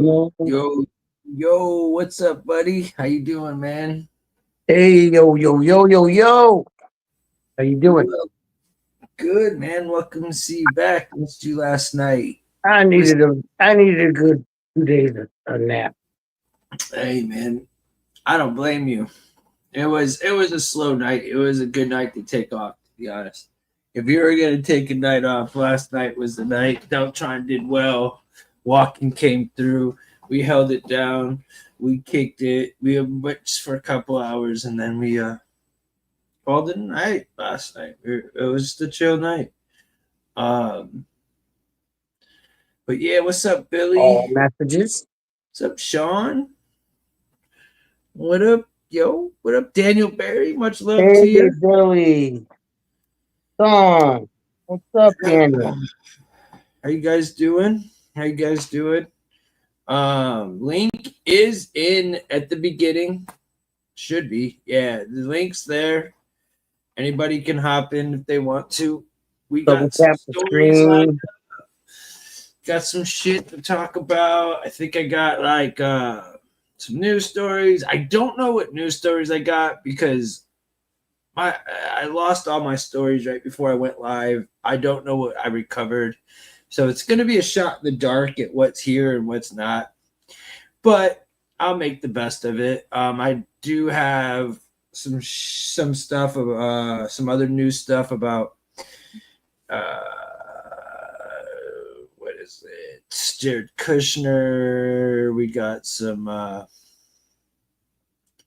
Yo, yo, what's up, buddy? How you doing, man? Hey, yo, yo, yo, yo, yo. How you doing? Well, good, man. Welcome to see you back. Missed you last night. I Was, needed a good 2 days of a nap. hey, man, I don't blame you. It was a slow night. It was a good night to take off, to be honest. If you were gonna take a night off, last night was the night. Deltron did well. Walking came through. We held it down. We kicked it. We went for a couple hours, and then we called it a night last night. It was just a chill night. Um, but yeah, what's up, All Billy? messages. What's up, Sean? What up, yo? What up, Daniel Barry? Much love Hey, to you. Billy. Dawn. What's up, Daniel? How you guys doing? How you guys doing? Link is in at the beginning. Should be. Yeah, the link's there. Anybody can hop in if they want to. We Double got some tap the stories lined. screen. Got some shit to talk about. I think I got like some news stories. I don't know what news stories I got because I lost all my stories right before I went live. I don't know what I recovered. So it's going to be a shot in the dark at what's here and what's not. But I'll make the best of it. I do have some stuff of some other news stuff about uh, what is it? Jared Kushner. We got some.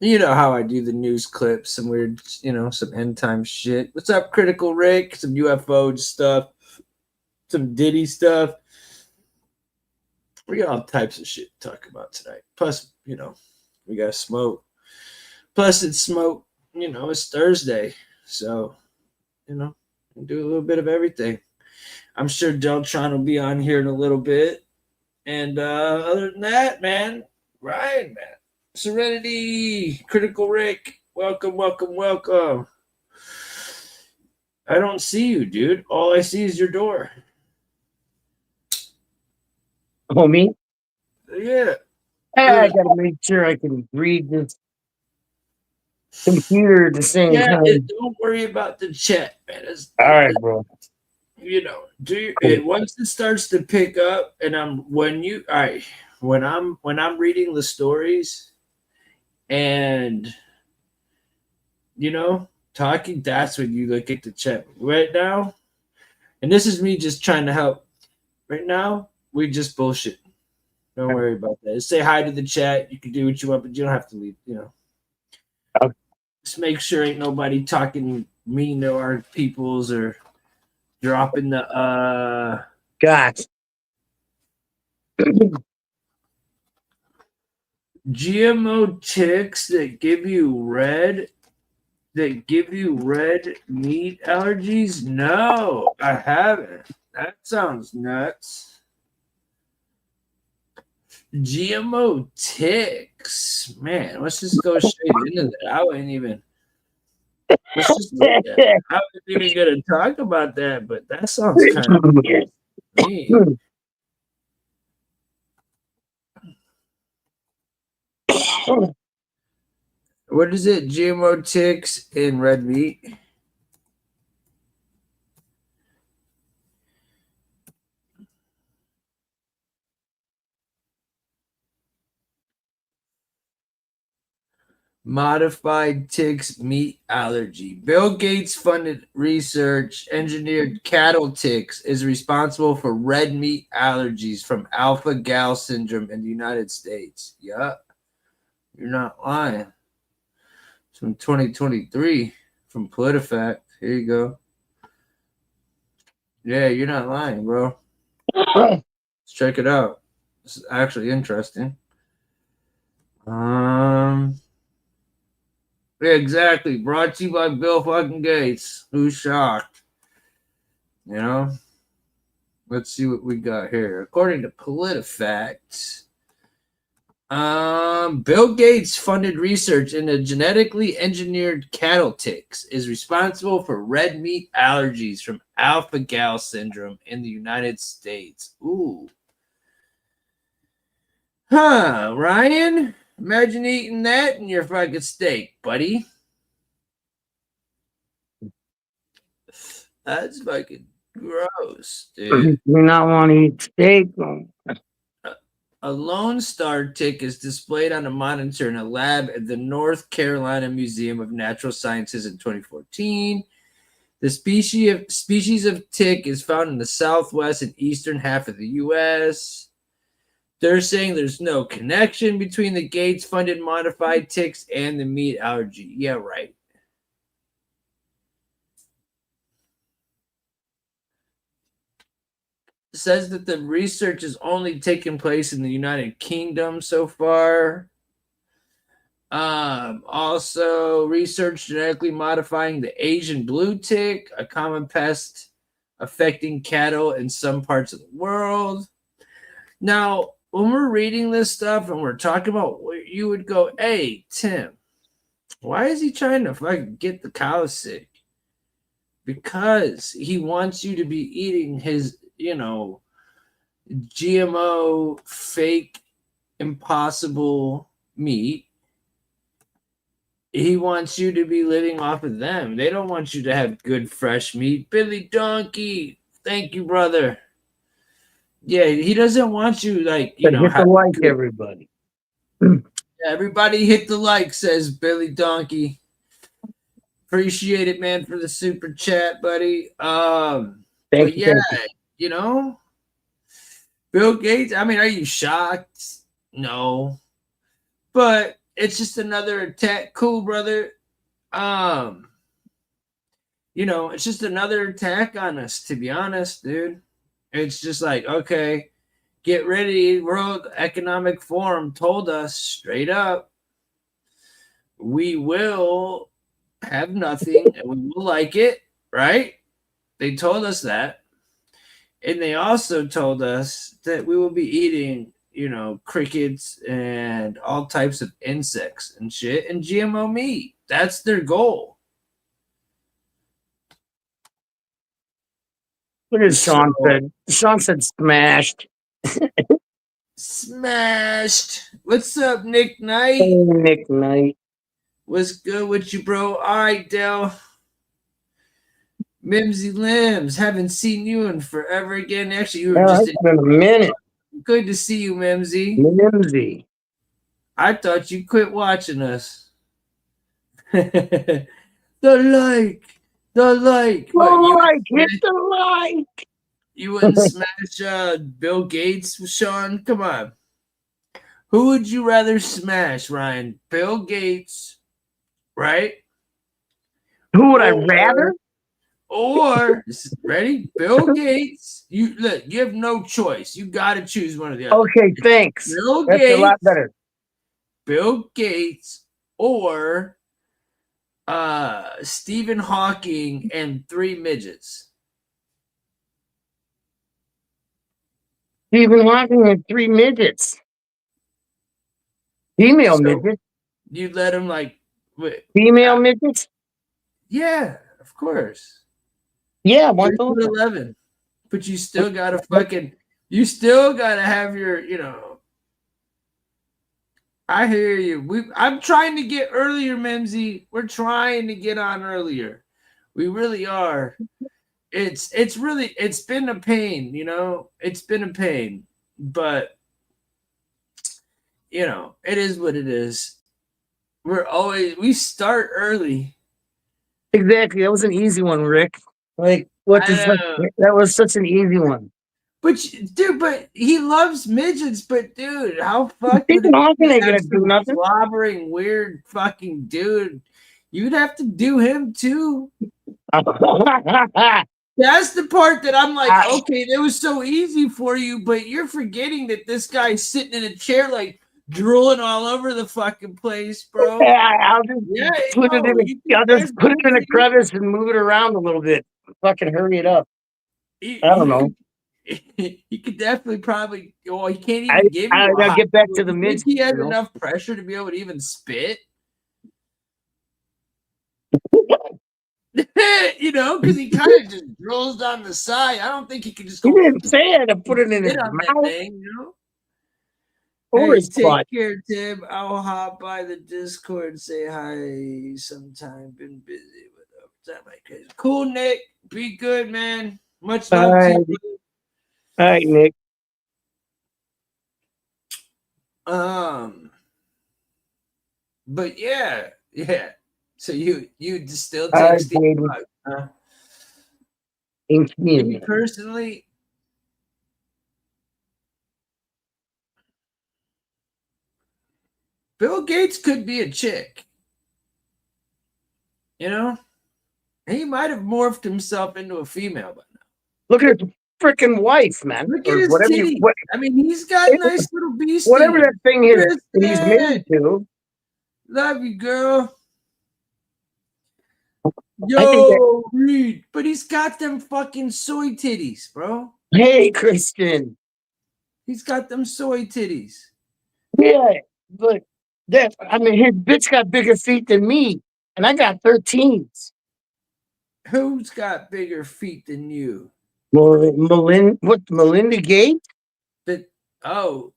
You know how I do the news clips, some weird, some end time shit. What's up, Critical Rick? Some UFO stuff, some Diddy stuff. We got all types of shit to talk about tonight. Plus, we got smoke. Plus, it's smoke. It's Thursday, so we do a little bit of everything. I'm sure Deltron will be on here in a little bit. And other than that, man, Ryan, man. Serenity, Critical Rick, welcome, welcome, welcome. I don't see you, dude. All I see is your door. Homie. Yeah. I gotta make sure I can read this computer at the same Yeah, time. don't worry about the chat, man. All right, bro. Do it once it starts to pick up, and when I'm reading the stories, and talking, that's when you look at the chat right now. And this is me just trying to help. Right now, we just bullshit. Don't worry about that. Just say hi to the chat. You can do what you want, but you don't have to leave. Okay. Just make sure ain't nobody talking mean to our peoples or dropping the Gotcha. GMO ticks that give you red meat allergies. No, I haven't. That sounds nuts. GMO ticks, man. Let's just go straight into that. I wouldn't even. Let's just look at it. I wasn't even gonna talk about that, but that sounds kind of mean. What is it? GMO ticks in red meat? Modified ticks meat allergy. Bill Gates funded research engineered cattle ticks is responsible for red meat allergies from alpha gal syndrome in the United States. Yup. You're not lying. It's from 2023 from PolitiFact. Here you go. Yeah, you're not lying, bro. Let's check it out. This is actually interesting. Yeah, exactly. Brought to you by Bill fucking Gates. Who's shocked? Let's see what we got here. According to PolitiFact, Bill Gates funded research into genetically engineered cattle ticks is responsible for red meat allergies from alpha gal syndrome in the United States. Ooh. Huh, Ryan? Imagine eating that in your fucking steak, buddy. That's fucking gross, dude. You not want to eat steak? A Lone Star tick is displayed on a monitor in a lab at the North Carolina Museum of Natural Sciences in 2014. The species of tick is found in the southwest and eastern half of the U.S. They're saying there's no connection between the Gates-funded modified ticks and the meat allergy. Yeah, right. It says that the research has only taken place in the United Kingdom so far. Also, research genetically modifying the Asian blue tick, a common pest affecting cattle in some parts of the world. Now, when we're reading this stuff and we're talking about, you would go, hey, Tim, why is he trying to fucking get the cow sick? Because he wants you to be eating his, GMO fake impossible meat. He wants you to be living off of them. They don't want you to have good fresh meat. Billy Donkey, thank you, brother. Yeah, he doesn't want you hit the like, everybody. Everybody hit the like, says Billy Donkey. Appreciate it, man, for the super chat, buddy. Thank you. Bill Gates. I mean, are you shocked? No, but it's just another attack. Cool, brother. It's just another attack on us, to be honest, dude. It's just like, okay, get ready. World Economic Forum told us straight up, we will have nothing and we will like it, right? They told us that. And they also told us that we will be eating, crickets and all types of insects and shit and GMO meat. That's their goal. What did Sean said? Sean said smashed. Smashed. What's up, Nick Knight? Hey, Nick Knight. What's good with you, bro? All right, Dale. Mimsy Limbs, haven't seen you in forever again. Actually, you were just in a minute. Good to see you, Mimsy. Mimsy. I thought you quit watching us. The like. Hit the like. You wouldn't smash Bill Gates, Sean? Come on. Who would you rather smash, Ryan? Bill Gates, right? Who would I rather? Or ready? Bill Gates. You have no choice. You got to choose one of the other. Okay, thanks. That's Gates, a lot better. Bill Gates or Stephen Hawking and 3 midgets. Stephen Hawking and 3 midgets. Female midgets. You'd let him female midgets? Yeah, of course. Yeah, 11. But you still gotta have your, I hear you. I'm trying to get earlier, Mimsy. We're trying to get on earlier. We really are. It's been a pain, It's been a pain. But it is what it is. We start early. Exactly. That was an easy one, Rick. That was such an easy one. But he loves midgets. But dude, how fuck would it ain't gonna do nothing? Slobbering weird fucking dude. You'd have to do him too. That's the part that I'm like, okay, that was so easy for you, but you're forgetting that this guy's sitting in a chair drooling all over the fucking place, bro. I'll just put it in a crevice and move it around a little bit. Fucking hurry it up. I don't know. He could definitely probably. Well, he can't even give you. I gotta get back to the mid. He has enough pressure to be able to even spit. Because he kind of just drills down the side. I don't think he can just go. He didn't say it to put it in his mouth. Thing, or Hey, his take butt. care, Tim. I'll hop by the Discord and say hi sometime. Been busy with overtime like crazy. Cool, Nick. Be good, man. Much love to you. All right, Nick. But yeah. So you still All take right, Steve baby. Buck, huh? Ain't me, Me man. personally, Bill Gates could be a chick. You know? He might have morphed himself into a female by now. Look at his freaking wife, man. Look Or at his whatever titties. I mean, he's got nice little beasties. whatever that thing is that he's Kristen, made to. love you, girl. I think that, Yo, Reed. But he's got them fucking soy titties, bro. hey, Christian. He's got them soy titties. Yeah, but that I mean his bitch got bigger feet than me, and I got 13s. Who's got bigger feet than you? Melinda Gates? But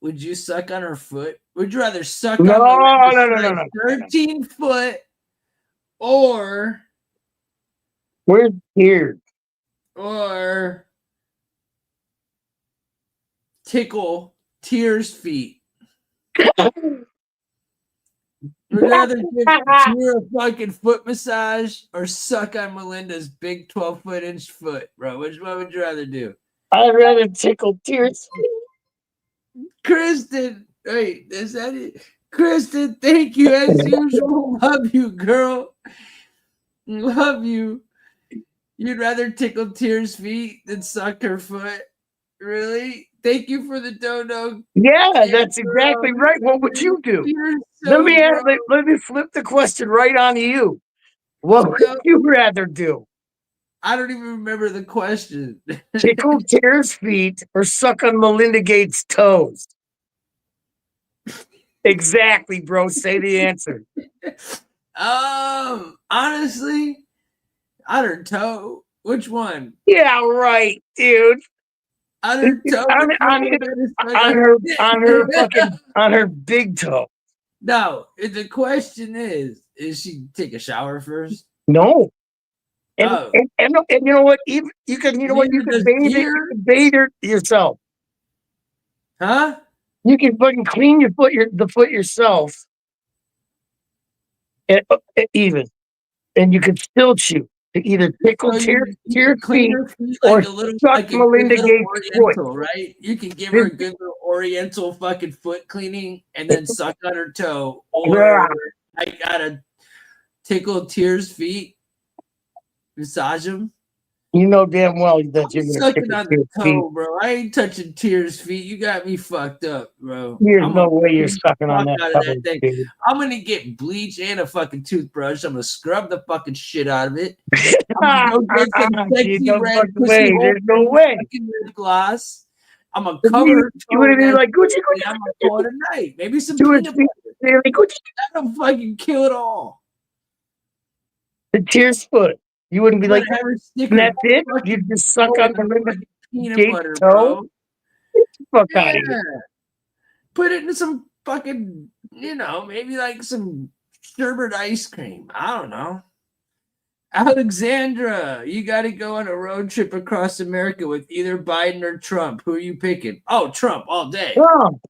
would you suck on her foot? Would you rather suck No, on Melinda's no. 13 foot or Where's here? tickle Tears' feet? Would you rather give Tear a fucking foot massage or suck on Melinda's big 12-inch foot, bro? Which one would you rather do? I'd rather tickle Tears' feet. Kristen, wait, is that it? Kristen, thank you as usual. Love you, girl. Love you. You'd rather tickle Tears' feet than suck her foot? Really? Thank you for the dono. Yeah, that's exactly right. What would you do? So Let me flip the question right on to you. What would you rather do? I don't even remember the question. Tickle Tears' feet or suck on Melinda Gates' toes? Exactly, bro. Say the answer. Honestly, on her toe. Which one? Yeah, right, dude. On her toe. On her big toe. No, the question is she take a shower first? No. And you know what? Even you can bathe her yourself. Huh? You can fucking clean the foot yourself. Even. And you can still chew to either tickle Tears' feet or suck Melinda Gates' foot. Right? You can give her a good little oriental fucking foot cleaning and then suck on her toe. Or I gotta tickle Tears' feet, massage them. You know damn well that you're sucking on the toe, bro. I ain't touching Tears' feet. You got me fucked up, bro. There's no way you're sucking on that thing. Dude. I'm gonna get bleach and a fucking toothbrush. I'm gonna scrub the fucking shit out of it. I'm gonna get some sexy red pussy. There's no way. Lip gloss. I'm gonna cover her. You would be like Gucci. I'm gonna call it a night. Maybe some peanut butter. That'll fucking kill it all. The Tears' foot. You wouldn't be like, that's it? You just suck on the peanut butter, toe? Get the fuck out of here. Put it in some fucking, maybe like some sherbet ice cream. I don't know. Alexandra, you got to go on a road trip across America with either Biden or Trump. Who are you picking? Oh, Trump all day. Trump.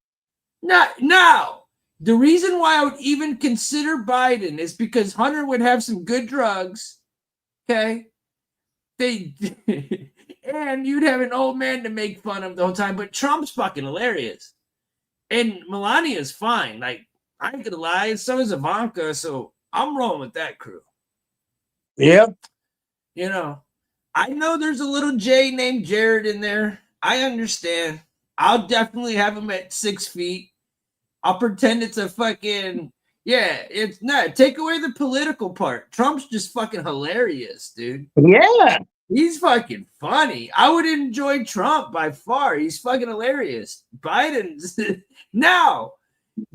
No. The reason why I would even consider Biden is because Hunter would have some good drugs. Okay. And you'd have an old man to make fun of the whole time, but Trump's fucking hilarious. And Melania's fine. Like, I ain't gonna lie, so is Ivanka, so I'm rolling with that crew. Yep. I know there's a little J named Jared in there. I understand. I'll definitely have him at 6 feet. I'll pretend it's a fucking it's not. Take away the political part. Trump's just fucking hilarious, dude. Yeah. He's fucking funny. I would enjoy Trump by far. He's fucking hilarious. Biden's now.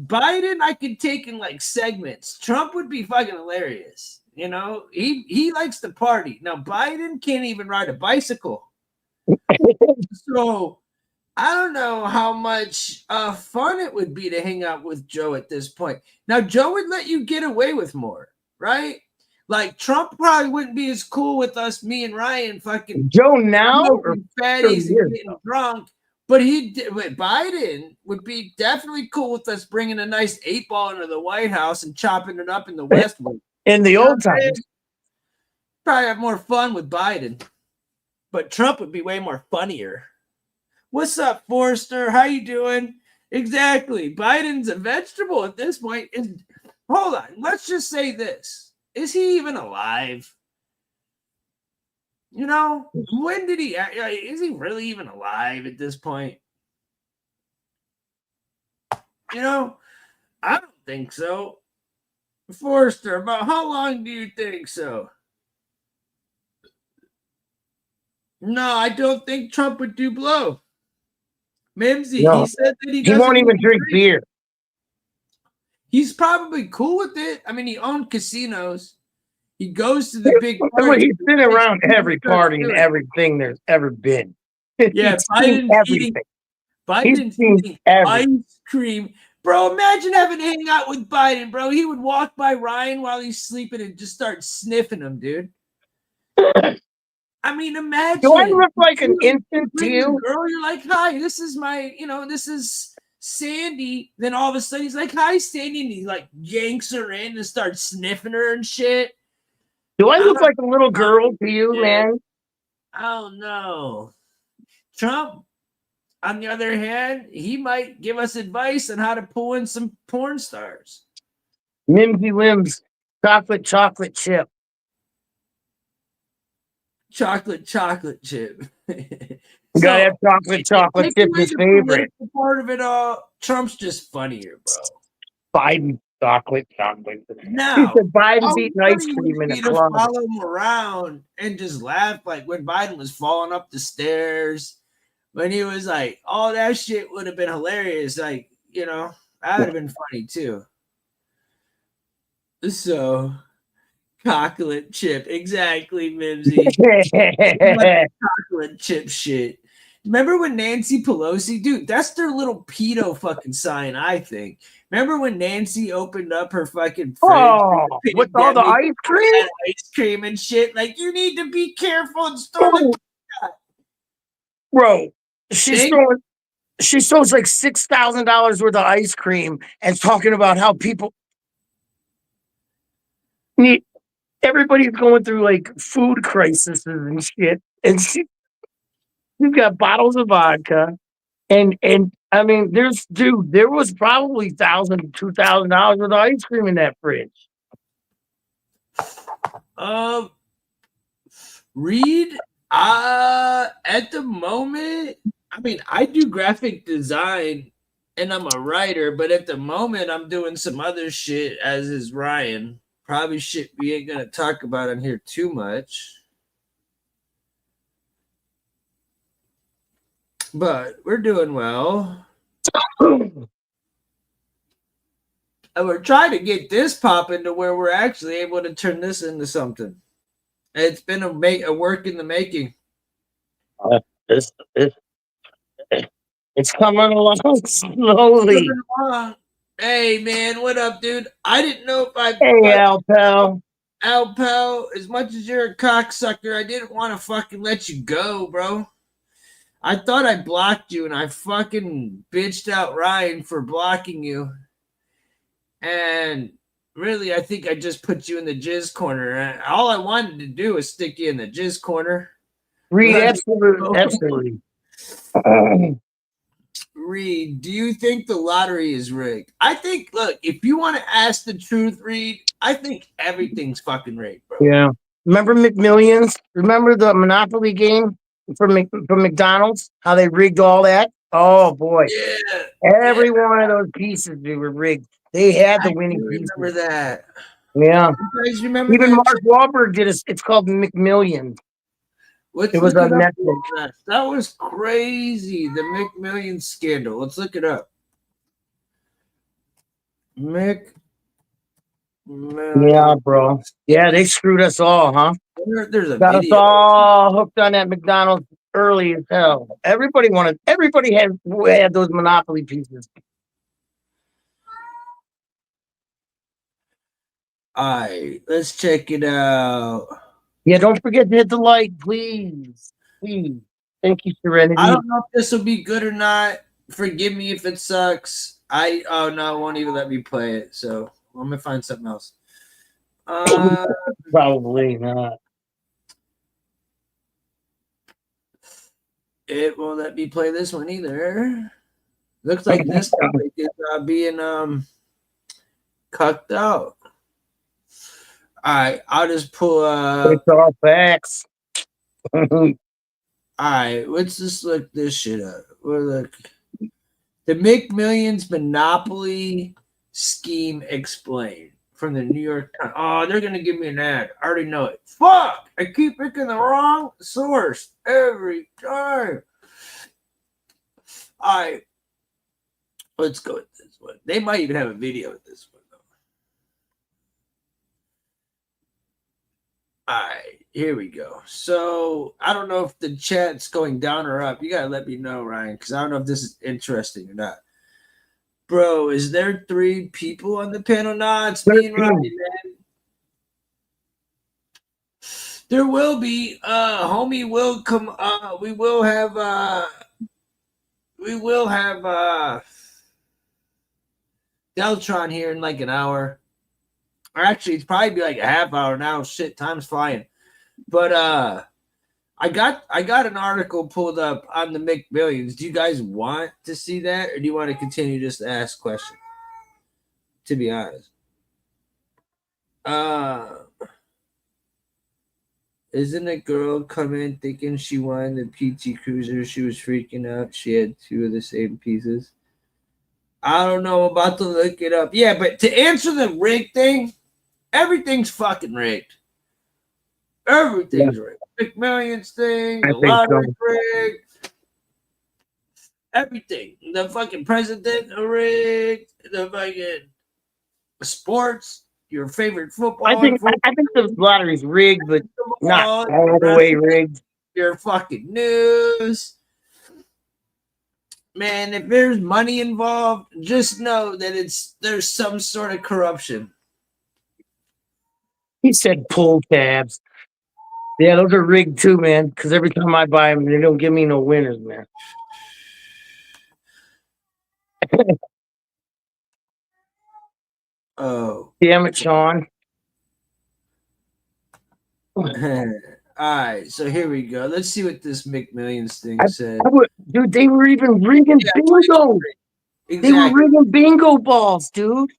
Biden I could take in like segments. Trump would be fucking hilarious. He likes to party. Now Biden can't even ride a bicycle. So I don't know how much fun it would be to hang out with Joe at this point. Now, Joe would let you get away with more, right? Like Trump probably wouldn't be as cool with us, me and Ryan, fucking Joe now or fatties and getting drunk. But Biden would be definitely cool with us bringing a nice 8-ball into the White House and chopping it up in the West Wing. In the old times. Probably have more fun with Biden. But Trump would be way more funnier. What's up, Forrester? How you doing? Exactly. Biden's a vegetable at this point. Hold on. Let's just say this. Is he even alive? You know, when did he? Is he really even alive at this point? You know, I don't think so. Forrester, about how long do you think so? No, I don't think Trump would do blow. Mimsy, no. He said that he won't even drink beer. He's probably cool with it. I mean, he owned casinos. He goes to the big parties. He's been around every party and everything there's ever been. Yeah, Biden's eating ice cream. Bro, imagine having to hang out with Biden, bro. He would walk by Ryan while he's sleeping and just start sniffing him, dude. I mean, imagine. Do I look like an infant to you? Girl, you're like, hi, this is this is Sandy. Then all of a sudden he's like, hi, Sandy. And he like yanks her in and starts sniffing her and shit. Do I look like a little girl to you, man? Oh, no. Trump, on the other hand, he might give us advice on how to pull in some porn stars. Mimsy Limbs, chocolate chip. Chocolate chip. You gotta have chocolate chip is favorite. Part of it all, Trump's just funnier, bro. Biden chocolate. Now, Biden's eating ice cream in a club. Follow him around and just laugh, like when Biden was falling up the stairs, when he was like, "Oh, that shit would have been hilarious." Like, that would have been funny too. So, chocolate chip, exactly, Mimsy. Chocolate chip shit. Remember when Nancy Pelosi, dude, that's their little pedo fucking sign, I think. Remember when Nancy opened up her fucking fridge with all the ice cream and shit? Like, you need to be careful and store the bro. She stole like $6,000 worth of ice cream and talking about how people need. Everybody's going through like food crises and shit, and she's got bottles of vodka, and I mean, there was probably $1,000, $2,000 worth of ice cream in that fridge. Reed, at the moment, I mean, I do graphic design and I'm a writer, but at the moment, I'm doing some other shit, as is Ryan. Probably shit we ain't gonna talk about on here too much. But we're doing well. And we're trying to get this popping to where we're actually able to turn this into something. It's been a work in the making. It's coming along slowly. Hey, man, what up, dude? I didn't know if I... Hey, Al Pal. Al Pal, as much as you're a cocksucker, I didn't want to fucking let you go, bro. I thought I blocked you, and I fucking bitched out Ryan for blocking you. And really, I think I just put you in the jizz corner. All I wanted to do was stick you in the jizz corner. Reed, absolutely. Reed, do you think the lottery is rigged? I think, look, if you want to ask the truth, Reed, I think everything's fucking rigged, bro. Yeah. Remember McMillions? Remember the Monopoly game from McDonald's? How they rigged all that? Oh, boy. Yeah. Every one of those pieces, they were rigged. They had the winning pieces. Remember that. Yeah. You guys remember even that? Mark Wahlberg did it. It's called McMillions. It was on Netflix. That was crazy. The McMillions scandal. Let's look it up. McMillions. Yeah, bro. Yeah, they screwed us all, huh? There's a Got video. us all hooked on that McDonald's early as hell. Everybody had those Monopoly pieces. All right, let's check it out. Yeah, don't forget to hit the like, please. Please. Thank you, Serenity. I don't know if this will be good or not. Forgive me if it sucks. Oh no, it won't even let me play it. So I'm gonna find something else. Probably not. It won't let me play this one either. Looks like this topic is being cucked out. All right, I'll just pull It's all facts. all right, let's just look this shit up. We'll look the McMillions Monopoly Scheme Explained from the New York Times. Oh, they're gonna give me an ad. I already know it. Fuck! I keep picking the wrong source every time. All right, let's go with this one. They might even have a video with this one, though. All right, here we go. So I don't know if the chat's going down or up. You gotta let me know, Ryan, because I don't know if this is interesting or not. Bro, is there 3 people on the panel? Nah, it's me and Ryan, man. There will be. Homie will come. We will have. Deltron here in like an hour. Or actually, it's probably be like a half hour now. Shit, time's flying. But I got an article pulled up on the McMillions. Do you guys want to see that, or do you want to continue just to ask questions? To be honest, isn't a girl come in thinking she won the PT Cruiser? She was freaking out. She had 2 of the same pieces. I don't know. I'm about to look it up. Yeah, but to answer the rig thing, everything's fucking rigged. Everything's rigged. McMillions thing, the lottery rigged. Everything. The fucking president rigged. The fucking sports. Your favorite football. I think the lottery's rigged, but not all the way rigged. Your fucking news. Man, if there's money involved, just know that there's some sort of corruption. He said pull tabs. Yeah, those are rigged too, man. Because every time I buy them, they don't give me no winners, man. Oh, damn it, Sean. All right, so here we go. Let's see what this McMillions thing said. Dude, they were even rigging bingo. Exactly. They were rigging bingo balls, dude.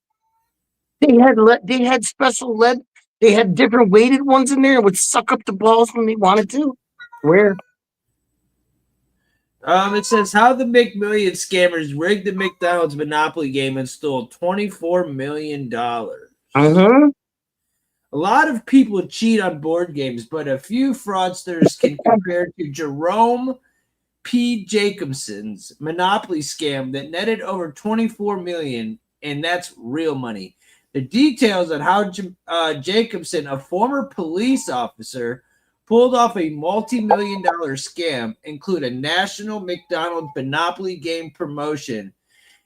They had special lead. They had different weighted ones in there and would suck up the balls when they wanted to. Where? It says how the McMillions scammers rigged the McDonald's Monopoly game and stole $24 million. A lot of people cheat on board games, but a few fraudsters can compare to Jerome P. Jacobson's Monopoly scam that netted over $24 million, and that's real money. The details on how Jacobson, a former police officer, pulled off a multi-million-dollar scam include a national McDonald's Monopoly game promotion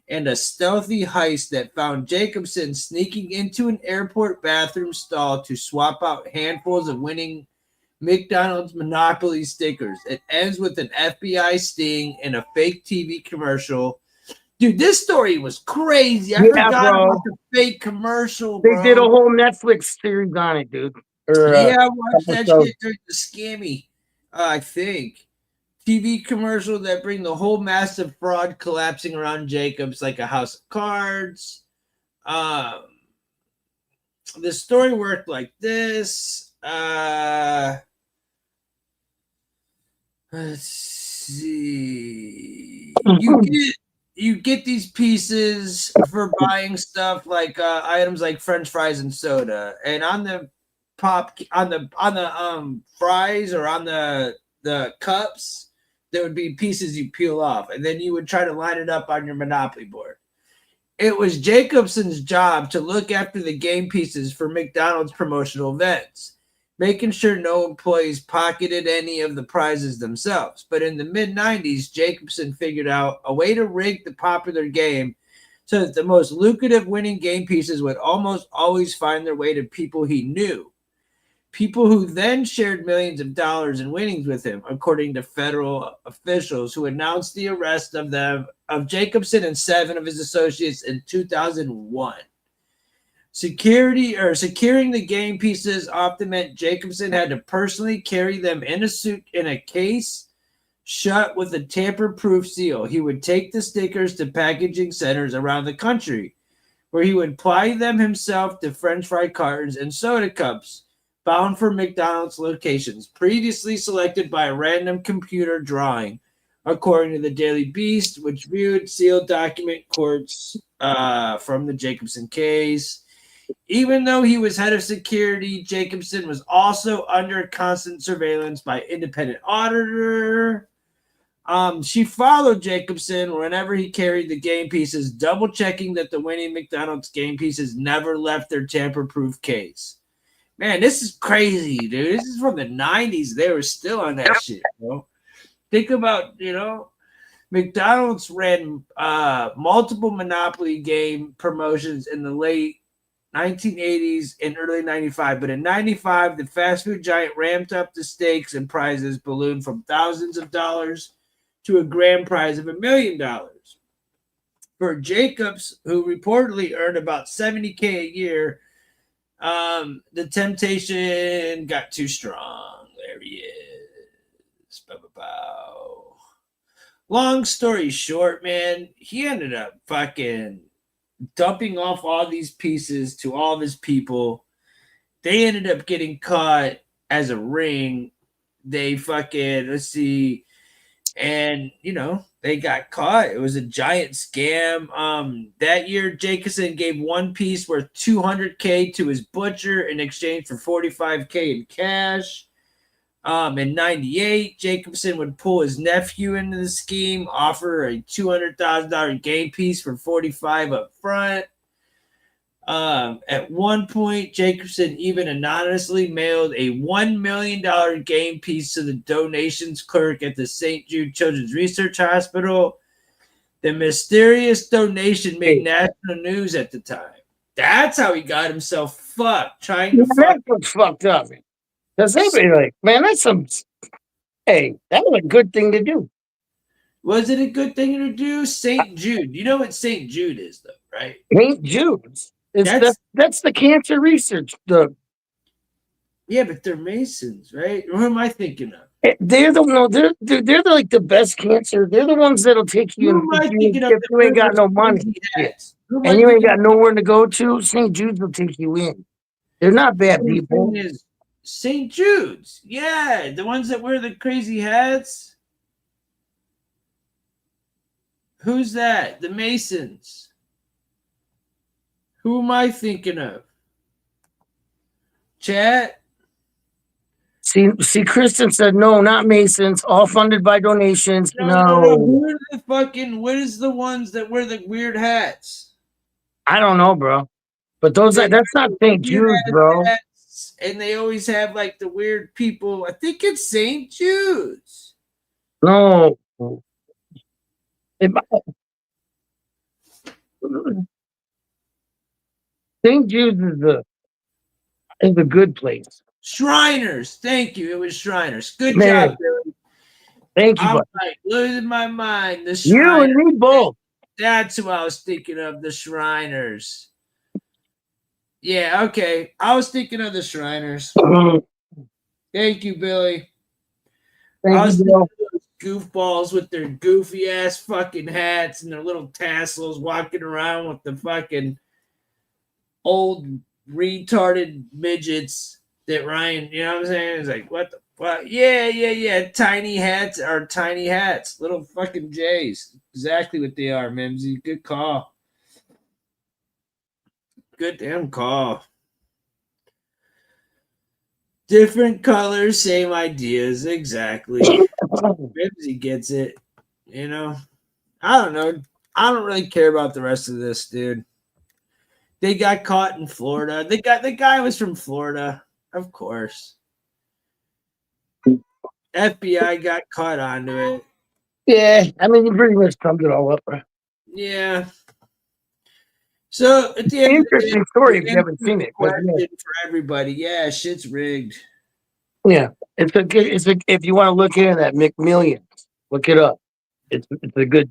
and a stealthy heist that found Jacobson sneaking into an airport bathroom stall to swap out handfuls of winning McDonald's Monopoly stickers. It ends with an FBI sting and a fake TV commercial. Dude, this story was crazy. I forgot about the fake commercial, bro. They did a whole Netflix series on it, dude. I watched that shit during the scammy, I think. TV commercial that bring the whole massive fraud collapsing around Jacobs like a house of cards. The story worked like this. Let's see. You get these pieces for buying stuff like items like French fries and soda, and on the fries or on the cups, there would be pieces you peel off, and then you would try to line it up on your Monopoly board. It was Jacobson's job to look after the game pieces for McDonald's promotional events. making sure no employees pocketed any of the prizes themselves. But in the mid-90s, Jacobson figured out a way to rig the popular game so that the most lucrative winning game pieces would almost always find their way to people he knew. People who then shared millions of dollars in winnings with him, according to federal officials who announced the arrest of Jacobson and 7 of his associates in 2001. Securing the game pieces often meant Jacobson had to personally carry them in a case shut with a tamper-proof seal. He would take the stickers to packaging centers around the country, where he would apply them himself to French fry cartons and soda cups bound for McDonald's locations, previously selected by a random computer drawing, according to the Daily Beast, which viewed sealed document courts from the Jacobson case. Even though he was head of security, Jacobson was also under constant surveillance by independent auditor. She followed Jacobson whenever he carried the game pieces, double checking that the winning McDonald's game pieces never left their tamper-proof case. Man, this is crazy, dude. This is from the 90s. They were still on that shit, bro. Think about, McDonald's ran multiple Monopoly game promotions in the late 1980s and early 95. But in 95, the fast food giant ramped up the stakes and prizes ballooned from thousands of dollars to a grand prize of $1 million. For Jacobs, who reportedly earned about $70K a year, the temptation got too strong. There he is. Bow. Long story short, man, he ended up fucking dumping off all these pieces to all of his people. They ended up getting caught as a ring. They fucking, let's see, and they got caught. It was a giant scam. That year, Jacobson gave one piece worth $200K to his butcher in exchange for $45K in cash. In 98, Jacobson would pull his nephew into the scheme, offer a $200,000 game piece for $45,000 up front. At one point, Jacobson even anonymously mailed a $1 million game piece to the donations clerk at the St. Jude Children's Research Hospital. The mysterious donation made national news at the time. That's how he got himself fucked, trying to fuck. That's fucked up. Because everybody like, man, that's some. Hey, that was a good thing to do. Was it a good thing to do? St. Jude. You know what St. Jude is, though, right? St. Jude's. That's the cancer research. Yeah, but they're Masons, right? Who am I thinking of? They're they're like the best cancer. They're the ones that'll take you if you ain't got no money and you ain't got nowhere to go to. St. Jude's will take you in. They're not bad people. St. Jude's, yeah, the ones that wear the crazy hats. Who's that? The Masons. Who am I thinking of? Chat? See, Kristen said no, not Masons. All funded by donations. No. Who are the fucking? What is the ones that wear the weird hats? I don't know, bro. But that's not St. Jude's, bro. Hats, and they always have like the weird people. I think it's St. Jude's. No. St. Jude's is a good place. Shriners. Thank you. It was Shriners. Good job, Billy. Thank you. I'm like losing my mind. The Shriners. You and me both. That's who I was thinking of. The Shriners. Yeah, okay. I was thinking of the Shriners. Thank you, Billy. I was thinking of those goofballs with their goofy ass fucking hats and their little tassels walking around with the fucking old retarded midgets that Ryan, you know what I'm saying? It's like, what the fuck? Yeah. Tiny hats are tiny hats. Little fucking J's. Exactly what they are, Mimsy. Good call. Good damn call. Different colors, same ideas. Exactly. Mimsy gets it. You know? I don't know. I don't really care about the rest of this, dude. They got caught in Florida. The guy was from Florida, of course. FBI got caught onto it. Yeah, I mean, you pretty much summed it all up. Right? Yeah. So at the end of the day, Interesting story if you the answer haven't to seen the it. But question for everybody, yeah, shit's rigged. yeah, it's a good. If you want to look into that McMillions, look it up. It's a good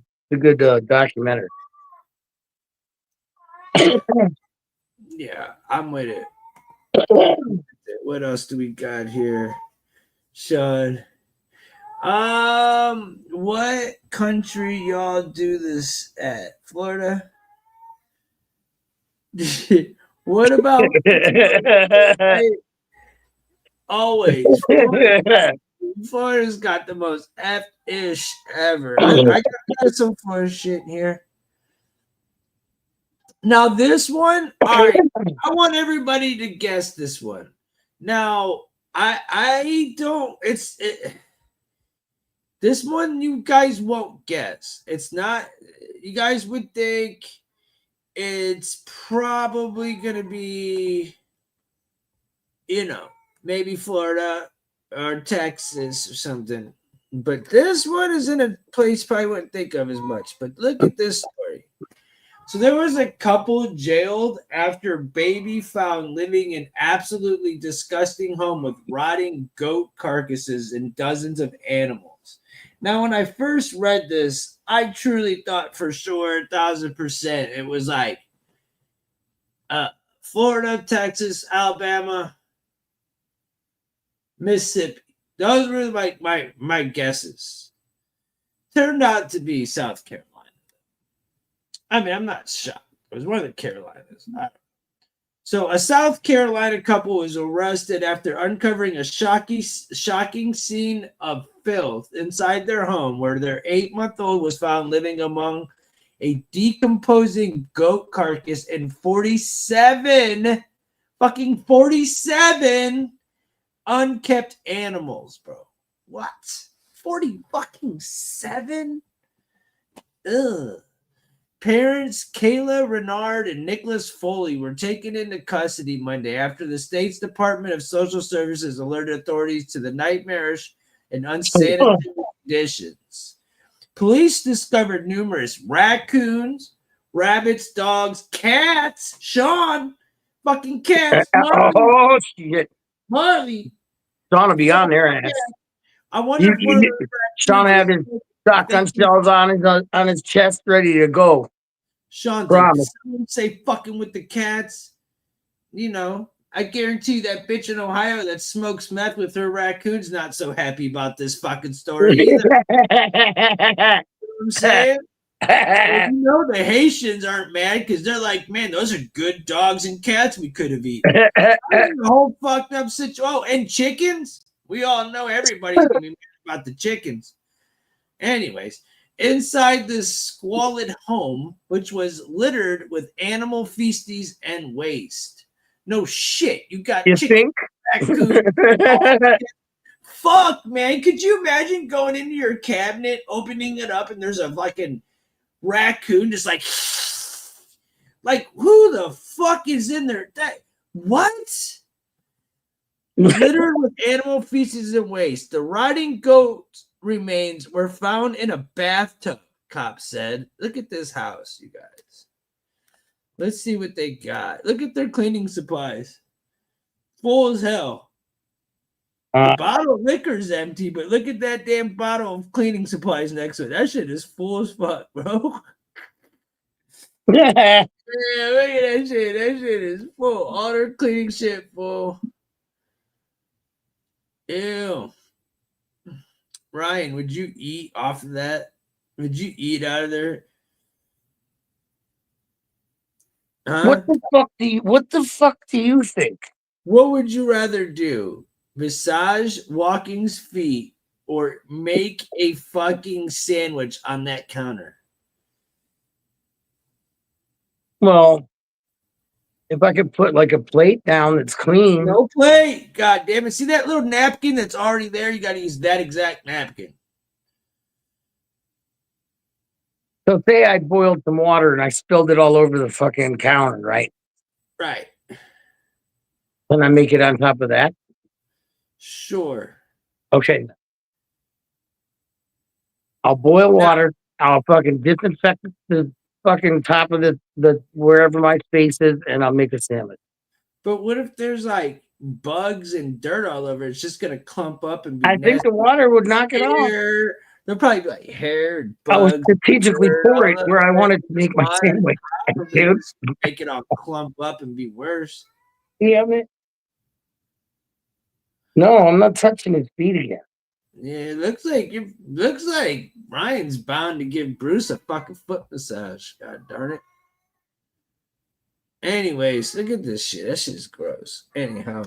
documentary. Yeah, I'm with it. What else do we got here, Sean? What country y'all do this at? Florida? What about hey, always Florida? Florida's got the most F-ish ever. I got some Florida shit here. Now this one, all right. I want everybody to guess this one. Now, I don't. This one you guys won't guess. It's not. You guys would think it's probably gonna be, maybe Florida or Texas or something. But this one is in a place you probably wouldn't think of as much. But look at this story. So there was a couple jailed after baby found living in absolutely disgusting home with rotting goat carcasses and dozens of animals. Now, when I first read this, I truly thought for sure, 1,000%, it was like Florida, Texas, Alabama, Mississippi. Those were my guesses. Turned out to be South Carolina. I mean, I'm not shocked. It was one of the Carolinas. So, a South Carolina couple was arrested after uncovering a shocking scene of filth inside their home where their 8-month-old was found living among a decomposing goat carcass and 47 unkept animals, bro. What? 47? Ugh. Parents Kayla Renard and Nicholas Foley were taken into custody Monday after the state's Department of Social Services alerted authorities to the nightmarish and unsanitary conditions. Police discovered numerous raccoons, rabbits, dogs, cats. Sean, fucking cats. Oh shit! Marley. Sean will be on their ass. I wonder if one of the Sean had his shotgun shells on his chest, ready to go. Sean's like, someone say fucking with the cats. I guarantee that bitch in Ohio that smokes meth with her raccoon's not so happy about this fucking story either. You know what I'm saying? The Haitians aren't mad because they're like, man, those are good dogs and cats we could have eaten. The whole fucked up situation. Oh, and chickens? We all know everybody's going to be mad about the chickens. Anyways, inside this squalid home, which was littered with animal feces and waste. No shit, you got chicken, raccoon. Fuck, man. Could you imagine going into your cabinet, opening it up, and there's a fucking raccoon just like who the fuck is in there? What? Littered with animal feces and waste. The rotting goat remains were found in a bathtub, cops said. Look at this house, you guys. Let's see what they got. Look at their cleaning supplies. Full as hell. The bottle of liquor's empty, but look at that damn bottle of cleaning supplies next to it. That shit is full as fuck, bro. Yeah, look at that shit. That shit is full. All their cleaning shit full. Ew. Ryan, would you eat off of that? Would you eat out of there? Huh? What the fuck do you think? What would you rather do? Massage Walking's feet or make a fucking sandwich on that counter? Well, if I could put like a plate down that's clean. No plate. God damn it. See that little napkin that's already there? You got to use that exact napkin. So say I boiled some water and I spilled it all over the fucking counter, right? Right. Can I make it on top of that? Sure. Okay. I'll boil water. I'll fucking disinfect the fucking top of the wherever my space is, and I'll make a sandwich. But what if there's like bugs and dirt all over? It's just gonna clump up and be I think nasty. the water would knock it off. Hair. There'll probably be like hair and I would bugs, strategically dirt pour all it where I over it. wanted to make my Water sandwich, probably dude. just make it all clump up and be worse. Yeah, man. No, I'm not touching his feet again. Yeah, it looks like Ryan's bound to give Bruce a fucking foot massage. God darn it. Anyways, look at this shit. That shit is gross. Anyhow,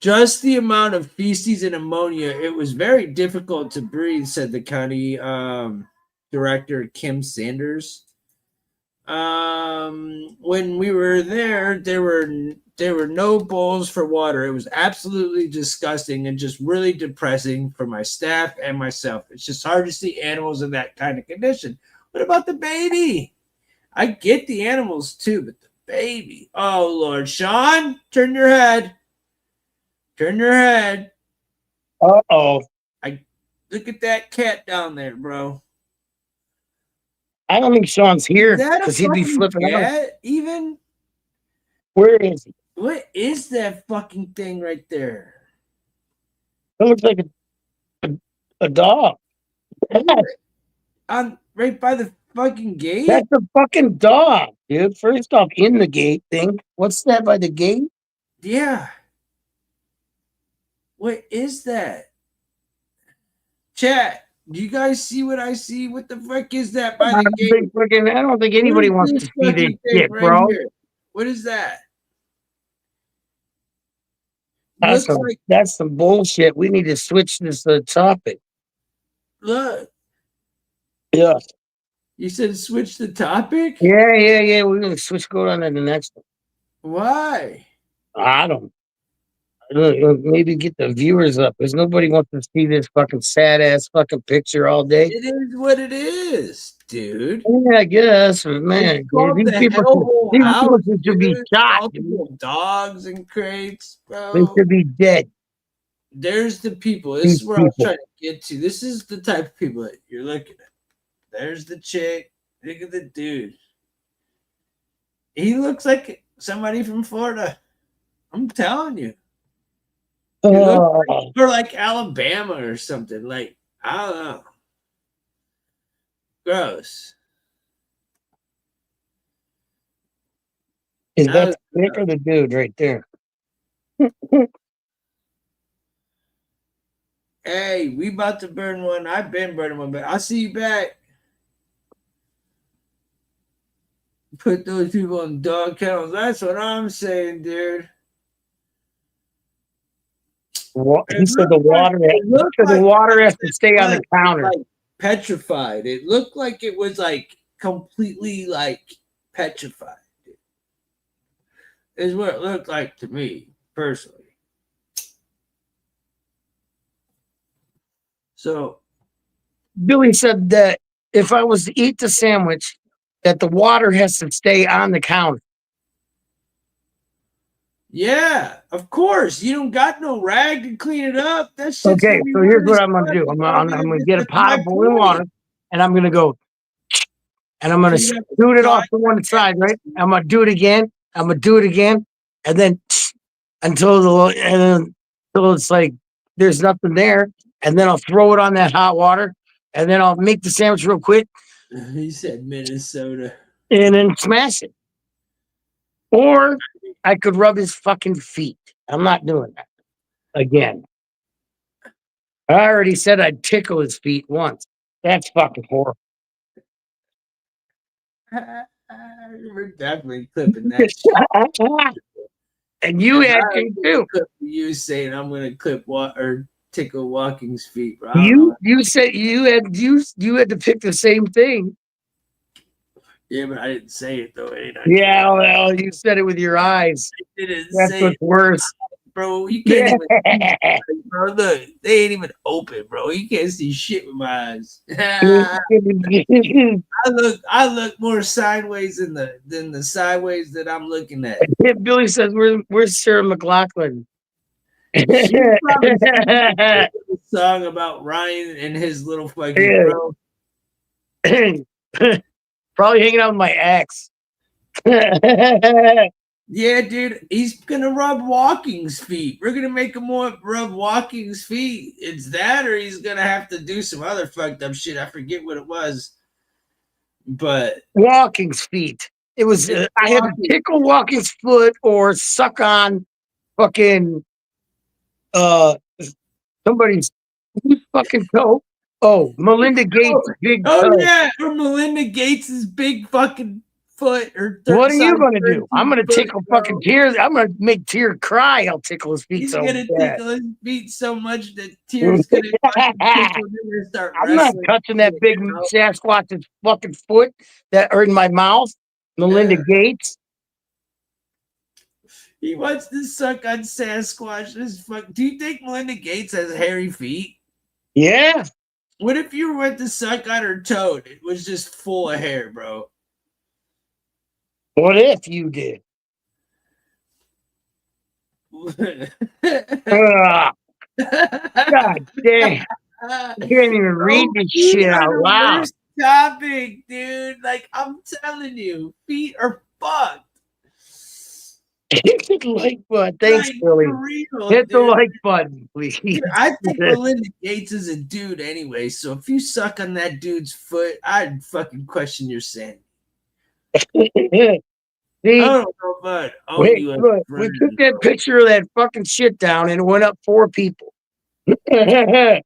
just the amount of feces and ammonia, it was very difficult to breathe, said the county director Kim Sanders. When we were there were no bowls for water. It was absolutely disgusting and just really depressing for my staff and myself. It's just hard to see animals in that kind of condition. What about the baby? I get the animals too, but the baby. Oh Lord, Sean, turn your head. Turn your head. Uh-oh. Look at that cat down there, bro. I don't think Sean's here Is that a because he'd be fucking flipping out. cat? Even? Where is he? What is that fucking thing right there? It looks like a dog. On right by the fucking gate? That's a fucking dog, dude. First off, in the gate thing. What's that by the gate? Yeah. What is that? Chat, do you guys see what I see? What the fuck is that by the gate? I don't think anybody wants to see this shit, right bro. Here? What is that? That's some bullshit. We need to switch this topic. Look. Yeah. You said switch the topic? Yeah. We're gonna go on to the next one. Why? I don't maybe get the viewers up because nobody wants to see this fucking sad ass fucking picture all day. It is what it is, dude. Yeah, I guess, man. These people should be shot. Dogs and crates, bro. They should be dead. There's the people. This is where I was trying to get to. This is the type of people that you're looking at. There's the chick. Look at the dude. He looks like somebody from Florida. I'm telling you. Or like Alabama or something. Like, I don't know. Gross. Is that the chick or the dude right there? Hey, we about to burn one. I've been burning one, but I'll see you back. Put those people on dog kennels. That's what I'm saying, dude. He said the water has to stay on the counter. Like petrified. It looked like it was like completely like petrified. Is what it looked like to me personally. So Billy said that if I was to eat the sandwich, that the water has to stay on the counter. yeah, of course. You don't got no rag to clean it up. That's okay. So here's what I'm gonna do. I'm gonna get a pot of boiling water, and I'm gonna go, and I'm gonna shoot it off to one side, right? I'm gonna do it again. I'm gonna do it again, and then until it's like there's nothing there, and then I'll throw it on that hot water, and then I'll make the sandwich real quick. He said Minnesota. And then smash it. Or I could rub his fucking feet. I'm not doing that again. I already said I'd tickle his feet once. That's fucking horrible. We're definitely clipping that shit. And you had to too. You saying I'm gonna clip or tickle Walking's feet, bro. You said you had to pick the same thing. Yeah, but I didn't say it though. Yeah, well, you said it with your eyes. That's what's worse. Bro, you can't even bro, look, they ain't even open, bro. You can't see shit with my eyes. I look more sideways than the sideways that I'm looking at. Billy says, where's Sarah McLachlan? You probably singing a song about Ryan and his little fucking bro. Probably hanging out with my ex. Yeah, dude, he's gonna rub Walking's feet. We're gonna make him rub Walking's feet. It's that, or he's gonna have to do some other fucked up shit. I forget what it was, but Walking's feet. It was I had to tickle Walking's foot or suck on fucking somebody's fucking toe. Oh, Melinda Gates' big toe. Yeah, or Melinda Gates' big fucking foot. Or what are you gonna do? I'm gonna tickle fucking tears. I'm gonna make Tear cry. I'll tickle his feet. He's so gonna bad. tickle his feet so much that Tear's gonna fucking tickle him and start I'm not touching that big Sasquatch's fucking foot that are in my mouth. Melinda Gates. He wants to suck on Sasquatch. Do you think Melinda Gates has hairy feet? Yeah. What if you went to suck on her toe? It was just full of hair, bro. What if you did? God damn. I can't even read this shit out loud. Worst topic, dude. Like, I'm telling you, feet are fucked. Hit the like button. Thanks, Billy. Hit the like button, please. Dude, I think Melinda Gates is a dude anyway, so if you suck on that dude's foot, I'd fucking question your sanity. See, I don't know, but wait, look, we took that picture of that fucking shit down and it went up 4 people. What did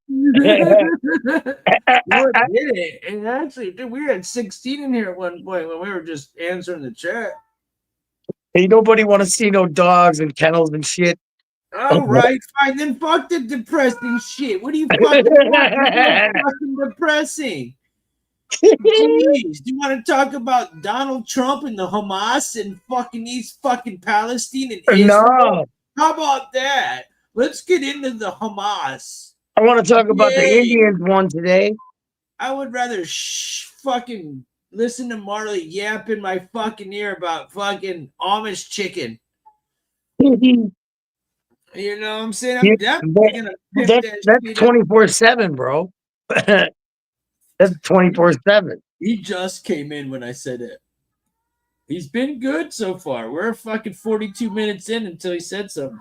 it? And actually, dude, we had 16 in here at one point when we were just answering the chat. Ain't nobody want to see no dogs and kennels and shit. All right, fine. Then fuck the depressing shit. What are you fucking fucking depressing? Jeez, do you want to talk about Donald Trump and the Hamas and fucking East fucking Palestine and Israel? No. How about that? Let's get into the Hamas. I want to talk about the Indians one today. I would rather fucking listen to Marley yap in my fucking ear about fucking Amish chicken. You know what I'm saying? I'm definitely gonna that's 24/7, bro. That's 24/7. He just came in when I said it. He's been good so far. We're fucking 42 minutes in until he said something.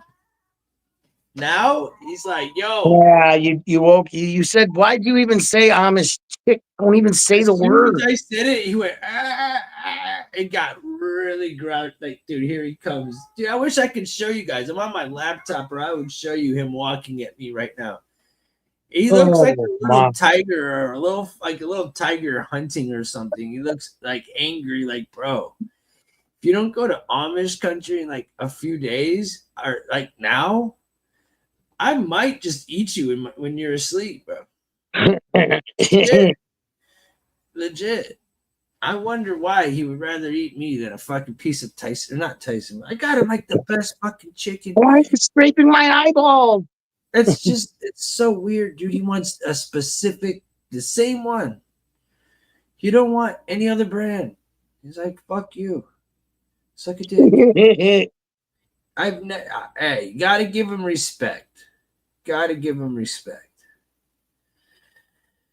Now he's like, yo. Yeah, you woke. You said, why'd you even say Amish chick? Don't even say the word. As I said it, he went, it got really ground. Like, dude, here he comes. Dude, I wish I could show you guys. I'm on my laptop, or I would show you him walking at me right now. He looks like a little tiger, or a little tiger hunting or something. He looks like angry, like, bro. If you don't go to Amish country in like a few days, or like now, I might just eat you when you're asleep, bro. Legit. I wonder why he would rather eat me than a fucking piece of Tyson. Or not Tyson. I got him like the best fucking chicken. Why are you scraping my eyeballs? It's so weird, dude. He wants a specific, the same one. You don't want any other brand. He's like, fuck you. Suck a dick. Hey, gotta give him respect. Gotta give him respect.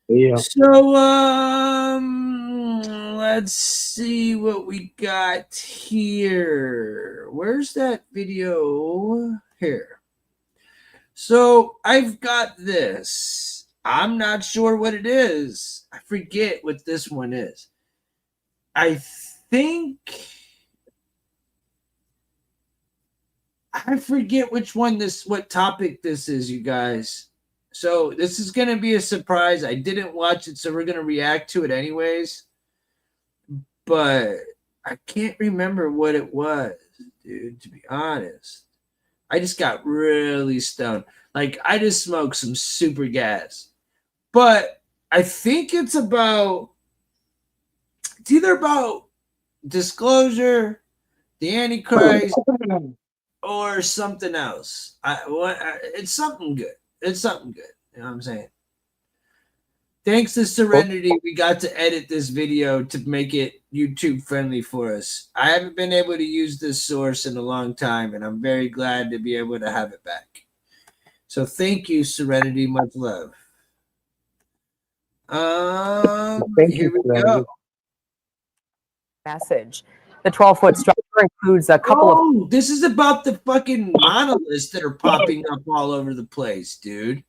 Yeah. So let's see what we got here. Where's that video? Here. So I've got this. I'm not sure what it is. I forget what this one is. I forget what topic this is, you guys. So this is going to be a surprise. I didn't watch it, so we're going to react to it anyways. But I can't remember what it was, dude, to be honest. I just got really stoned. Like, I just smoked some super gas. But I think it's either about disclosure, the Antichrist, or something else. It's something good. It's something good. You know what I'm saying? Thanks to Serenity, we got to edit this video to make it YouTube friendly for us. I haven't been able to use this source in a long time, and I'm very glad to be able to have it back. So thank you, Serenity. Much love. Thank Here you, we Serenity. go. Message. The 12-foot structure includes a couple of This is about the fucking monoliths that are popping up all over the place, dude.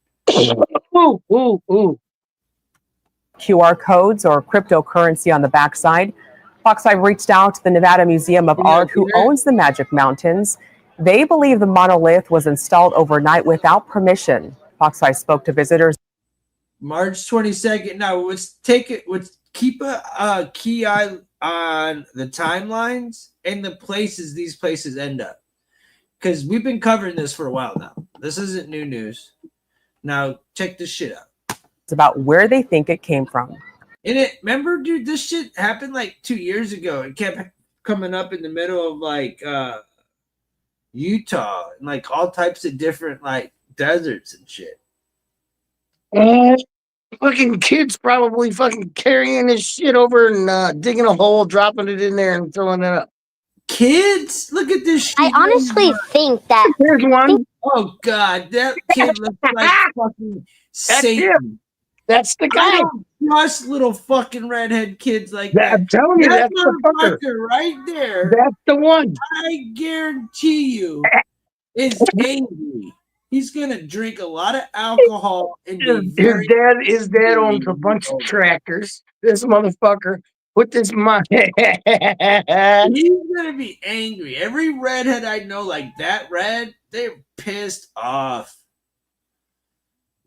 Ooh. QR codes or cryptocurrency on the backside. Fox 5 reached out to the Nevada Museum of Art, who owns the Magic Mountains. They believe the monolith was installed overnight without permission. Fox 5 spoke to visitors. March 22nd. Now, let's keep a key eye on the timelines and the places these places end up. Because we've been covering this for a while now. This isn't new news. Now, check this shit out. It's about where they think it came from. Remember, dude, this shit happened like 2 years ago. It kept coming up in the middle of like Utah and like all types of different like deserts and shit. Fucking kids probably fucking carrying this shit over and digging a hole, dropping it in there, and throwing it up. Kids, look at this shit. I honestly think that. There's one. Oh God, that kid looks like fucking Satan. That's the guy. I don't trust little fucking redhead kids like that. I'm telling you, that's the fucker right there. That's the one. I guarantee you is angry. He's gonna drink a lot of alcohol and His dad owns a bunch of tractors. This motherfucker with this money. He's gonna be angry. Every redhead I know like that red, they're pissed off.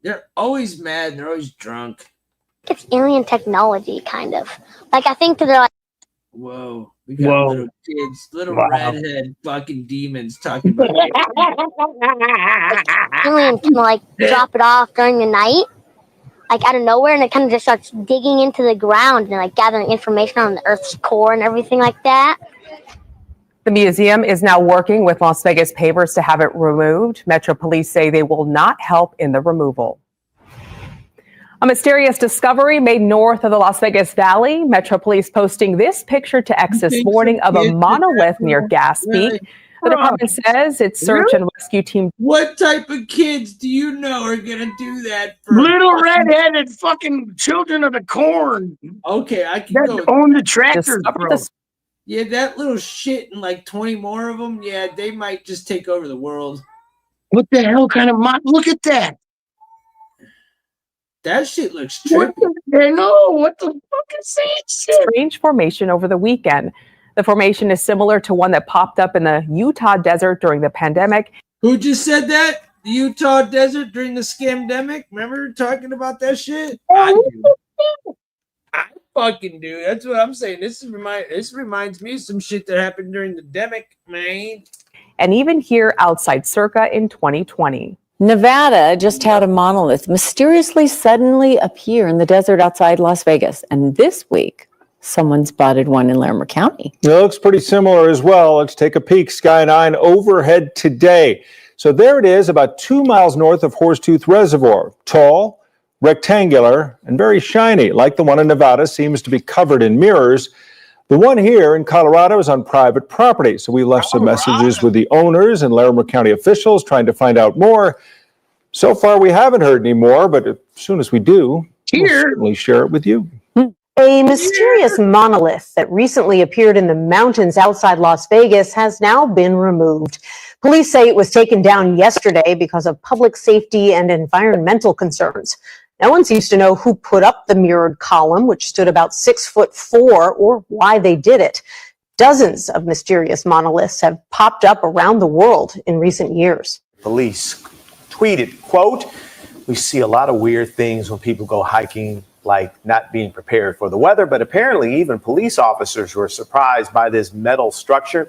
They're always mad. They're always drunk. It's alien technology, kind of. Like, I think that they're like, whoa, we got little kids, little redhead fucking demons talking about aliens can, like, drop it off during the night, like, out of nowhere, and it kind of just starts digging into the ground and, like, gathering information on the Earth's core and everything like that. The museum is now working with Las Vegas pavers to have it removed. Metro Police say they will not help in the removal. A mysterious discovery made north of the Las Vegas Valley. Metro Police posting this picture to X this morning of a monolith near Gas Peak. The department says its search and rescue team. What type of kids do you know are going to do that? For little redheaded fucking children of the corn. Okay, I can go. Own the tractors, bro. Yeah, that little shit and like 20 more of them. Yeah, they might just take over the world. What the hell kind of look at that. That shit looks trippy. I know. What the fuck is that shit? Strange formation over the weekend. The formation is similar to one that popped up in the Utah desert during the pandemic. Who just said that? The Utah desert during the scamdemic? Remember talking about that shit? I do. I fucking do. That's what I'm saying. This reminds me of some shit that happened during the demic, man. And even here outside Circa in 2020. Nevada just had a monolith mysteriously suddenly appear in the desert outside Las Vegas. And this week, someone spotted one in Larimer County. It looks pretty similar as well. Let's take a peek. Sky 9 overhead today. So there it is, about 2 miles north of Horsetooth Reservoir. Tall, rectangular, and very shiny. Like the one in Nevada, seems to be covered in mirrors. The one here in Colorado is on private property. So we left some messages with the owners and Larimer County officials trying to find out more. So far, we haven't heard any more, but as soon as we do, we'll certainly share it with you. A mysterious monolith that recently appeared in the mountains outside Las Vegas has now been removed. Police say it was taken down yesterday because of public safety and environmental concerns. No one seems to know who put up the mirrored column, which stood about 6'4", or why they did it. Dozens of mysterious monoliths have popped up around the world in recent years. Police tweeted, quote, "We see a lot of weird things when people go hiking, like not being prepared for the weather, but apparently even police officers were surprised by this metal structure."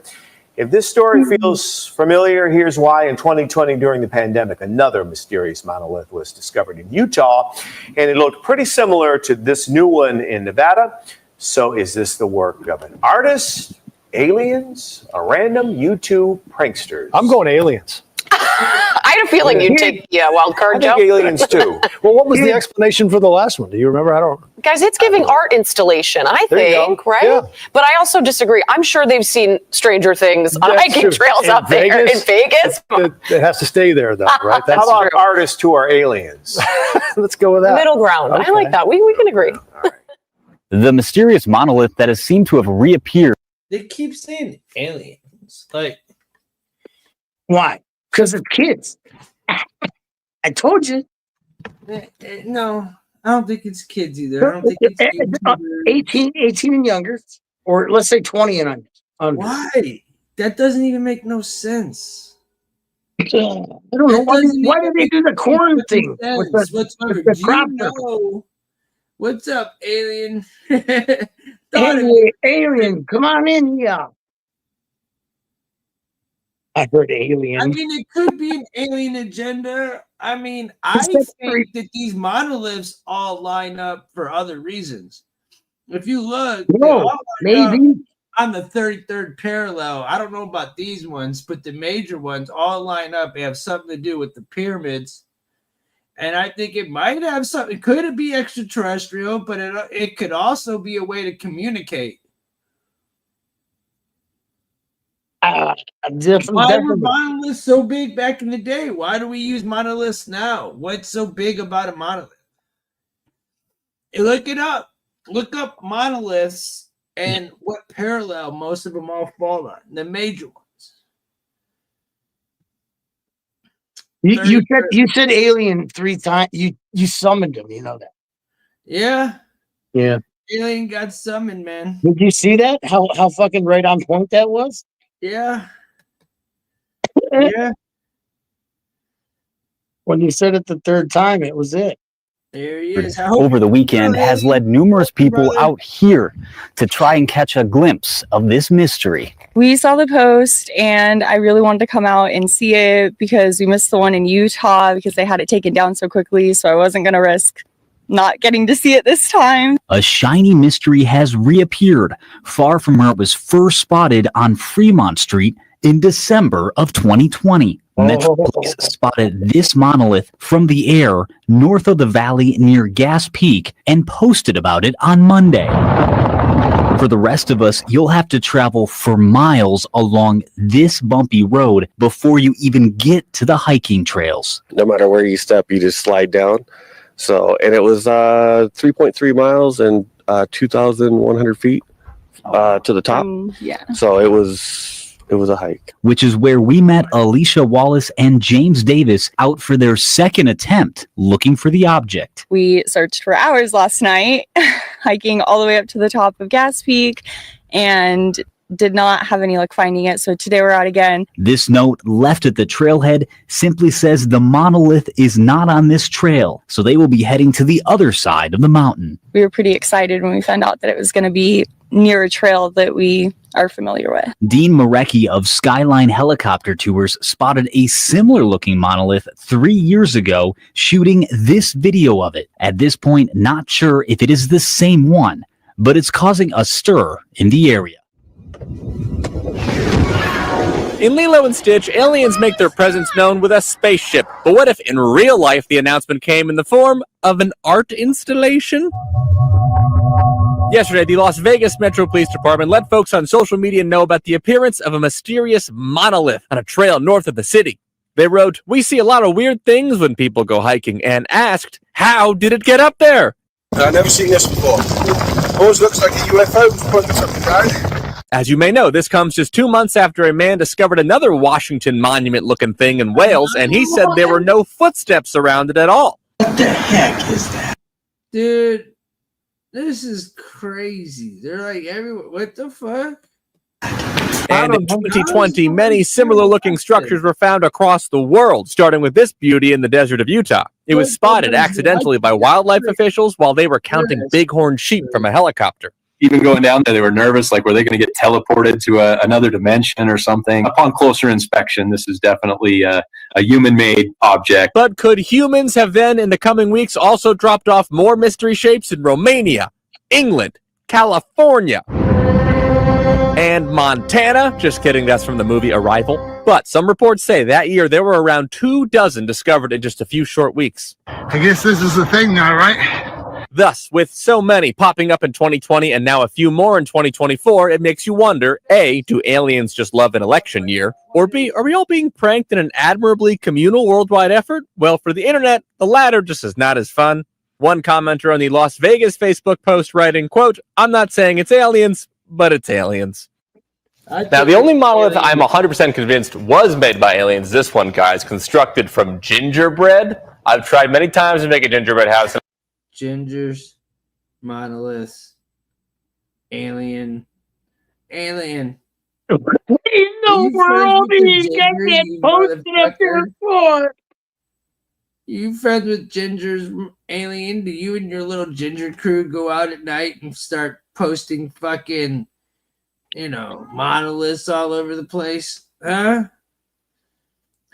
If this story feels familiar, here's why. In 2020, during the pandemic, another mysterious monolith was discovered in Utah, and it looked pretty similar to this new one in Nevada. So is this the work of an artist, aliens, a random YouTube prankster? I'm going aliens. I had a feeling you'd take the wild I card, think Joe. aliens too. Well, what was the explanation for the last one? Do you remember? I don't. Guys, it's giving art installation, I There you think, go. right? Yeah. But I also disagree. I'm sure they've seen stranger things on That's hiking true. trails In out there in Vegas. It has to stay there, though, right? How about artists who are aliens? Let's go with that. Middle ground. I Okay. like that. We can agree. The mysterious monolith that has seemed to have reappeared. They keep saying aliens. Like, Why? Because it's kids. I told you. no, I don't think it's kids either. I don't think it's YouTubers. 18 and younger, or let's say 20 and under. Why? That doesn't even make no sense. I don't know. Why did they do the corn thing? With the, Whatsoever. with the Do crop you circle? know? What's up, alien? Alien, come on in here. I heard alien. I mean, it could be an alien agenda. I mean, I think that these monoliths all line up for other reasons. If you look, they all line maybe. up on the 33rd parallel. I don't know about these ones, but the major ones all line up. They have something to do with the pyramids. And I think it might have something. Could it be extraterrestrial? But it could also be a way to communicate. Why were monoliths so big back in the day? Why do we use monoliths now? What's so big about a monolith? Look it up. Look up monoliths and what parallel most of them all fall on. The major ones. You said alien 3 times. You summoned him. You know that. Yeah. Yeah. Alien got summoned, man. Did you see that? How fucking right on point that was? Yeah. Yeah. When you said it the 3rd time, it was it. There he is. Over the weekend has led numerous people out here to try and catch a glimpse of this mystery. We saw the post and I really wanted to come out and see it because we missed the one in Utah because they had it taken down so quickly, so I wasn't going to risk not getting to see it this time. A shiny mystery has reappeared far from where it was first spotted on Fremont Street in December of 2020. Metro Police spotted this monolith from the air north of the valley near Gas Peak and posted about it on Monday. For the rest of us, you'll have to travel for miles along this bumpy road before you even get to the hiking trails. No matter where you step, you just slide down. So, and it was 3.3 miles and 2,100 feet to the top. Yeah. So it was a hike. Which is where we met Alicia Wallace and James Davis out for their second attempt looking for the object. We searched for hours last night, hiking all the way up to the top of Gas Peak, and did not have any luck finding it. So today we're out again. This note left at the trailhead simply says the monolith is not on this trail, so they will be heading to the other side of the mountain. We were pretty excited when we found out that it was going to be near a trail that we are familiar with. Dean Marecki of Skyline Helicopter Tours spotted a similar looking monolith 3 years ago, shooting this video of it. At this point, not sure if it is the same one, but it's causing a stir in the area. In Lilo and Stitch, aliens make their presence known with a spaceship. But what if in real life the announcement came in the form of an art installation? Yesterday, the Las Vegas Metro Police Department let folks on social media know about the appearance of a mysterious monolith on a trail north of the city. They wrote, "We see a lot of weird things when people go hiking," and asked, "How did it get up there?" I've never seen this before. Always looks like a UFO was pointing something down. As you may know, this comes just 2 months after a man discovered another Washington monument-looking thing in Wales, and he said there were no footsteps around it at all. What the heck is that? Dude, this is crazy. They're like everywhere. What the fuck? And in 2020, many similar-looking structures were found across the world, starting with this beauty in the desert of Utah. It was spotted accidentally by wildlife officials while they were counting bighorn sheep from a helicopter. Even going down there, they were nervous, like, were they going to get teleported to another dimension or something? Upon closer inspection, this is definitely a human-made object. But could humans have then, in the coming weeks, also dropped off more mystery shapes in Romania, England, California, and Montana? Just kidding, that's from the movie Arrival. But some reports say that year there were around 24 discovered in just a few short weeks. I guess this is the thing now, right? Thus, with so many popping up in 2020 and now a few more in 2024, it makes you wonder, A, do aliens just love an election year? Or B, are we all being pranked in an admirably communal worldwide effort? Well, for the internet, the latter just is not as fun. One commenter on the Las Vegas Facebook post writing, quote, "I'm not saying it's aliens, but it's aliens." Now, the only monolith I'm 100% convinced was made by aliens, this one, guys, constructed from gingerbread. I've tried many times to make a gingerbread house. Gingers, monoliths, alien. In the world do you get that posted up there for? You friends with Gingers, alien? Do you and your little ginger crew go out at night and start posting fucking, monoliths all over the place? Huh?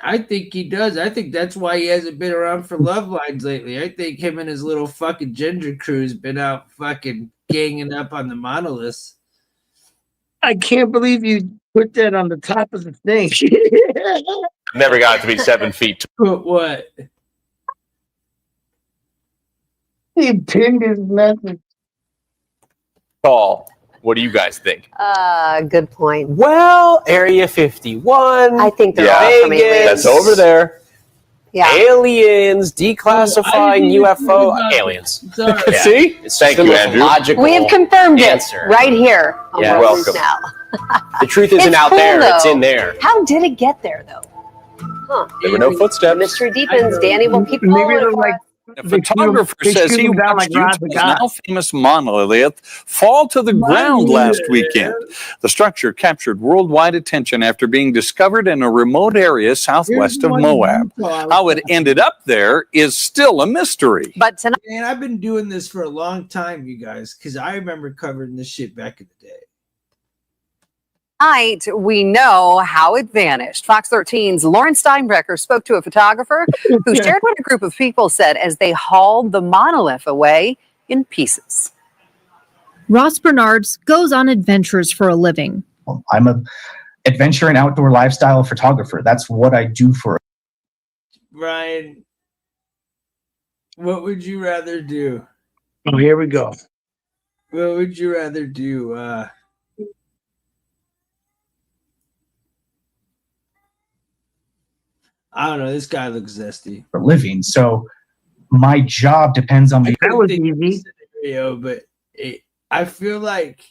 I think he does. I think that's why he hasn't been around for Love Lines lately. I think him and his little fucking ginger crew's been out fucking ganging up on the monoliths. I can't believe you put that on the top of the thing. Never got to be 7 feet But what? He pinned his message. tall. What do you guys think? Good point. Well, Area 51. I think they're all from aliens. That's over there. Yeah. Aliens, declassifying UFO. Aliens. Yeah. See? Thank you, Andrew. Logical We have confirmed answer. it right here. On Yeah, World News welcome. Now. The truth isn't It's out cool, there. It's though. in there. How did it get there, though? Huh. There were no footsteps. Mystery deepens. Danny will keep Maybe following they're it. like A photographer says he watched Utah's now famous monolith fall to the ground last weekend. The structure captured worldwide attention after being discovered in a remote area southwest of Moab. How it ended up there is still a mystery. But tonight, Man, I've been doing this for a long time, you guys, because I remember covering this shit back in the day. We know how it vanished. Fox 13's Lauren Steinbrecher spoke to a photographer who shared what a group of people said as they hauled the monolith away in pieces. Ross Bernards goes on adventures for a living. I'm an adventure and outdoor lifestyle photographer. That's what I do for. Ryan, what would you rather do? Oh, here we go. What would you rather do? I don't know. This guy looks zesty. For living. So my job depends on me. That was easy. Scenario, but I feel like,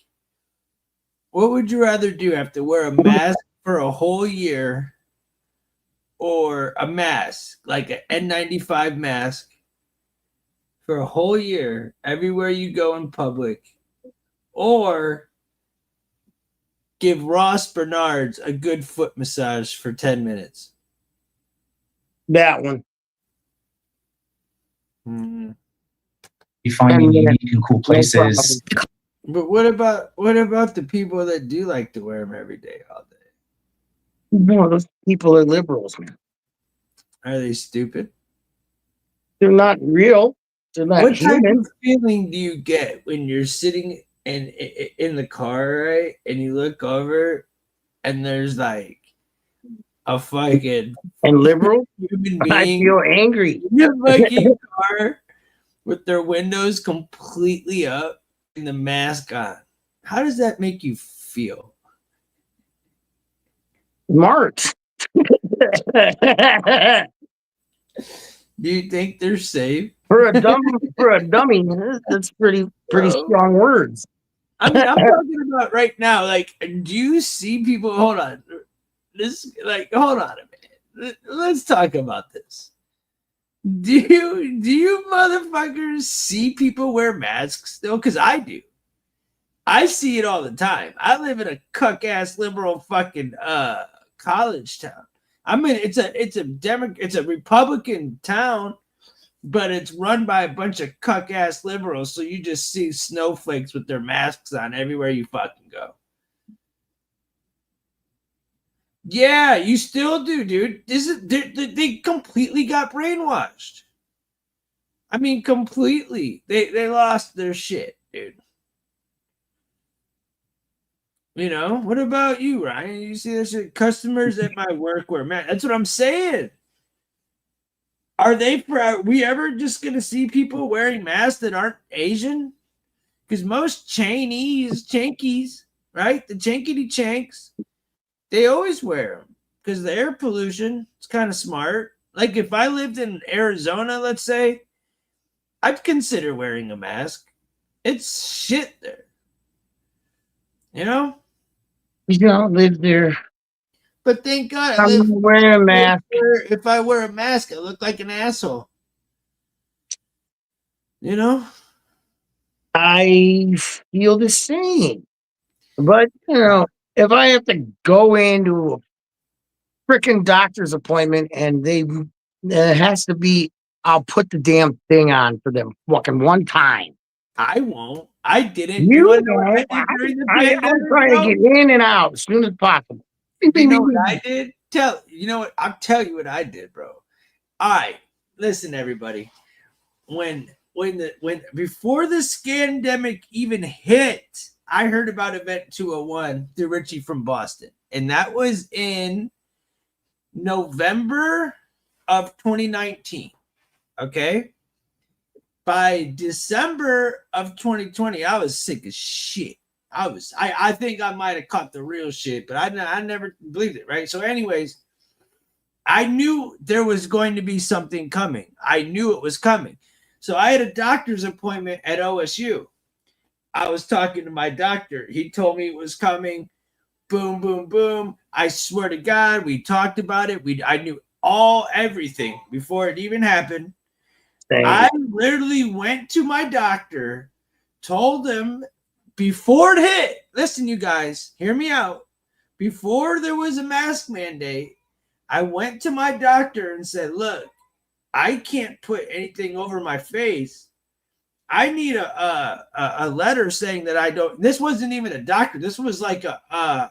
what would you rather do? Have to wear a mask for a whole year, or a mask like an N95 mask for a whole year everywhere you go in public, or give Ross Bernards a good foot massage for 10 minutes? That one. You find me unique and cool places. But what about the people that do like to wear them every day, all day? No, those people are liberals, man. Are they stupid? They're not real. They're not What type human. of feeling do you get when you're sitting in the car, right, and you look over and there's like a fucking and liberal human I being feel angry. in a fucking car with their windows completely up and the mask on? How does that make you feel? Smart. Do you think they're safe? For a dummy, that's pretty strong words. I mean, I'm talking about right now. Like, do you see people? Hold on, hold on a minute. Let's talk about this. Do you motherfuckers see people wear masks still? Because I do. I see it all the time. I live in a cuck ass liberal fucking college town. I mean, it's a Republican town, but it's run by a bunch of cuck ass liberals. So you just see snowflakes with their masks on everywhere you fucking go. Yeah, you still do, dude. They completely got brainwashed. I mean, completely. They lost their shit, dude. You know, what about you, Ryan? You see this shit? Customers at my work wear masks. That's what I'm saying. Are we ever just gonna see people wearing masks that aren't Asian? Because most Chankies, right? The chankity chanks, they always wear them because the air pollution is kind of smart. Like if I lived in Arizona, let's say, I'd consider wearing a mask. It's shit there. You know? You don't live there. But thank God I'm wearing a mask. If I wear a mask, I look like an asshole. You know? I feel the same. But, you know, if I have to go into a freaking doctor's appointment and it has to be, I'll put the damn thing on for them fucking one time. I won't. I didn't. You wanna know what won't. I did during the I'm pandemic, trying bro? to get in and out as soon as possible. You know what I did? You know what? I'll tell you what I did, bro. Listen, everybody. When before the scandemic even hit, I heard about Event 201 through Richie from Boston, and that was in November of 2019. Okay. By December of 2020, I was sick as shit. I think I might have caught the real shit, but I never believed it, right? So anyways, I knew there was going to be something coming. I knew it was coming. So I had a doctor's appointment at OSU. I was talking to my doctor. He told me it was coming. Boom, boom, boom. I swear to God, we talked about it. I knew everything before it even happened. I literally went to my doctor, told him before it hit, listen, you guys, hear me out. Before there was a mask mandate, I went to my doctor and said, look, I can't put anything over my face. I need a letter saying that I don't. This wasn't even a doctor. This was like a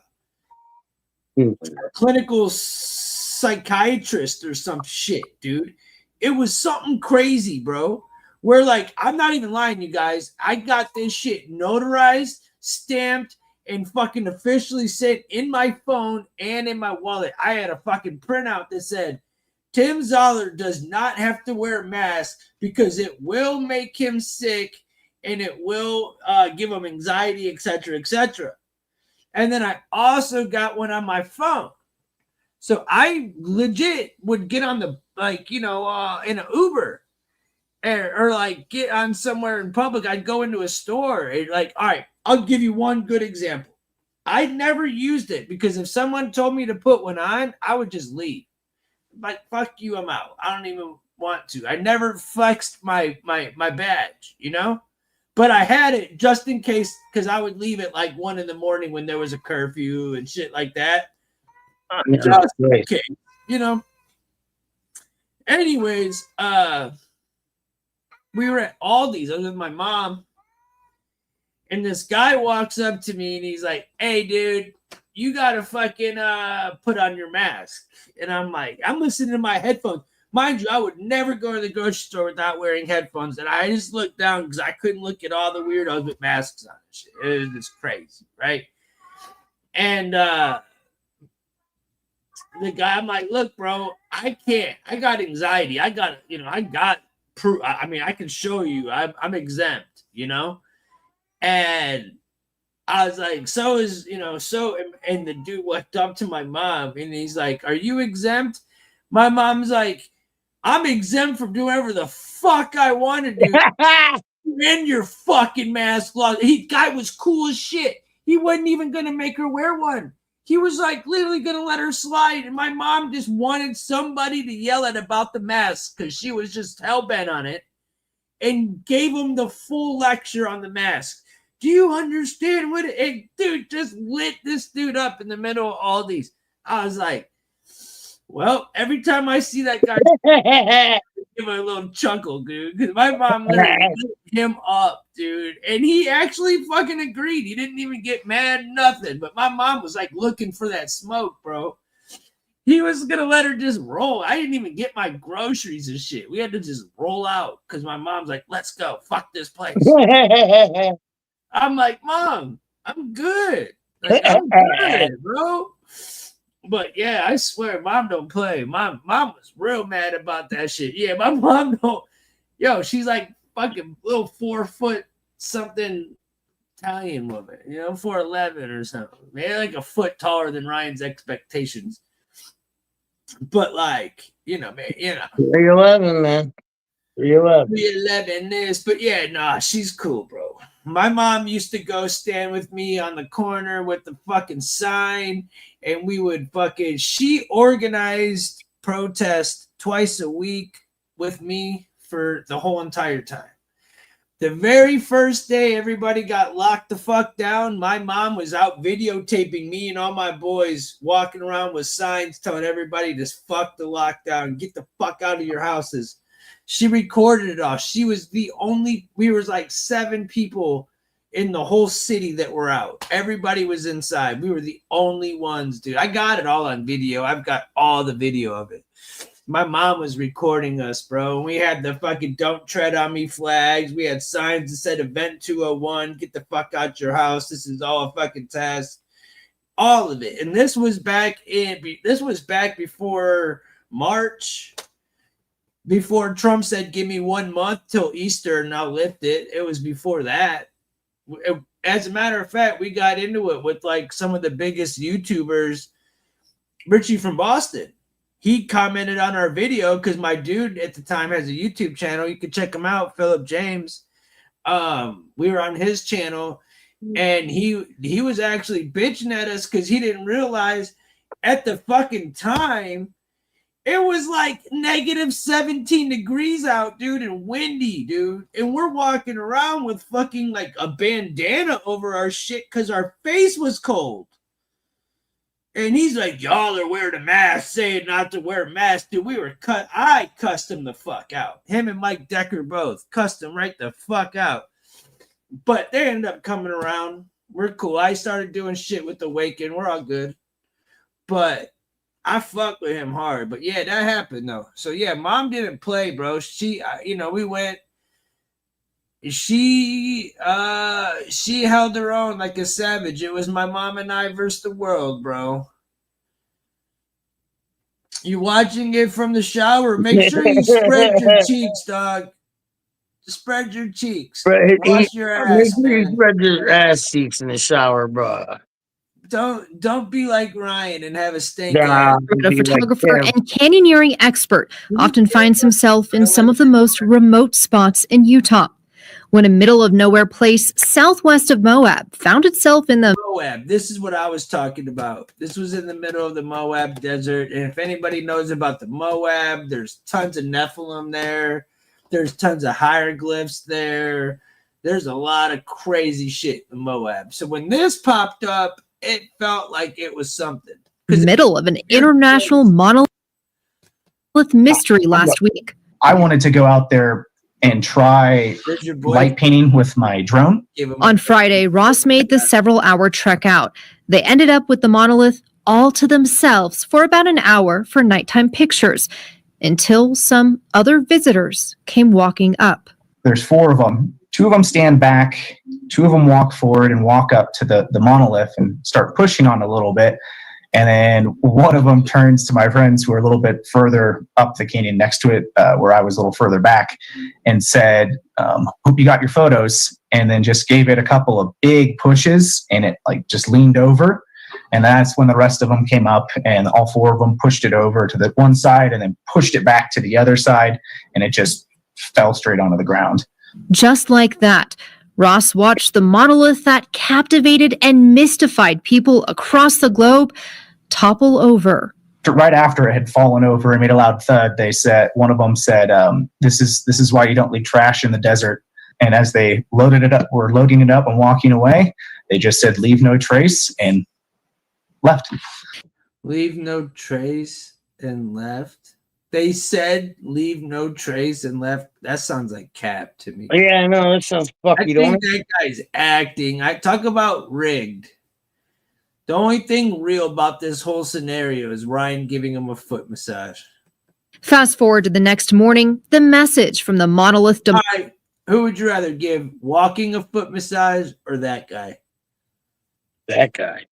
clinical psychiatrist or some shit, dude. It was something crazy, bro. Where like, I'm not even lying, you guys. I got this shit notarized, stamped, and fucking officially sent in my phone and in my wallet. I had a fucking printout that said, Tim Zahler does not have to wear a mask because it will make him sick and it will give him anxiety, etc., etc. And then I also got one on my phone. So I legit would get on the, like, you know, in an Uber or like get on somewhere in public. I'd go into a store and like, all right, I'll give you one good example. I never used it because if someone told me to put one on, I would just leave. Like, fuck you, I'm out. I don't even want to. I never flexed my badge, you know? But I had it just in case because I would leave at like 1 a.m. when there was a curfew and shit like that. Just in case, you know? Anyways, we were at Aldi's. I was with my mom. And this guy walks up to me and he's like, hey, dude, you got to fucking put on your mask. And I'm like, I'm listening to my headphones. Mind you, I would never go to the grocery store without wearing headphones. And I just looked down because I couldn't look at all the weirdos with masks on and shit. It was just crazy, right? And the guy, I'm like, look, bro, I can't. I got anxiety. I got, you know, I got proof. I mean, I can show you. I'm exempt, you know? And I was like, so is, you know, so, and the dude walked up to my mom and he's like, are you exempt? My mom's like, I'm exempt from doing whatever the fuck I want to do. In your fucking mask law. Guy was cool as shit. He wasn't even going to make her wear one. He was like literally going to let her slide. And my mom just wanted somebody to yell at about the mask because she was just hell-bent on it and gave him the full lecture on the mask. Do you understand what it, dude, just lit this dude up in the middle of all these. I was like, well, every time I see that guy, give him a little chuckle, dude, because my mom literally lit him up, dude. And he actually fucking agreed. He didn't even get mad, nothing. But my mom was like looking for that smoke, bro. He was going to let her just roll. I didn't even get my groceries and shit. We had to just roll out because my mom's like, let's go. Fuck this place. I'm like, Mom, I'm good. Like, I'm good, bro. But yeah, I swear, mom don't play. Mom was real mad about that shit. Yeah, my mom don't. Yo, she's like fucking little 4 foot something Italian woman, 4'11" or something. Maybe like a foot taller than Ryan's expectations. But like, man, 3'11", man. 3'11". 3'11" this, but yeah, nah, she's cool, bro. My mom used to go stand with me on the corner with the fucking sign, and we would she organized protests twice a week with me for the whole entire time. The very first day everybody got locked the fuck down, my mom was out videotaping me and all my boys walking around with signs telling everybody to fuck the lockdown, get the fuck out of your houses. She recorded it all. She was we was like 7 people in the whole city that were out. Everybody was inside. We were the only ones, dude. I got it all on video. I've got all the video of it. My mom was recording us, bro. We had the fucking "Don't Tread on Me" flags. We had signs that said "Event 201, get the fuck out your house. This is all a fucking test." All of it. And this was back before March. Before Trump said, "Give me 1 month till Easter and I'll lift it." It was before that. As a matter of fact, we got into it with like some of the biggest YouTubers. Richie from Boston. He commented on our video because my dude at the time has a YouTube channel. You can check him out, Philip James. We were on his channel, and he was actually bitching at us because he didn't realize at the fucking time it was like negative 17 degrees out, dude, and windy, dude. And we're walking around with fucking like a bandana over our shit because our face was cold. And he's like, "Y'all are wearing a mask, saying not to wear a mask." Dude, I cussed him the fuck out. Him and Mike Decker both cussed him right the fuck out. But they ended up coming around. We're cool. I started doing shit with the Waken. We're all good. But I fucked with him hard. But yeah, that happened though. So yeah, mom didn't play, bro. She, we went. She held her own like a savage. It was my mom and I versus the world, bro. You watching it from the shower? Make sure you spread your cheeks, dog. Spread your cheeks. Wash your ass, man. Spread your ass cheeks in the shower, bro. Don't be like Ryan and have a stink. A photographer and canyoneering expert often finds himself in some of the most remote spots in Utah. When a middle of nowhere place southwest of Moab found itself in the Moab. This is what I was talking about. This was in the middle of the Moab desert. And if anybody knows about the Moab, there's tons of Nephilim there. There's tons of hieroglyphs there. There's a lot of crazy shit in Moab. So when this popped up, it felt like it was something. middle of an international monolith mystery last week. I wanted to go out there and try light painting with my drone. On Friday, Ross made the several-hour trek out. They ended up with the monolith all to themselves for about an hour for nighttime pictures until some other visitors came walking up. There's 4 of them. 2 of them stand back. 2 of them walk forward and walk up to the monolith and start pushing on a little bit. And then one of them turns to my friends who are a little bit further up the canyon next to it, where I was a little further back, and said, "Hope you got your photos." And then just gave it a couple of big pushes, and it like just leaned over. And that's when the rest of them came up, and all 4 of them pushed it over to the one side and then pushed it back to the other side, and it just fell straight onto the ground. Just like that, Ross watched the monolith that captivated and mystified people across the globe topple over. Right after it had fallen over and made a loud thud, they said, one of them said, this is why you don't leave trash in the desert. And as they were loading it up and walking away, they just said, "Leave no trace," and left. Leave no trace and left. They said leave no trace and left. That sounds like cap to me. Yeah, I know. That sounds fucky. I think that guy's acting. I talk about rigged. The only thing real about this whole scenario is Ryan giving him a foot massage. Fast forward to the next morning, the message from the monolith. Who would you rather give, walking a foot massage or that guy? That guy.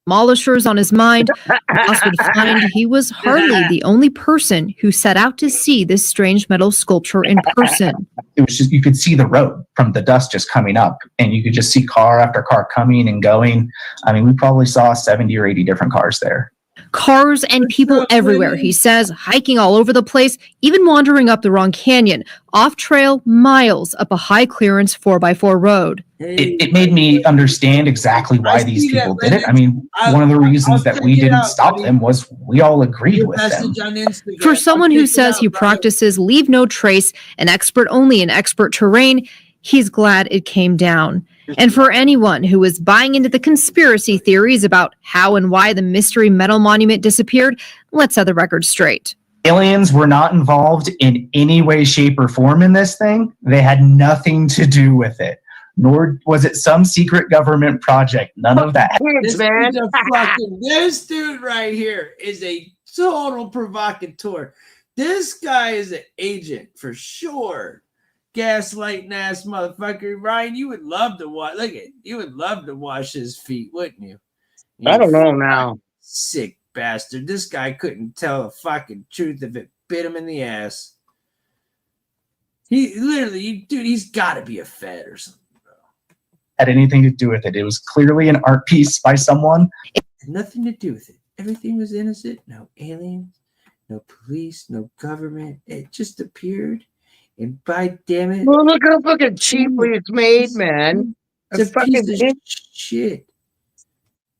demolishers on his mind, Ross would find he was hardly the only person who set out to see this strange metal sculpture in person. It was just, you could see the road from the dust just coming up, and you could just see car after car coming and going. I mean, we probably saw 70 or 80 different cars there. Cars and people everywhere, he says, hiking all over the place, even wandering up the wrong canyon, off trail, miles up a high clearance 4x4 road. It made me understand exactly why these people did it. I mean, one of the reasons that we didn't stop them was we all agreed with them. For someone who says he practices leave no trace, an expert only in expert terrain, he's glad it came down. And for anyone who is buying into the conspiracy theories about how and why the mystery metal monument disappeared, let's set the record straight. Aliens were not involved in any way, shape, or form in this thing. They had nothing to do with it. Nor was it some secret government project. None of that. This dude right here is a total provocateur. This guy is an agent for sure. Gaslighting ass motherfucker. Ryan, you would love to watch. Look at you would love to wash his feet, wouldn't you? I don't know now. Sick bastard. This guy couldn't tell the fucking truth if it bit him in the ass. He literally, dude, he's got to be a Fed or something. Had anything to do with it. It was clearly an art piece by someone. It had nothing to do with it. Everything was innocent. No aliens, no police, no government. It just appeared. And by damn it. Well, look how fucking cheaply it's made, man. It's a fucking piece of shit.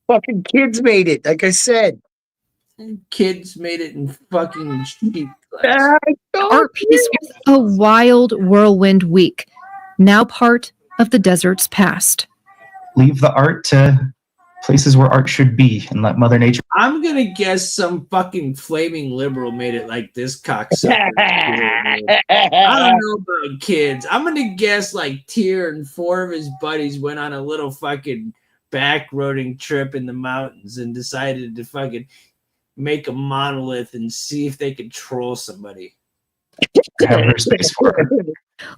Fucking kids made it, like I said. And kids made it in fucking cheap Art piece was a wild whirlwind week, now part of the desert's past. Leave the art to places where art should be and let Mother Nature. I'm gonna guess some fucking flaming liberal made it like this cocksucker. I don't know about kids. I'm gonna guess like Tyr and 4 of his buddies went on a little fucking backroading trip in the mountains and decided to fucking make a monolith and see if they could troll somebody. Have her space for her.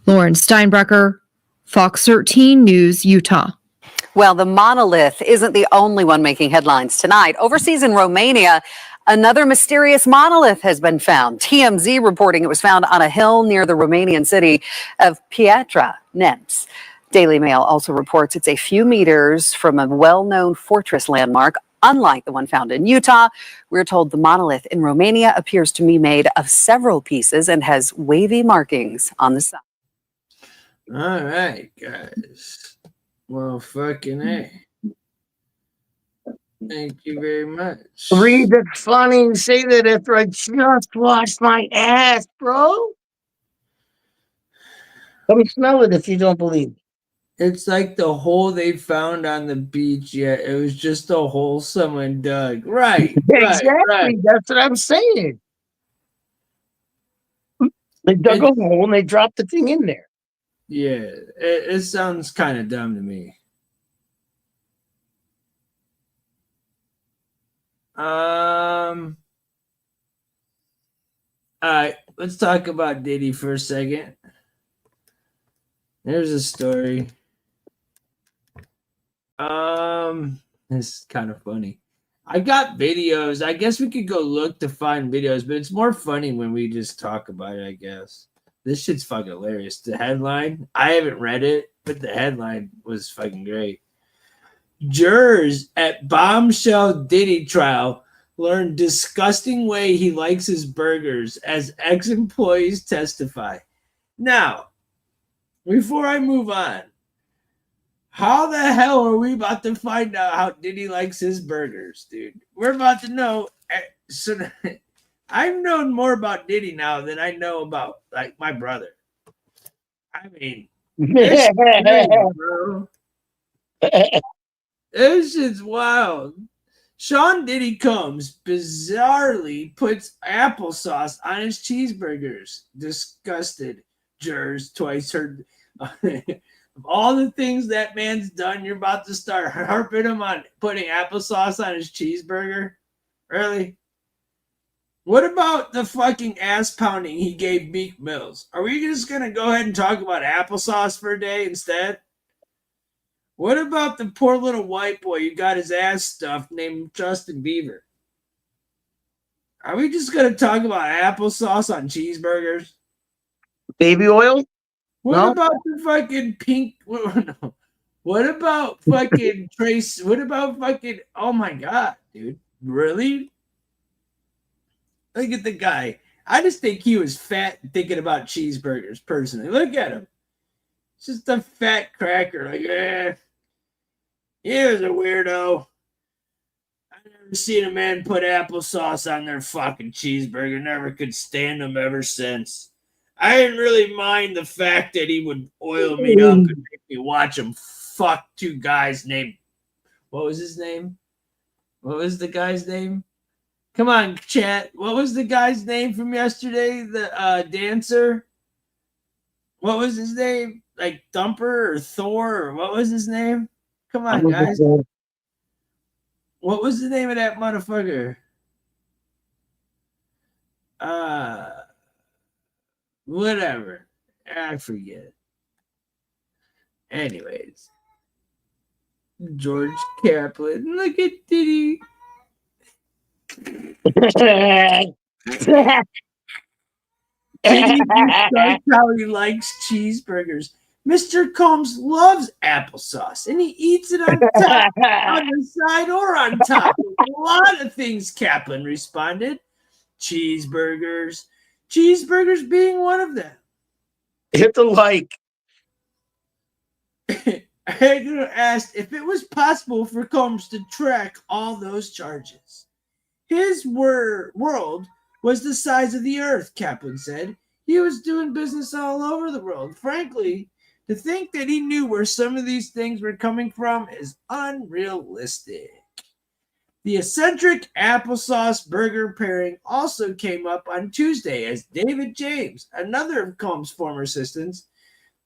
Lauren Steinbrecher, Fox 13 News, Utah. Well, the monolith isn't the only one making headlines tonight. Overseas in Romania, another mysterious monolith has been found. TMZ reporting it was found on a hill near the Romanian city of Piatra Neamț. Daily Mail also reports it's a few meters from a well-known fortress landmark. Unlike the one found in Utah, we're told the monolith in Romania appears to be made of several pieces and has wavy markings on the side. All right, guys. Well, fucking A. Thank you very much. Read it funny and say that after I just washed my ass, bro. Come smell it if you don't believe. It's like the hole they found on the beach. Yeah, it was just a hole someone dug. Right. Exactly. Right. That's what I'm saying. They dug a hole and they dropped the thing in there. Yeah, it sounds kind of dumb to me. All right, let's talk about Diddy for a second. There's a story. This is kind of funny. I got videos. I guess we could go look to find videos, but it's more funny when we just talk about it, I guess. This shit's fucking hilarious. The headline, I haven't read it, but the headline was fucking great. Jurors at bombshell Diddy trial learn disgusting way he likes his burgers as ex-employees testify. Now, before I move on, how the hell are we about to find out how Diddy likes his burgers, dude? We're about to know. So I've known more about Diddy now than I know about like my brother. I mean, this shit's crazy, bro. This shit's wild. Sean Diddy Combs bizarrely puts applesauce on his cheeseburgers. Disgusted jurors twice heard. Of all the things that man's done, you're about to start harping him on putting applesauce on his cheeseburger? Really? What about the fucking ass pounding he gave Meek Mills? Are we just going to go ahead and talk about applesauce for a day instead? What about the poor little white boy who got his ass stuffed named Justin Bieber? Are we just going to talk about applesauce on cheeseburgers? Baby oil? What about the fucking pink? No. What about fucking Trace? What about fucking? Oh my god, dude! Really? Look at the guy. I just think he was fat thinking about cheeseburgers. Personally, look at him. It's just a fat cracker. Like, he was a weirdo. I've never seen a man put applesauce on their fucking cheeseburger. Never could stand him ever since. I didn't really mind the fact that he would oil me up and make me watch him fuck two guys named. What was his name? What was the guy's name? Come on, chat. What was the guy's name from yesterday? The dancer? What was his name? Like Thumper or Thor or what was his name? Come on, guys. What was the name of that motherfucker? Whatever. I forget. Anyways. George Kaplan. Look at Diddy. Diddy starts how he likes cheeseburgers. Mr. Combs loves applesauce, and he eats it on top, on the side, or on top. A lot of things, Kaplan responded. Cheeseburgers. Cheeseburgers being one of them. Hit the like. Hager asked if it was possible for Combs to track all those charges. His world was the size of the earth, Kaplan said. He was doing business all over the world. Frankly, to think that he knew where some of these things were coming from is unrealistic. The eccentric applesauce burger pairing also came up on Tuesday as David James, another of Combs' former assistants,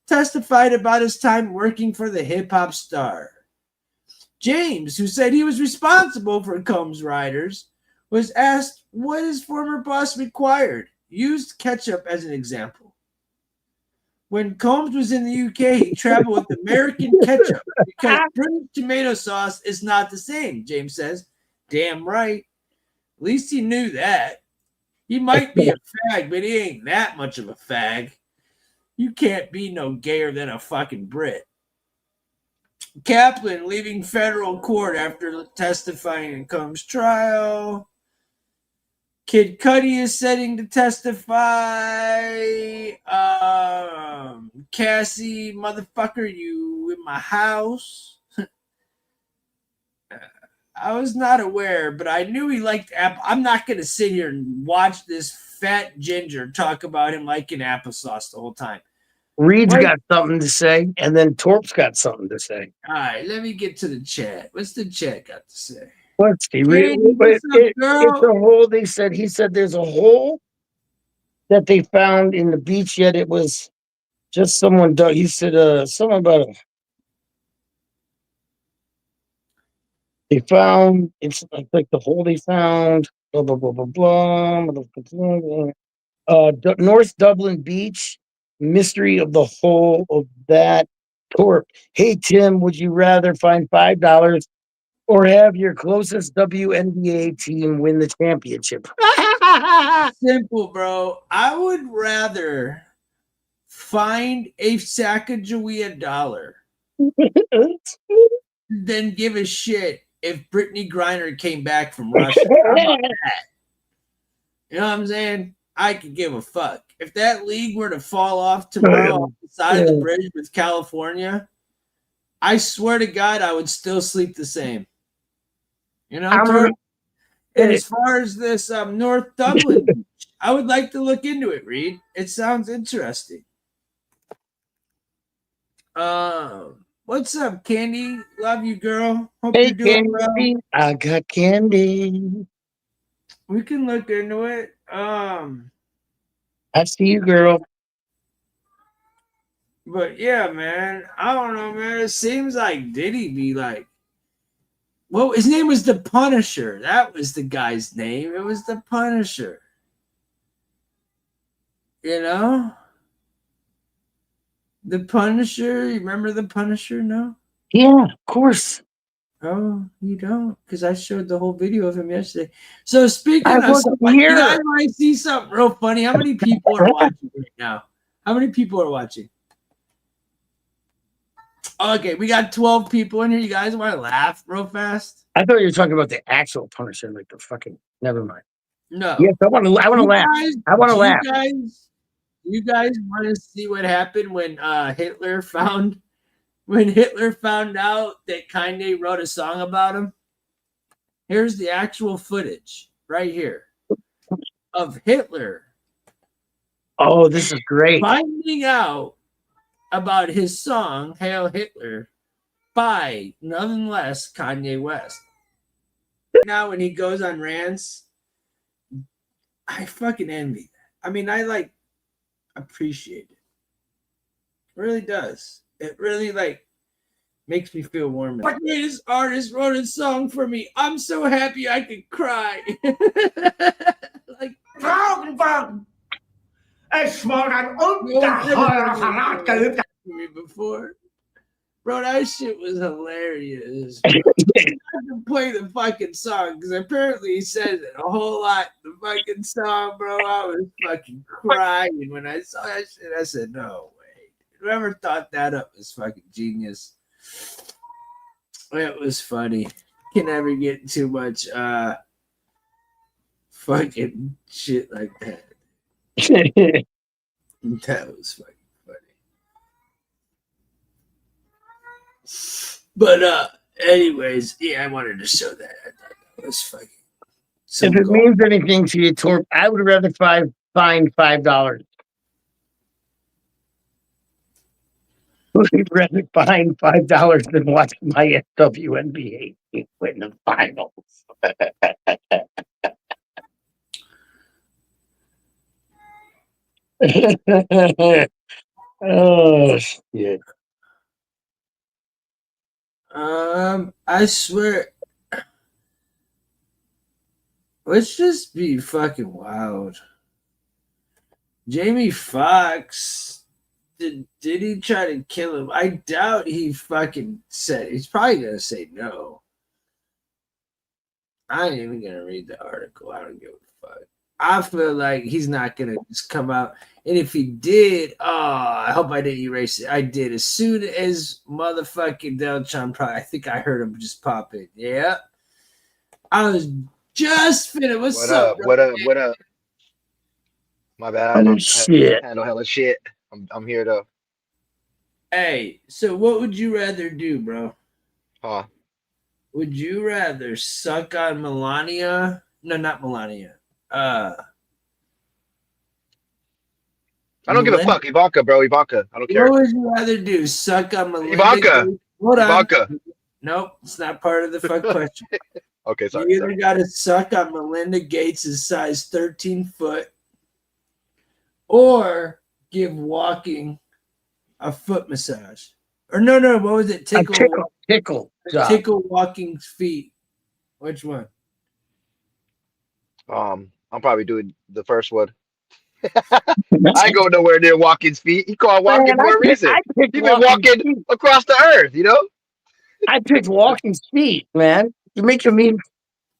testified about his time working for the hip-hop star. James, who said he was responsible for Combs' riders, was asked what his former boss required, used ketchup as an example. When Combs was in the UK, he traveled with American ketchup because British tomato sauce is not the same, James says. Damn right. At least he knew that. He might be a fag, but he ain't that much of a fag. You can't be no gayer than a fucking Brit. Kaplan leaving federal court after testifying in Combs' trial. Kid Cudi is setting to testify. Cassie, motherfucker, you in my house? I was not aware, but I knew he liked apple. I'm not going to sit here and watch this fat ginger talk about him liking applesauce the whole time. Reed's got something to say, and then Torp's got something to say. All right, let me get to the chat. What's the chat got to say? Let's see. It's a hole. He said there's a hole that they found in the beach, yet it was just someone dug. He said something about they found, it's like the hole they found, blah, blah, blah, blah, blah, North Dublin Beach, mystery of the hole of that Torp. Hey, Tim, would you rather find $5 or have your closest WNBA team win the championship? Simple, bro. I would rather find a Sacagawea dollar than give a shit if Brittany Griner came back from Russia. How about that? You know what I'm saying? I could give a fuck. If that league were to fall off tomorrow off the side of the bridge with California, I swear to God, I would still sleep the same. You know, and as far as this North Dublin, I would like to look into it, Reed. It sounds interesting. What's up, Candy? Love you, girl. Hope you're doing well. I got candy. We can look into it. I see you, girl. But yeah, man, I don't know, man. It seems like Diddy be like, well, his name was the Punisher. That was the guy's name. It was the Punisher. You know? The Punisher. You remember the Punisher? No? Yeah, of course. Oh, you don't? Because I showed the whole video of him yesterday. So speaking I of wasn't something, you guys here. want to see something real funny? How many people are watching right now? How many people are watching? Okay, we got 12 people in here. You guys want to laugh real fast? I thought you were talking about the actual Punisher, like the fucking. Never mind. No. Yes, I want to. I want to You laugh. guys- I want to do laugh. You guys want to see what happened when Hitler found out that Kanye wrote a song about him? Here's the actual footage right here of Hitler. Oh, this is great. Finding out about his song Hail Hitler by nothing less Kanye West. Now when he goes on rants, I fucking envy that. I mean, I appreciate it. It really does. It really makes me feel warm. My greatest artist wrote a song for me. I'm so happy I could cry. Before. Bro, that shit was hilarious. I can play the fucking song because apparently he says it a whole lot. The fucking song, bro. I was fucking crying when I saw that shit. I said, no way. Whoever thought that up is fucking genius. It was funny. Can never get too much fucking shit like that. That was fucking funny. But anyways, yeah, I wanted to show that. I thought that was fucking. If it means anything to you, Torp, I would rather fine $5. I'd rather fine $5 than watch my WNBA win the finals. Oh shit! I swear, let's just be fucking wild. Jamie Foxx, did he try to kill him? I doubt he fucking said. He's probably gonna say no. I ain't even gonna read the article. I don't give a fuck. I feel like he's not gonna just come out. And if he did, I hope I didn't erase it. I did. As soon as motherfucking Deltron, I think I heard him just pop in. Yeah. I was just finished. What's up? What up? My bad. Shit. Handle hella shit. I'm here though. Hey, so what would you rather do, bro? Huh? Would you rather suck on Melania? No, not Melania. I don't give a fuck. Ivanka, bro. Ivanka. I don't care. What would you rather do? Suck on Melinda Ivanka. Gates? Hold on. Ivanka. Nope, it's not part of the fuck question. Okay, sorry. You either got to suck on Melinda Gates' size 13 foot or give walking a foot massage. Or no, what was it? Tickle walking feet. Which one? I'm probably doing the first one. I go nowhere near Walking's feet. He called Walking for a reason. He's been walking across the earth, you know? I picked Walking's feet, man. You're making me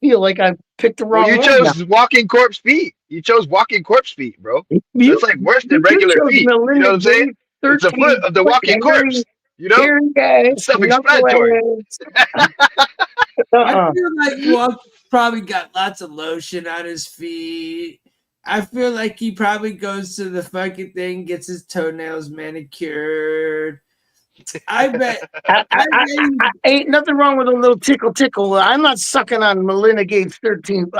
feel like I picked the wrong one. You chose Walking Corpse feet. You chose Walking Corpse feet, bro. It's like worse than regular feet. You know what I'm saying? It's a foot of the Walking Corpse. You know? It's self-explanatory. I feel like Walking probably got lots of lotion on his feet. I feel like he probably goes to the fucking thing, gets his toenails manicured. I bet. Ain't nothing wrong with a little tickle. I'm not sucking on Melinda Gates 13.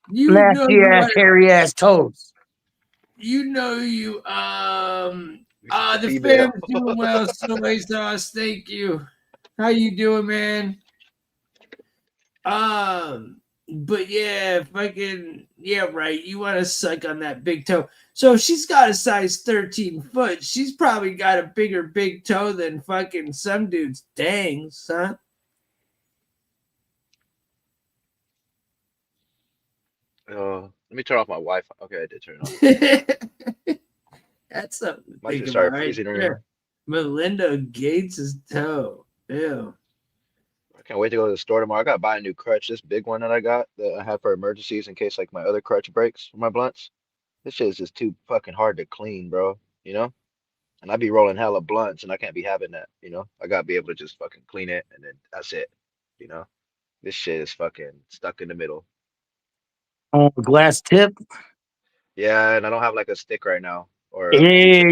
Nasty ass, hairy ass toes. You know the fam's doing well. Soy sauce, thank you. How you doing, man? But yeah, fucking yeah, right. You want to suck on that big toe. So if she's got a size 13 foot, she's probably got a big toe than fucking some dude's dangs, huh? Let me turn off my Wi-Fi. Okay, I did turn it off. That's something to Might think just start about, freezing right right there. Melinda Gates' toe. Ew. I can't wait to go to the store tomorrow. I gotta buy a new crutch. This big one that I got that I have for emergencies in case like my other crutch breaks for my blunts. This shit is just too fucking hard to clean, bro. You know? And I be rolling hella blunts and I can't be having that, you know? I gotta be able to just fucking clean it and then that's it. You know? This shit is fucking stuck in the middle. Oh, glass tip. Yeah, and I don't have like a stick right now. Or Yeah,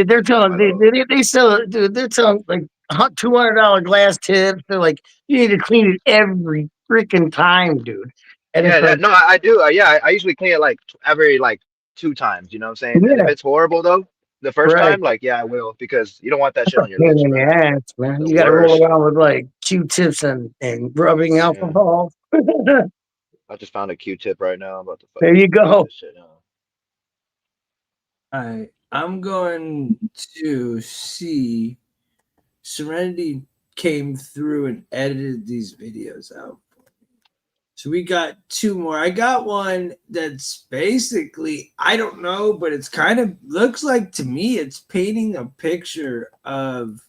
they're telling they sell it, dude. They're selling like $200 glass tips. They're like, you need to clean it every freaking time, dude. And yeah, it's like, no, I do. Yeah, I usually clean it like every like 2 times. You know what I'm saying? And if yeah, it's horrible though, the first right. time, like yeah, I will because you don't want that That's shit a on your pain lips, in the bro. ass, man. The You got to roll worst. around with like Q-tips and rubbing alcohol. I just found a Q-tip right now. I'm about to There fucking you go. this shit out. All right, I'm going to see. Serenity came through and edited these videos out. So we got 2 more. I got one that's basically, I don't know, but it's kind of looks like to me it's painting a picture of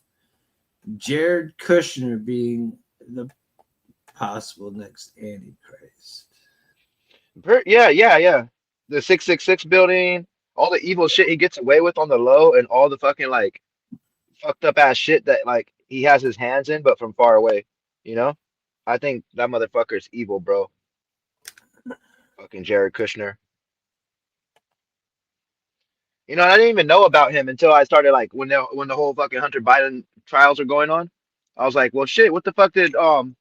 Jared Kushner being the possible next Antichrist. Yeah. The 666 building, all the evil shit he gets away with on the low, and all the fucking like fucked up ass shit that like he has his hands in, but from far away. You know, I think that motherfucker's evil, bro. Fucking Jared Kushner. You know, I didn't even know about him until I started like when the whole fucking Hunter Biden trials are going on. I was like, well, shit, what the fuck did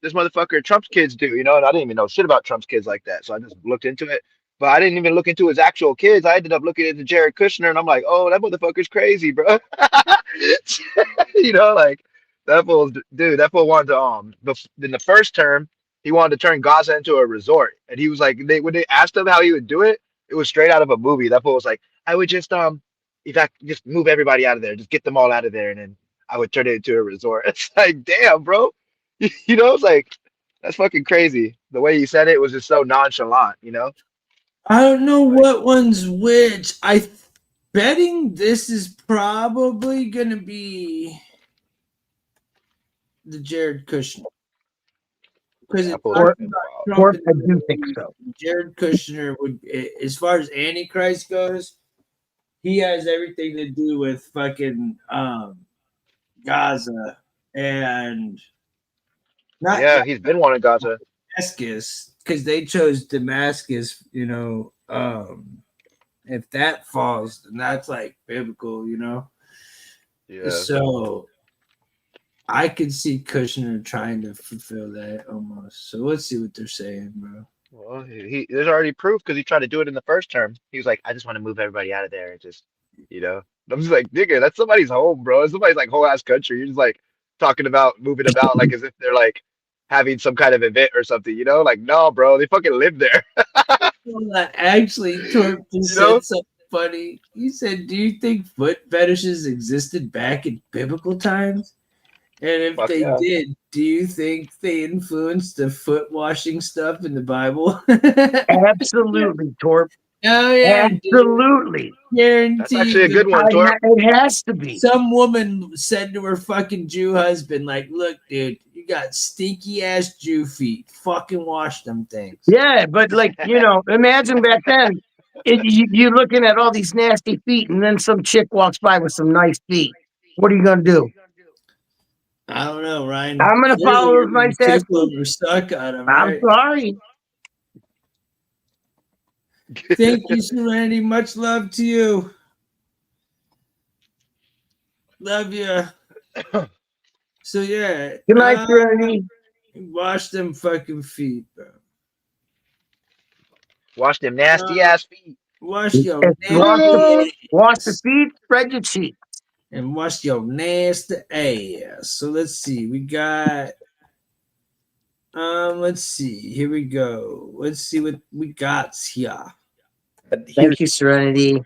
this motherfucker Trump's kids do? You know, and I didn't even know shit about Trump's kids like that, so I just looked into it. But I didn't even look into his actual kids. I ended up looking into Jared Kushner, and I'm like, oh, that motherfucker's crazy, bro. You know, like that fool, dude. That fool wanted to in the first term, he wanted to turn Gaza into a resort, and he was like, when they asked him how he would do it, it was straight out of a movie. That fool was like, I would just if I just move everybody out of there, just get them all out of there, and then I would turn it into a resort. It's like, damn, bro. You know, it's like that's fucking crazy. The way he said it was just so nonchalant, you know? I don't know what one's which. Betting this is probably gonna be the Jared Kushner. Because it's I do think so. Jared Kushner would, as far as Antichrist goes, he has everything to do with fucking Gaza and not. He's been wanting Gaza. Damascus, because they chose Damascus. You know, if that falls, then that's like biblical. You know. Yeah. So I could see Kushner trying to fulfill that almost. So let's see what they're saying, bro. Well, there's already proof because he tried to do it in the first term. He was like, I just want to move everybody out of there and just, you know. I'm just like, nigga, that's somebody's home, bro. It's somebody's like whole ass country. You're just like talking about moving about like as if they're like having some kind of event or something, you know? Like, no, bro, they fucking live there. Well, actually, Torp just said something funny. He said, do you think foot fetishes existed back in biblical times? And if they did, do you think they influenced the foot washing stuff in the Bible? Absolutely, Torp. Oh yeah, absolutely. Guaranteed. That's actually a good one, Torp. It has to be. Some woman said to her fucking Jew husband, like, look, dude, you got stinky ass Jew feet. Fucking wash them things. Yeah, but like, you know, imagine back then, you're looking at all these nasty feet, and then some chick walks by with some nice feet. What are you gonna do? I don't know, Ryan. I'm gonna follow those nice ass feet. Or suck on them, I'm right? sorry. Thank you, Serenity. Much love to you. Love you. So yeah. Good night, Serenity. Wash them fucking feet, bro. Wash them nasty ass feet. Wash your wash the feet, spread your cheeks. And wash your nasty ass. So let's see. We got let's see. Here we go. Let's see what we got here. But thank you, Serenity.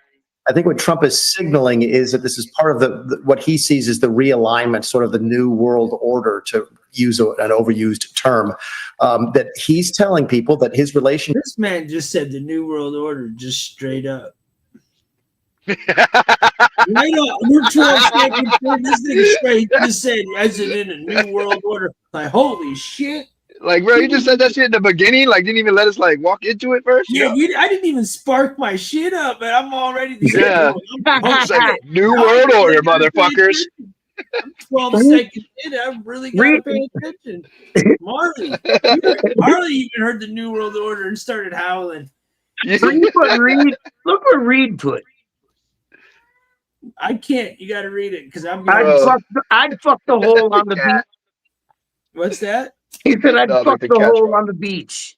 I think what Trump is signaling is that this is part of the what he sees as the realignment, sort of the new world order, to use an overused term, that he's telling people that his relationship. This man just said the new world order, just straight up. Right on. We're 12 seconds in. This nigga straight just said, as in a new world order. Like, holy shit. Like, bro, you just said that shit in the beginning. Like, didn't even let us like walk into it first. Yeah, I didn't even spark my shit up, and I'm already. Yeah. It's like new world order, motherfuckers. I'm 12 seconds in. I really gotta pay attention. Marley even heard the new world order and started howling. Look what Reed put. I can't. You got to read it because I'm. I'd fuck the hole on the beach. What's that? He said I'd fuck the hole on the beach.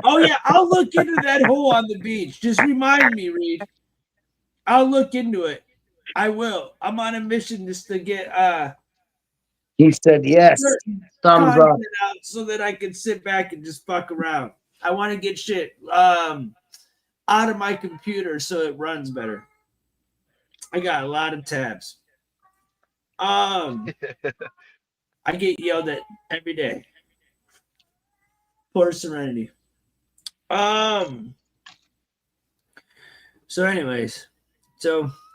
Oh yeah, I'll look into that hole on the beach. Just remind me, Reed. I'll look into it. I will. I'm on a mission just to get He said yes. Thumbs up. Out so that I can sit back and just fuck around. I want to get shit out of my computer so it runs better. I got a lot of tabs. I get yelled at every day. Poor Serenity. So anyways,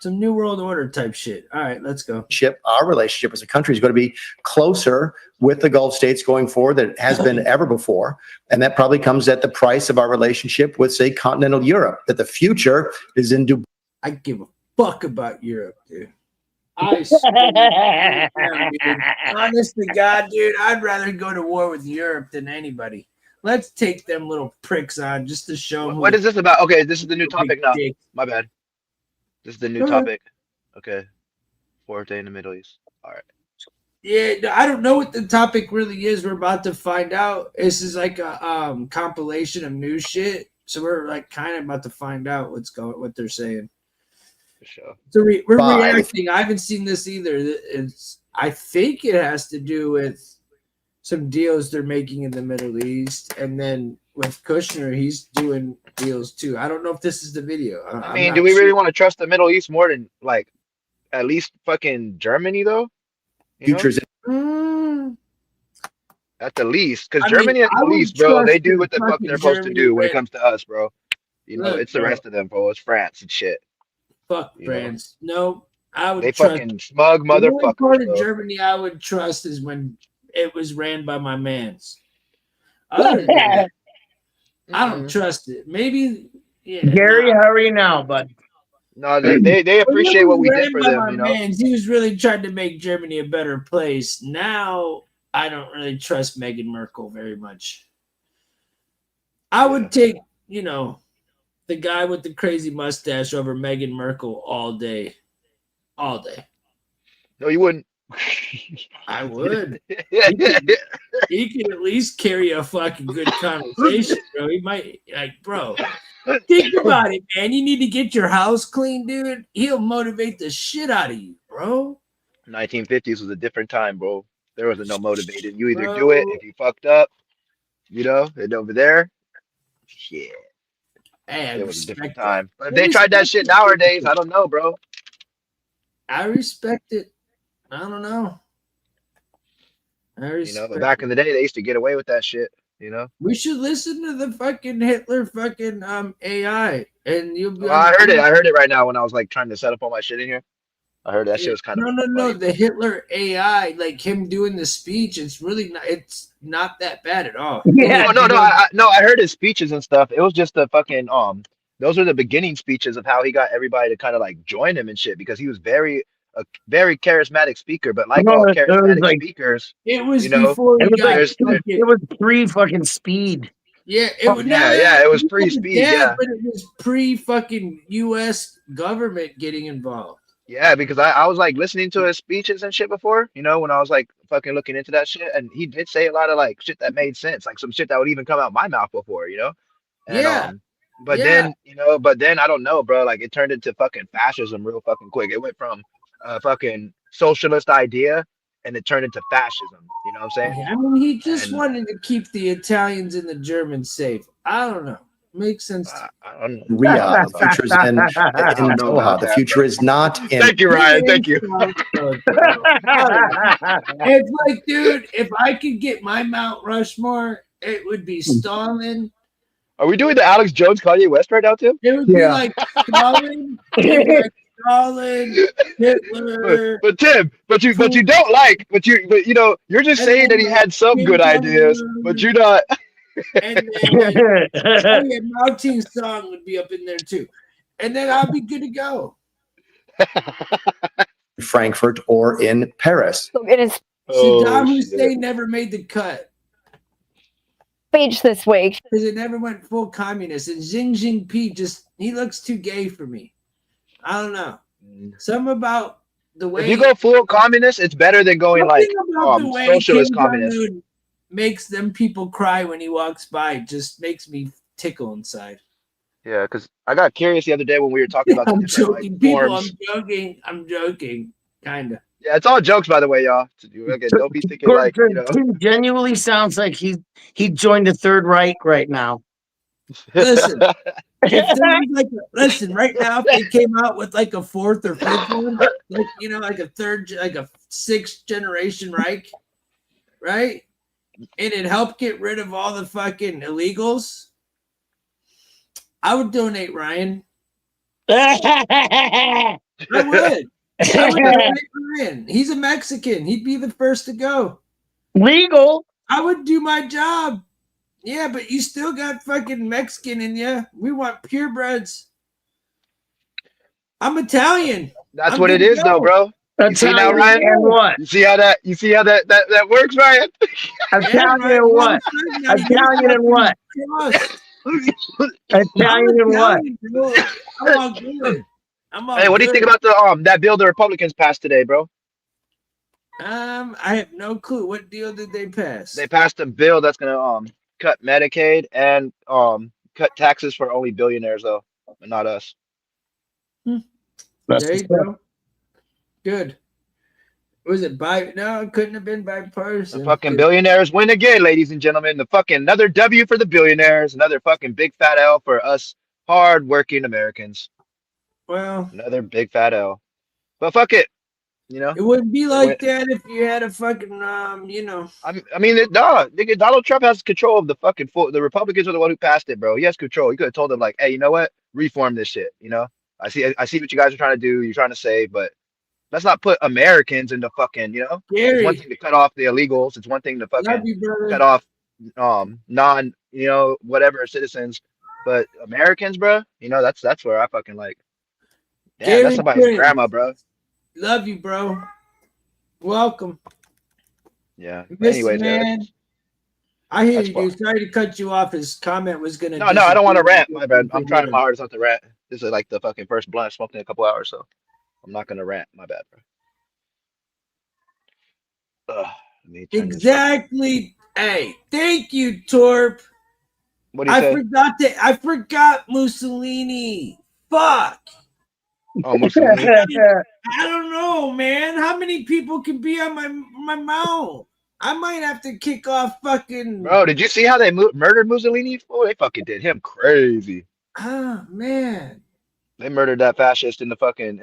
some new world order type shit. All right, let's go. Our relationship as a country is going to be closer with the Gulf states going forward than it has been ever before. And that probably comes at the price of our relationship with, say, continental Europe, that the future is in Dubai. I give a fuck about Europe, dude. I swear, dude. Honest to God, dude, I'd rather go to war with Europe than anybody. Let's take them little pricks on just to show them. What is this about? Okay, this is the new topic now. My bad. This is the new topic. Okay. Fourth day in the Middle East. All right. Yeah, I don't know what the topic really is. We're about to find out. This is like a compilation of new shit. So we're like kind of about to find out what they're saying. For sure. So we're reacting. I haven't seen this either. I think it has to do with some deals they're making in the Middle East, and then with Kushner, he's doing deals too. I don't know if this is the video. I mean, do we really want to trust the Middle East more than like at least fucking Germany though? Futures. At the least, because Germany at the least, bro, they do what the fuck they're supposed to do when it comes to us, bro. You know, it's the rest of them, bro. It's France and shit. Fuck France. No, I would. They trust, fucking smug the only motherfuckers. part of bro. Germany I would trust is when it was ran by my mans. Other than that, I don't trust it. Maybe, yeah. Gary, hurry now, bud. No, they appreciate what we did for them, you know. Mans, he was really trying to make Germany a better place. Now, I don't really trust Meghan Merkel very much. I would take, the guy with the crazy mustache over Meghan Merkel all day. All day. No, you wouldn't. I would. He could at least carry a fucking good conversation, bro. He might, bro. Think about it, man. You need to get your house clean, dude. He'll motivate the shit out of you, bro. 1950s was a different time, bro. There wasn't no motivated. You either do it if you fucked up, and over there, shit. Hey, it was a different time. But if they tried that shit nowadays, I don't know, bro. I respect it. I don't know. But back in the day, they used to get away with that shit. We should listen to the fucking Hitler fucking AI, and you'll be. I heard it. I heard it right now when I was like trying to set up all my shit in here. I heard that shit was kind of no. The Hitler AI, like him doing the speech, it's really not. It's not that bad at all. Yeah. No. I heard his speeches and stuff. It was just the fucking Those were the beginning speeches of how he got everybody to kind of like join him and shit because he was a very charismatic speaker, but like all charismatic speakers, it was before it was pre-fucking speed. Yeah, it was pre-speed. Yeah, but it was pre-fucking U.S. government getting involved. Yeah, because I was like listening to his speeches and shit before, when I was like fucking looking into that shit, and he did say a lot of like shit that made sense, like some shit that would even come out my mouth before, And, But then I don't know, bro. Like it turned into fucking fascism real fucking quick. It went from a fucking socialist idea and it turned into fascism. You know what I'm saying? Yeah, I mean, he just wanted to keep the Italians and the Germans safe. I don't know. Makes sense. I don't know. The future is in Doha. The future is not in. Thank you, Ryan. Thank you. It's like, dude, if I could get my Mount Rushmore, it would be Stalin, Are we doing the Alex Jones Kanye West right now, Tim? It would be like Stalin. It'd be like Stalin, Hitler. But Tim, but you don't like, but you know, you're just saying that he had some good ideas, but you're not. And then oh yeah, Mao Ting's song would be up in there too, and then I'll be good to go. Frankfurt or in Paris. It is Saddam Hussein never made the cut. speech this week. Because it never went full communist. And Xi Jinping he looks too gay for me. I don't know. Something about the way. If you go full communist, it's better than going like socialist communist. Makes them people cry when he walks by. It just makes me tickle inside. Yeah, because I got curious the other day when we were talking about. I'm joking, people. Forms. I'm joking. Kinda. Yeah, it's all jokes, by the way, y'all. Again, don't be thinking like, you know. He genuinely sounds like he joined the Third Reich right now. Listen, listen. Right now, if they came out with like a fourth or fifth one, like like a third, like a sixth generation Reich, right? And it helped get rid of all the fucking illegals. I would donate, Ryan. I would. Ryan. He's a Mexican. He'd be the first to go. Legal. I would do my job. Yeah, but you still got fucking Mexican in you. We want purebreds. I'm Italian. That's what it is, though, bro. You see now, Ryan? And what? You see how that works, Ryan? Italian and what? Italian and what? Italian and what? I'm all good. Hey, what do you think about the that bill the Republicans passed today, bro? I have no clue. What deal did they pass? They passed a bill that's gonna cut Medicaid and cut taxes for only billionaires, though, but not us. There you go. Good. Was it no, it couldn't have been bipartisan. The fucking billionaires win again, ladies and gentlemen. The fucking another W for the billionaires, another fucking big fat L for us hard-working Americans. Well, another big fat L. But fuck it. You know? It wouldn't be like that if you had a fucking I mean, nigga, Donald Trump has control of the fucking the Republicans are the one who passed it, bro. He has control. He could have told them like, hey, you know what? Reform this shit, you know? I see what you guys are trying to do, you're trying to save, but let's not put Americans into fucking, it's one thing to cut off the illegals, it's one thing to fucking cut off non, whatever citizens, but Americans, bro, that's where I fucking like, damn, that's somebody's grandma, bro. Love you, bro. Welcome. Yeah. Anyways, man, I hear you, dude. Sorry to cut you off. His comment was gonna. No, I don't want to rant. My bad. I'm trying my hardest not to rant. This is like the fucking first blunt I smoked in a couple hours, so I'm not gonna rant. My bad, bro. Exactly. Hey, thank you, Torp. What do you say? I forgot Mussolini. Fuck. Oh, Mussolini. I don't know, man. How many people can be on my mouth? I might have to kick off fucking. Bro, did you see how they murdered Mussolini? Oh, they fucking did him crazy. Oh man. They murdered that fascist in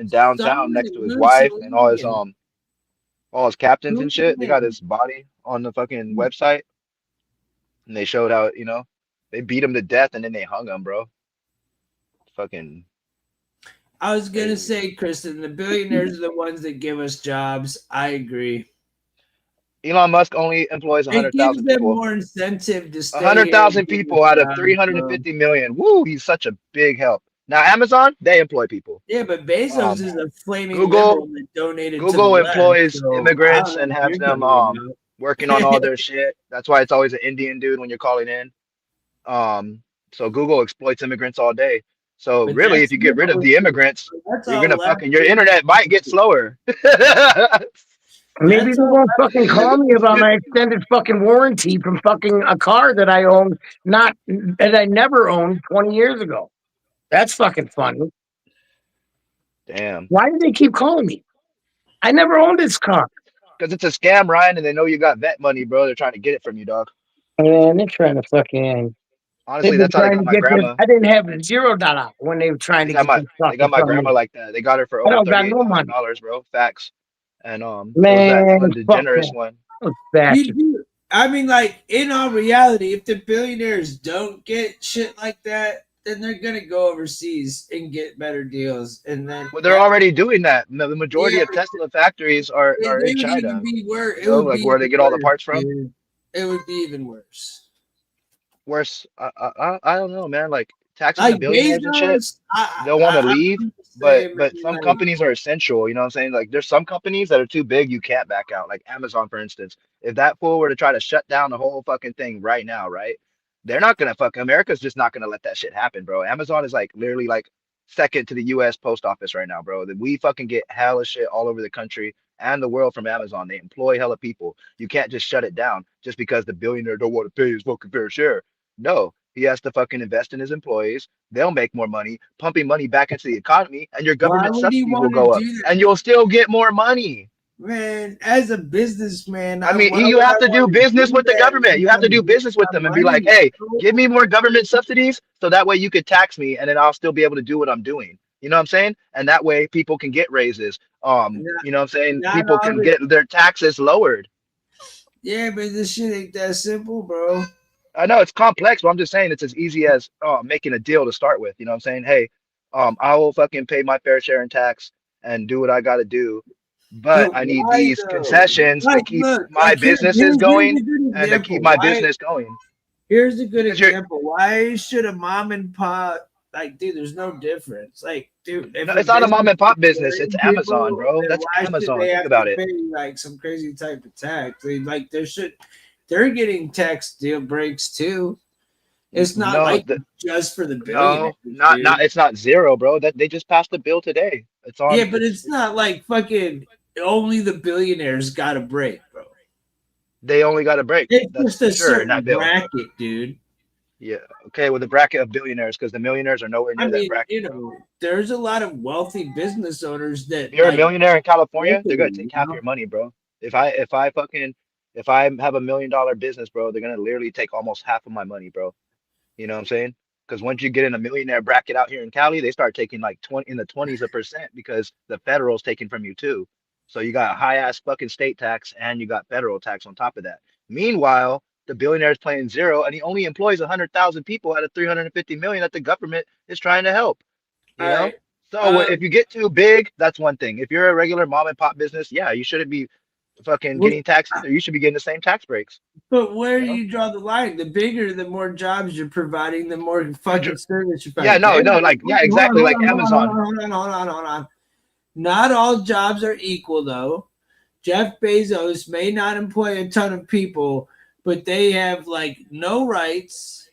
downtown next to his wife and all his captains and shit. They got his body on the fucking website, and they showed how they beat him to death and then they hung him, bro. Fucking. I was gonna say, Kristen, the billionaires are the ones that give us jobs. I agree. Elon Musk only employs 100,000 people. Them more incentive to stay 100,000 people out of 350 million. Woo, he's such a big help. Now Amazon, they employ people. Yeah, but Bezos is a flaming Google that donated. Google to the employs left, immigrants and has them working on all their shit. That's why it's always an Indian dude when you're calling in. So Google exploits immigrants all day. So but really, if you get rid of the immigrants, you're gonna your internet might get slower. Maybe they won't fucking call me about my extended fucking warranty from fucking a car that I owned, that I never owned 20 years ago. That's fucking funny. Damn. Why do they keep calling me? I never owned this car. Because it's a scam, Ryan, and they know you got vet money, bro. They're trying to get it from you, dog. And they're trying to fucking. Honestly, that's how they got my grandma. I didn't have $0 when they were trying to get They got my grandma like that. They got her for over $38,000, bro. Facts. And man, the generous one. You I mean, like, in all reality, if the billionaires don't get shit like that, then they're gonna go overseas and get better deals, and then Well, they're already doing that. The majority yeah, of Tesla factories are they in would even China. be worse. You It know, would be like where they even get all the worse, parts from. dude. It would be even worse. Worse, I don't know, man. Like taxing the Like billionaires and shit. Bezos, They'll want to I'm leave, just saying, but man, some like, companies are essential. You know what I'm saying? Like there's some companies that are too big, you can't back out. Like Amazon, for instance. If that fool were to try to shut down the whole fucking thing right now, right? They're not gonna America's just not gonna let that shit happen, bro. Amazon is like literally like second to the US post office right now, bro. That we fucking get hella shit all over the country and the world from Amazon. They employ hella people. You can't just shut it down just because the billionaire don't want to pay his fucking fair share. No, he has to fucking invest in his employees. They'll make more money, pumping money back into the economy, and your why government would he subsidies will want to go up, do that, and you'll still get more money. man? As a businessman, I mean, why you would I have to do want to business do with the that if government. he's You have to gonna do get business with my them and be like, money? hey, give me more government subsidies so that way you could tax me and then I'll still be able to do what I'm doing. You know what I'm saying? And that way people can get raises. Not, You know what I'm saying? not People all can the get their taxes lowered. yeah, but this shit ain't that simple, bro. I know it's complex, but I'm just saying it's as easy as making a deal to start with. You know what I'm saying? Hey, I will fucking pay my fair share in tax and do what I got to do, but But I need why these though? concessions to Like, keep look, my like businesses here's going a good and to keep example. my Why? business going. Here's a good Because you're example. Why should a mom and pop like, dude? There's no difference. Like, dude, if no, a it's not a mom business and pop is business. It's hiring Amazon, people, bro. then That's why should Amazon. they Think have to about it. pay like some crazy type of tax? Like, there should. They're getting tax deal breaks too. It's not No, like just for the billionaires, no, not. dude. It's not zero, bro. That they just passed the bill today. It's Yeah, on. but it's not like fucking only the billionaires got a break, bro. They only got a break. It's That's just for a sure in certain that bill. bracket, dude. Yeah. Okay. With the bracket of billionaires, because the millionaires are nowhere I near that mean, bracket, bro. there's a lot of wealthy business owners If that you're a like millionaire in California, they're locally, gonna take half your money, bro. If I have $1 million business, bro, they're gonna literally take almost half of my money, bro. You know what I'm saying? Because once you get in a millionaire bracket out here in Cali, they start taking like 20 in the 20s of percent because the federal's taking from you too. So you got a high ass fucking state tax and you got federal tax on top of that. Meanwhile, the billionaire is playing zero and he only employs 100,000 people out of 350 million that the government is trying to help. You all know? right. So if you get too big, that's one thing. If you're a regular mom and pop business, yeah, you shouldn't be fucking Well, getting taxed either. You should be getting the same tax breaks. but where You do know? you draw the line? The bigger, the more jobs you're providing, the more fucking service you're Yeah, providing. no, like yeah, exactly like Amazon. Hold on. Not all jobs are equal, though. Jeff Bezos may not employ a ton of people, but they have like no rights.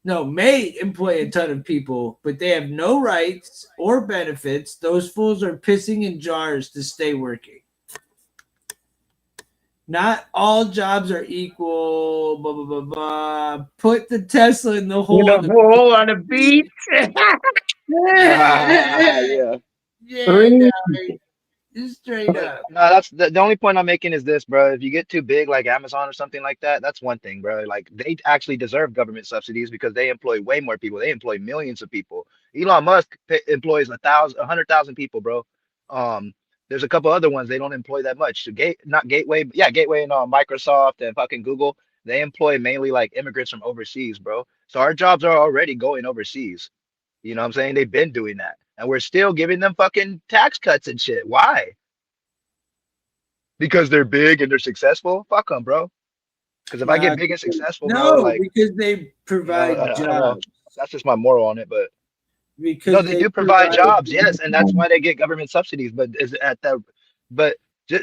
No, may employ a ton of people, but they have no rights or benefits. Those fools are pissing in jars to stay working. Not all jobs are equal. Blah blah blah blah. Put the Tesla in the hole. Hole on the beach. Yeah. Yeah, no, just straight But up. no, that's the only point I'm making is this, bro. If you get too big like Amazon or something like that, that's one thing, bro. Like they actually deserve government subsidies because they employ way more people. They employ millions of people. Elon Musk employs 100,000 people, bro. There's a couple other ones they don't employ that much. So not Gateway, but yeah, Gateway and Microsoft and fucking Google. They employ mainly like immigrants from overseas, bro. So our jobs are already going overseas. You know what I'm saying? They've been doing that. And we're still giving them fucking tax cuts and shit. Why? Because they're big and they're successful? Fuck them, bro. Because if I get big and successful, bro, No, like, because they you know, provide I don't know. jobs. That's just my moral on it. But no, Because they they do provide provide jobs, yes, and that's why they get government subsidies. But is at the, but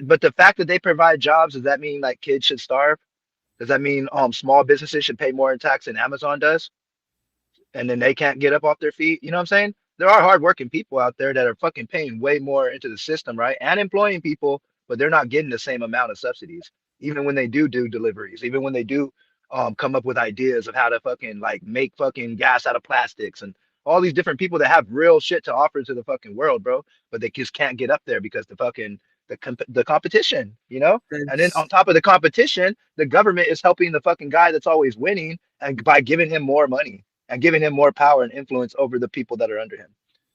but the fact that they provide jobs, does that mean like kids should starve? Does that mean small businesses should pay more in tax than Amazon does? And then they can't get up off their feet. You know what I'm saying? There are hardworking people out there that are fucking paying way more into the system, right? And employing people, but they're not getting the same amount of subsidies. Even when they do deliveries, even when they do come up with ideas of how to fucking like make fucking gas out of plastics and all these different people that have real shit to offer to the fucking world, bro. But they just can't get up there because the fucking the competition, you know? And then That's on top of the competition, the government is helping the fucking guy that's always winning and by giving him more money and giving him more power and influence over the people that are under him.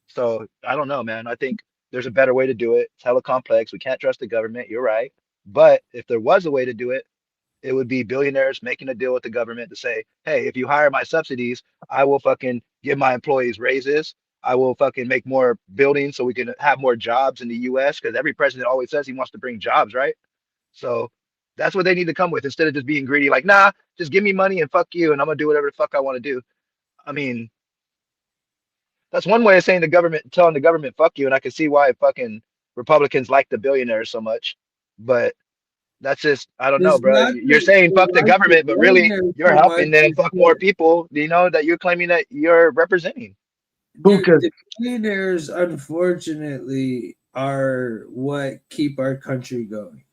So I don't know, man. I think there's a better way to do it. It's hella complex. We can't trust the government. You're right. But if there was a way to do it, It would be billionaires making a deal with the government to say, hey, if you hire my subsidies, I will fucking give my employees raises. I will fucking make more buildings so we can have more jobs in the US, because every president always says he wants to bring jobs, right? So that's what they need to come with, instead of just being greedy, like, nah, just give me money and fuck you, and I'm gonna do whatever the fuck I want to do. I mean, that's one way of saying telling the government fuck you, and I can see why fucking Republicans like the billionaires so much. But that's just, I don't know, It's bro. not You're that saying they fuck the like the government, but really billionaires you're so much. helping them It's fuck that more people, that you're claiming that you're representing. the billionaires, unfortunately, are what keep our country going.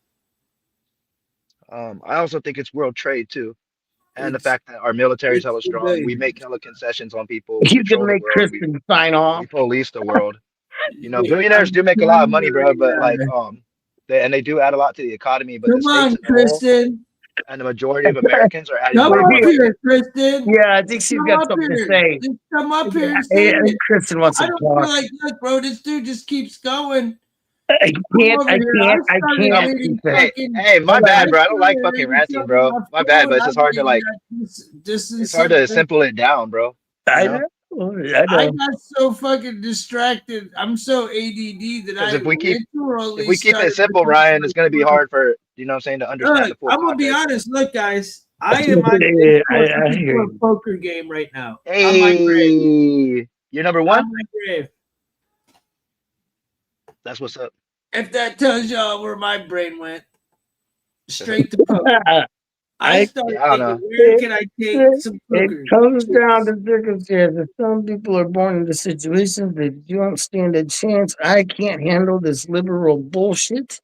I also think it's world trade too. And the It's fact that our military is it's hella the strong. We make billionaires. hella concessions on people. We You can control the make world. Kristen sign off. We police the world. Yeah, Billionaires I'm do make a lot of telling money, you bro, right but like, now. they do add a lot to the economy, but the Come states on, as a whole Kristen. and the majority of Americans are adding Come more up money. here, Kristen. Yeah, I think she's Come got up something to here. say. Just come up here and Hey, say it. Kristen wants I to don't talk. feel like, look, bro, this dude just keeps going. I Come over here. I started No, reading hey, fucking. hey, my bad, bro. I don't like started fucking reading ranting, something bro. on My my bad, phone. but it's just I'm hard to reading like. that distance It's hard to something. simple it down, bro. I know? I got so fucking distracted. I'm so ADD that Because I if we keep literally it started simple, looking Ryan, it's for gonna be fucking- hard for to understand Look, the full I'm gonna be context. honest. Look, guys, I am on looking for a poker game right now. On my grave. Hey, you're number one. On my grave. That's what's up. If that tells y'all where my brain went, straight to poker. I started I don't know. thinking, where can I take some It poker? comes down to circumstances. Some people are born into situations that don't stand a chance. I can't handle this liberal bullshit.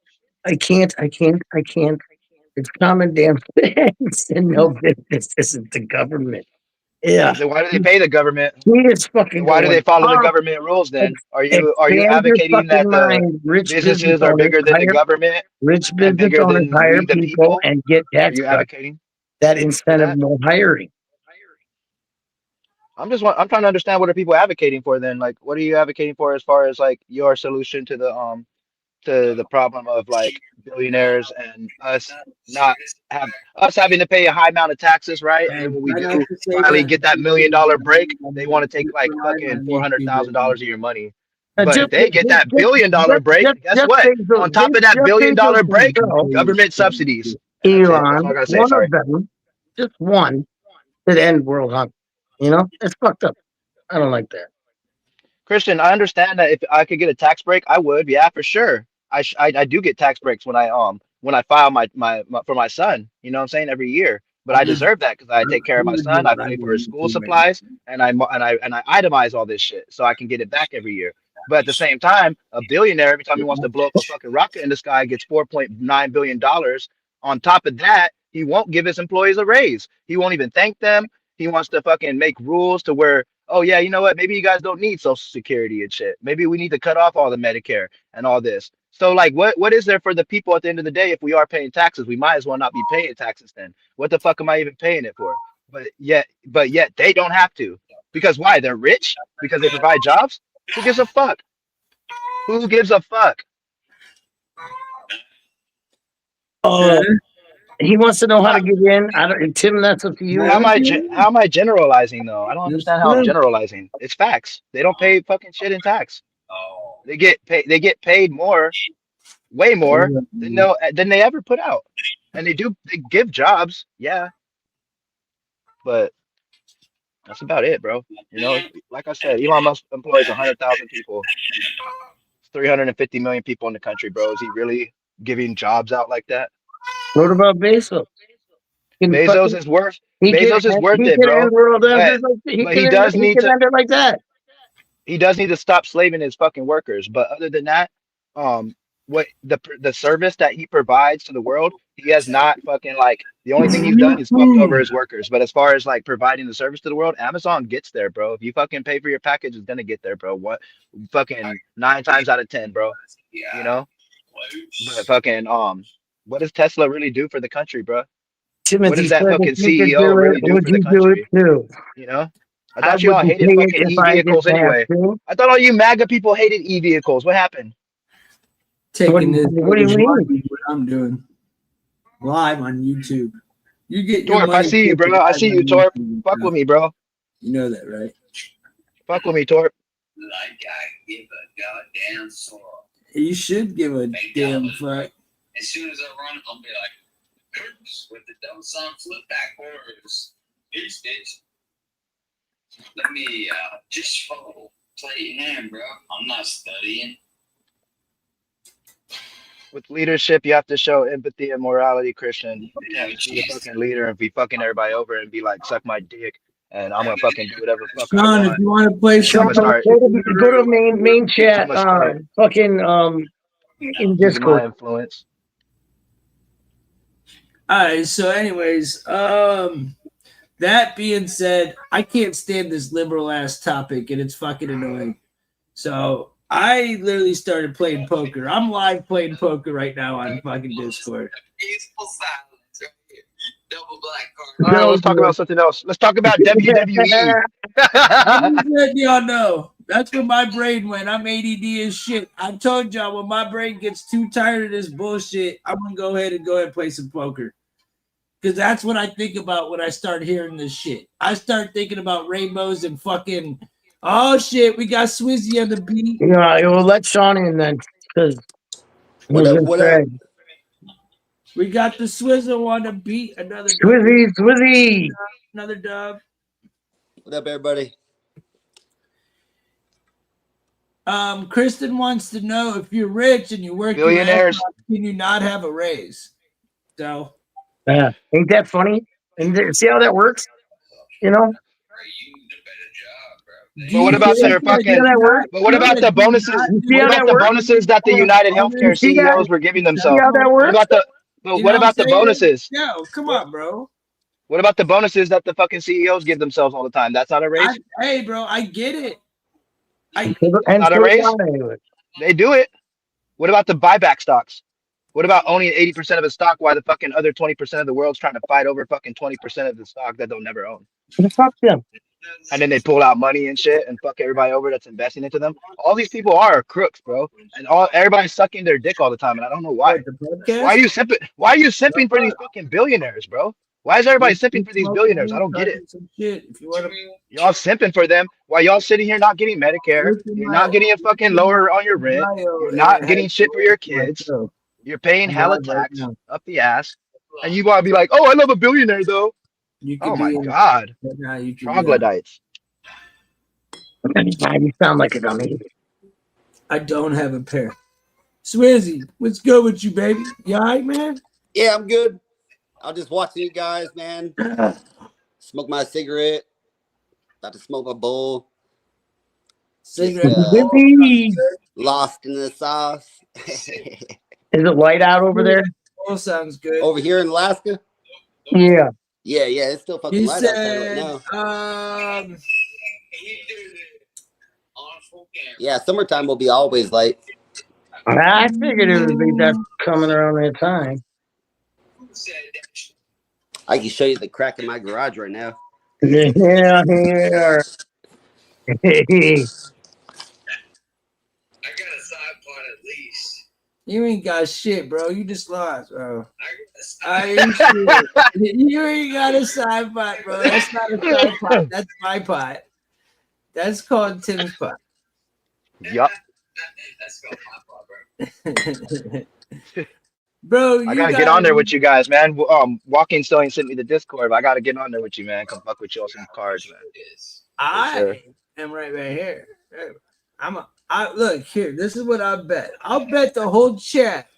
I can't. It's common damn sense. And no, this isn't the government. Yeah. Then why do they pay the government? He is fucking Why do they going follow the off. government rules then? Are you Expand your advocating that fucking the mind. Rich business businesses are owners bigger than the hire government rich and business bigger owners than hire we the people people? and get Are tax you cuts. advocating? That incentive more hiring. I'm trying to understand, what are people advocating for then? Like, what are you advocating for as far as like your solution to the problem of like billionaires and us having to pay a high amount of taxes, right? And then when we Try not do to say finally that. get that $1 million break, they want to take like fucking $400,000 of your money. But if they get that $1 billion break, guess what? On top of that $1 billion break, government subsidies. And that's it. That's all I Elon, gotta say. one Sorry. of them, just one, could end world hunger. You know, it's fucked up. I don't like that. Christian, I understand that if I could get a tax break, I would. Yeah, for sure. I do get tax breaks when I file my for my son. You know what I'm saying, every year. But I deserve that because I take care of my son. I pay for his school supplies, and I itemize all this shit so I can get it back every year. But at the same time, a billionaire, every time he wants to blow up a fucking rocket in the sky, gets $4.9 billion. On top of that, he won't give his employees a raise. He won't even thank them. He wants to fucking make rules to where, oh yeah, you know what? Maybe you guys don't need Social Security and shit. Maybe we need to cut off all the Medicare and all this. So like, what is there for the people at the end of the day? If we are paying taxes, we might as well not be paying taxes then. What the fuck am I even paying it for? But yet they don't have to. Because why? They're rich? Because they provide jobs? Who gives a fuck? Who gives a fuck? He wants to know how to get in. Tim, that's up to you. How am I generalizing though? I don't understand how I'm generalizing. It's facts. They don't pay fucking shit in tax. They get paid more, way more than they ever put out. And they give jobs, yeah. But that's about it, bro. You know, like I said, Elon Musk employs 100,000 people. It's 350 million people in the country, bro. Is he really giving jobs out like that? What about Bezos? Bezos is worth it, bro. But he does need to end it like that. He does need to stop slaving his fucking workers. But other than that, what the service that he provides to the world, he has not fucking like the only thing he's done is fucked over his workers. But as far as like providing the service to the world, Amazon gets there, bro. If you fucking pay for your package, it's gonna get there, bro. What fucking 9 times out of 10, bro. You know? But fucking what does Tesla really do for the country, bro? What does that fucking CEO really do for the country? You know? I thought you all hated fucking e-vehicles anyway. I thought all you MAGA people hated e-vehicles. What happened? Taking this. What do you mean? What I'm doing live on YouTube. You get your Torp, I money see you, bro. I see you, Torp. Fuck with me, bro. You know that, right? Fuck with me, Torp. Like I give a goddamn fuck. You should give a damn fuck. As soon as I run, I'll be like, oops, with the dumb song flip backwards. Bitch. Let me just play hand, bro. I'm not studying. With leadership, you have to show empathy and morality, Christian. You can't be a fucking leader and be fucking everybody over and be like, suck my dick, and I'm gonna fucking do whatever the fuck I Sean, want. if you want to play Sean, some, Go to main chat. Fucking in using Discord. my influence. all right. So, anyways, that being said, I can't stand this liberal ass topic, and it's fucking annoying. So I literally started playing poker. I'm live playing poker right now on fucking Discord. All right, let's talk about something else. Let's talk about WWE. Let y'all know. That's where my brain went. I'm ADD as shit. I told y'all when my brain gets too tired of this bullshit, I'm gonna go ahead and play some poker. Because that's what I think about when I start hearing this shit. I start thinking about rainbows and fucking, oh shit, we got Swizzy on the beat. Yeah, we'll let Sean in then. Because What up? We got the Swizzle on the beat. Another Swizzy. Another dub. What up, everybody? Kristen wants to know if you're rich and you work Billionaires. can you not have a raise? So Yeah, ain't that funny? And see how that works? You know. But what about their fucking? But what about the bonuses? What about the bonuses that the United Healthcare CEOs were giving themselves? What about the? But what about the bonuses? Yo, come on, bro. What about the bonuses that the fucking CEOs give themselves all the time? That's not a raise. Hey, bro, I get it. That's not a raise. They do it. What about the buyback stocks? What about owning 80% of a stock while the fucking other 20% of the world's trying to fight over fucking 20% of the stock that they'll never own? Fuck them. And then they pull out money and shit and fuck everybody over that's investing into them. All these people are crooks, bro. And everybody's sucking their dick all the time, and I don't know why. Why are you simping? Why are you simping for these fucking billionaires, bro? Why is everybody simping for these billionaires? I don't get it. Y'all simping for them while y'all sitting here not getting Medicare. You're not getting a fucking lower on your rent. You're not getting shit for your kids. You're paying hella tax up the ass. And you want to be like, oh, I love a billionaire, though. Oh, my God. Troglodytes. You sound like a dummy. I don't have a pair. Swizzy, what's good with you, baby? You all right, man? Yeah, I'm good. I'll just watching you guys, man. Smoke my cigarette. About to smoke my bowl. Cigarette. Lost in the sauce. Is it light out over there? Oh, sounds good. Over here in Alaska? Yeah. Yeah, it's still fucking You light outside right said, now. Yeah, summertime will be always light. I figured it would be that coming around that time. I can show you the crack in my garage right now. Yeah, here. You ain't got shit, bro. You just lost, bro. I ain't shit. You ain't got a side pot, bro. That's not a side pot. That's my pot. That's called Tim's pot. Yup. Bro, I gotta get on there with you guys, man. Walking still ain't sent me the Discord, but I gotta get on there with you, man. Come fuck with you on some cards, man. I am right here. Look here. This is what I bet. I'll bet the whole chat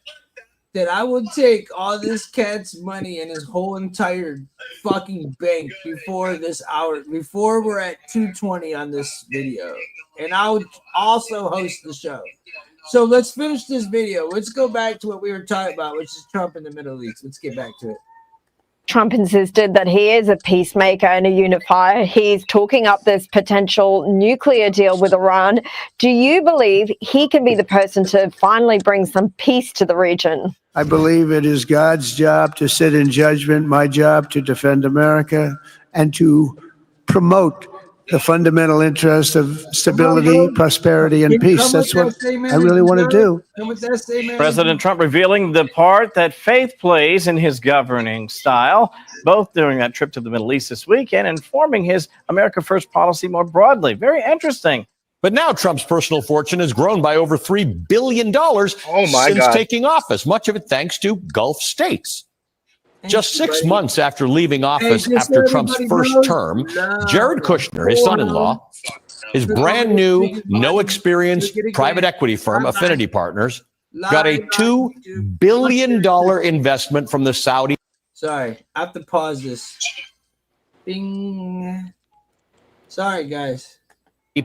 that I will take all this cat's money and his whole entire fucking bank before this hour, before we're at 2:20 on this video, and I would also host the show. So let's finish this video. Let's go back to what we were talking about, which is Trump in the Middle East. Let's get back to it. Trump insisted that he is a peacemaker and a unifier. He's talking up this potential nuclear deal with Iran. Do you believe he can be the person to finally bring some peace to the region? I believe it is God's job to sit in judgment, my job to defend America and to promote the fundamental interest of stability, prosperity, and peace. That's what I really want to do. President Trump revealing the part that faith plays in his governing style, both during that trip to the Middle East this week and informing his America First policy more broadly. Very interesting. But now Trump's personal fortune has grown by over $3 billion since taking office, much of it thanks to Gulf states. Just 6 months after leaving office after Trump's first term, Jared Kushner, his son-in-law, his brand new, no experience private equity firm, Affinity Partners, got a $2 billion investment from the Saudi. Sorry, I have to pause this. Bing. Sorry, guys.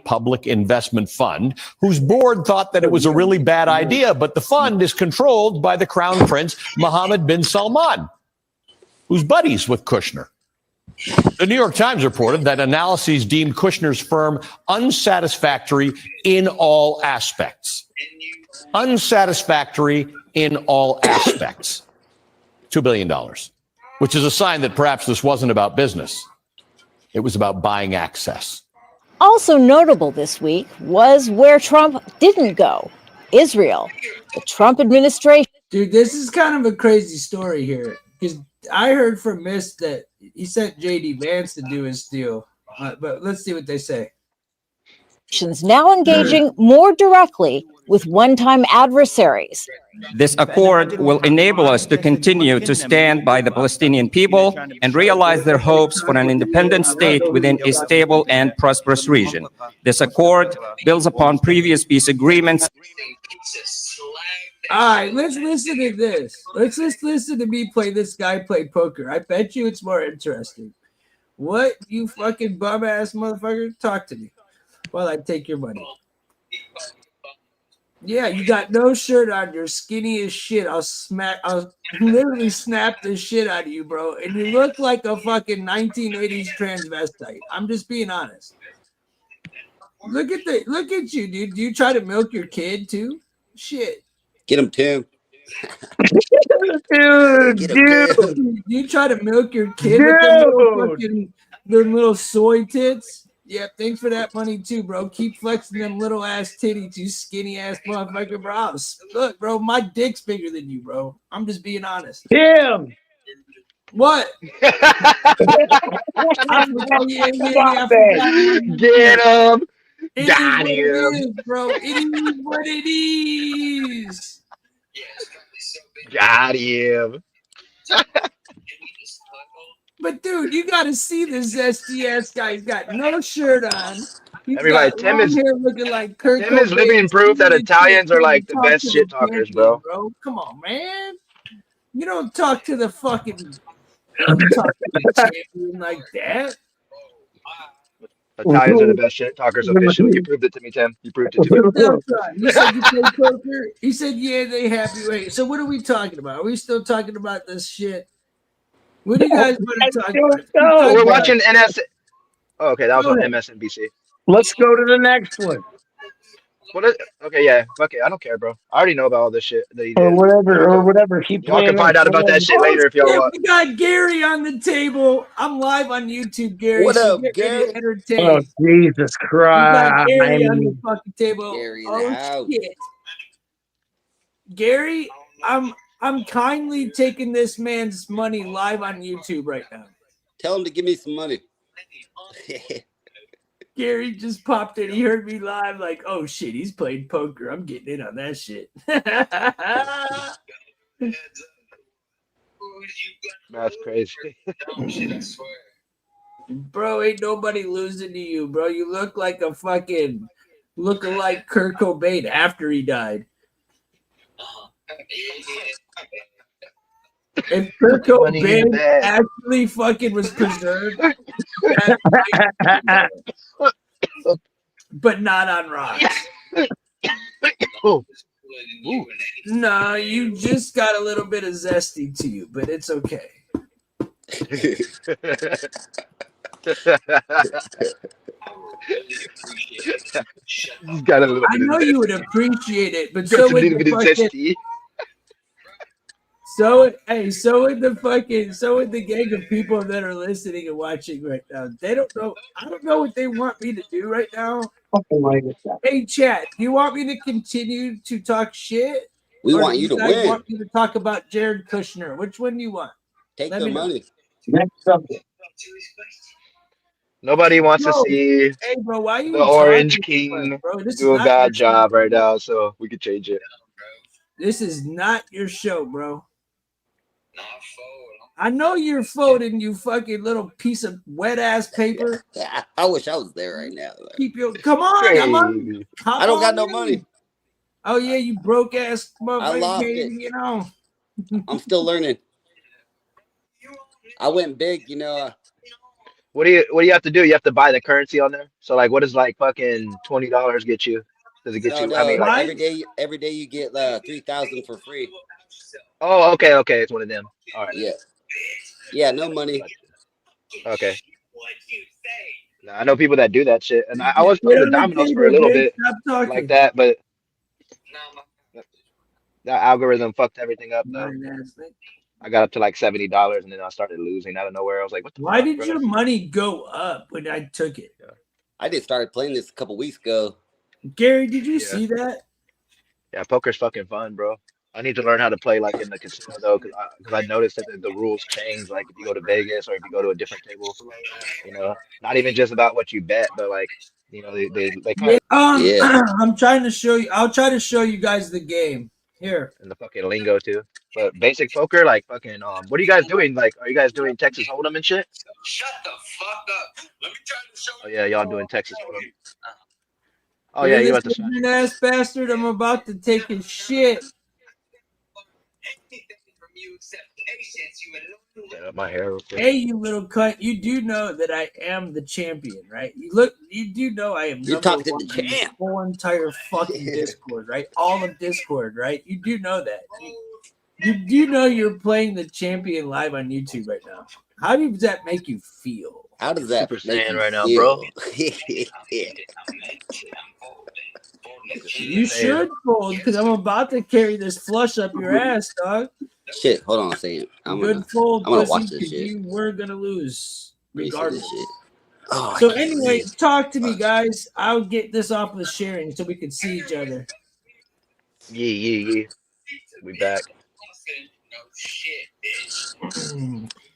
Public investment fund, whose board thought that it was a really bad idea, but the fund is controlled by the Crown Prince Mohammed bin Salman, who's buddies with Kushner. The New York Times reported that analyses deemed Kushner's firm unsatisfactory in all aspects. Unsatisfactory in all aspects. $2 billion, which is a sign that perhaps this wasn't about business. It was about buying access. Also notable this week was where Trump didn't go, Israel. The Trump administration. Dude, this is kind of a crazy story here because I heard from Miss that he sent J.D. Vance to do his deal. But let's see what they say. Now engaging more directly with one-time adversaries. This accord will enable us to continue to stand by the Palestinian people and realize their hopes for an independent state within a stable and prosperous region. This accord builds upon previous peace agreements. All right, let's listen to this. Let's just listen to me play this guy play poker. I bet you it's more interesting. What, you fucking bum-ass motherfucker? Talk to me while I take your money. Yeah, you got no shirt on. You're skinny as shit. I'll literally snap the shit out of you, bro. And you look like a fucking 1980s transvestite. I'm just being honest. Look at you, dude. Do you try to milk your kid too? Shit. Get him, Tim. Dude. You try to milk your kid with them little soy tits? Yeah, thanks for that money too, bro. Keep flexing them little ass titties, you skinny ass motherfucker, bro. Look, bro, my dick's bigger than you, bro. I'm just being honest. Damn. What? Get him. Got him. Bro, it is what it is. Got him. But dude, you gotta see this SDS guy. He's got no shirt on. Everybody, Tim is looking like Kurt Tim is living proof that Italians are like the best shit talkers, bro. Come on, man. You don't talk to the fucking champion like that. Italians are the best shit talkers officially. You proved it to me, Tim. You proved it to me. You said you play poker? He said, yeah, they heavyweight. So what are we talking about? Are we still talking about this shit? What do you guys want to talk about? We're watching NS. Oh, okay, that was on MSNBC. Let's go to the next one. Okay, yeah, fuck it. I don't care, bro. I already know about all this shit that he did. Or whatever. Y'all can find out about that shit later if y'all want. We got Gary on the table. I'm live on YouTube, Gary. What up, Gary? Oh, Jesus Christ. We got Gary on the fucking table. Gary, Shit. Gary, I'm kindly taking this man's money live on YouTube right now. Tell him to give me some money. Gary just popped in. He heard me live, like, oh shit, he's playing poker. I'm getting in on that shit. That's crazy. Bro, ain't nobody losing to you, bro. You look like a fucking look-alike Kurt Cobain after he died. If Kurt Cobain actually fucking was preserved, but not on rocks. No, you just got a little bit of zesty to you, but it's okay. I know you would appreciate it, but so would the fucking, So in the gang of people that are listening and watching right now. They don't know. I don't know what they want me to do right now. Hey, chat, do you want me to continue to talk shit? We or want do you to guys win. want me to talk about Jared Kushner? Which one do you want? Take Let the me know. money. Next subject. Nobody wants to Bro, see hey, bro, why you the Orange talking so much, King bro? This is do a not your bad job show, right bro. now, so we could change it. This is not your show, bro. I know you're folding, you fucking little piece of wet ass paper. I wish I was there right now. Keep your come on, I'm on. Crazy. Hop I don't got on no in. money. Oh yeah, you broke ass I motherfucker. lost Can't it. even get on. I'm still learning. I went big, you know. What do you have to do? You have to buy the currency on there. So like, what does like fucking $20 get you? Does it get you? I mean, like, Every day you get 3,000 for free. oh, okay, it's one of them. All right. Yeah, no money. Okay. Now, I know people that do that shit, and I was Get playing the on the dominoes for a table, little bitch. bit Stop talking. like that, but that algorithm fucked everything up though. I got up to like $70, and then I started losing out of nowhere. I was like, "What the Why fuck, did bro?" your money go up when I took it? I just started playing this a couple weeks ago. Gary, did you see that? Yeah, poker's fucking fun, bro. I need to learn how to play like in the casino though, because I noticed that the rules change. Like if you go to Vegas or if you go to a different table, you know, not even just about what you bet, but like, you know, they kind of I'm trying to show you. I'll try to show you guys the game here. and the fucking lingo too. But basic poker, like fucking, what are you guys doing? Like, are you guys doing Texas Hold'em and shit? Shut the fuck up. Let me try to show Oh yeah, y'all doing Texas Hold'em. Oh Hear yeah, you this at the shot. ignorant ass bastard. I'm about to take his shit. Set up my hair real quick. Hey, you little cunt! You do know that I am the champion, right? You do know I am. You're number talking one to the in the champ. whole entire fucking Discord, right? All of Discord, right? You do know that. You do know you're playing the champion live on YouTube right now. How does that make you feel? How does that Super make Saiyan you right now, feel? You should fold because I'm about to carry this flush up your ass, dog. Shit, hold on a second. I'm Good fold, gonna pussy, watch this because shit. you were gonna lose regardless. Oh, So anyway, talk to me, guys. I'll get this off the sharing so we can see each other. Yeah. We back.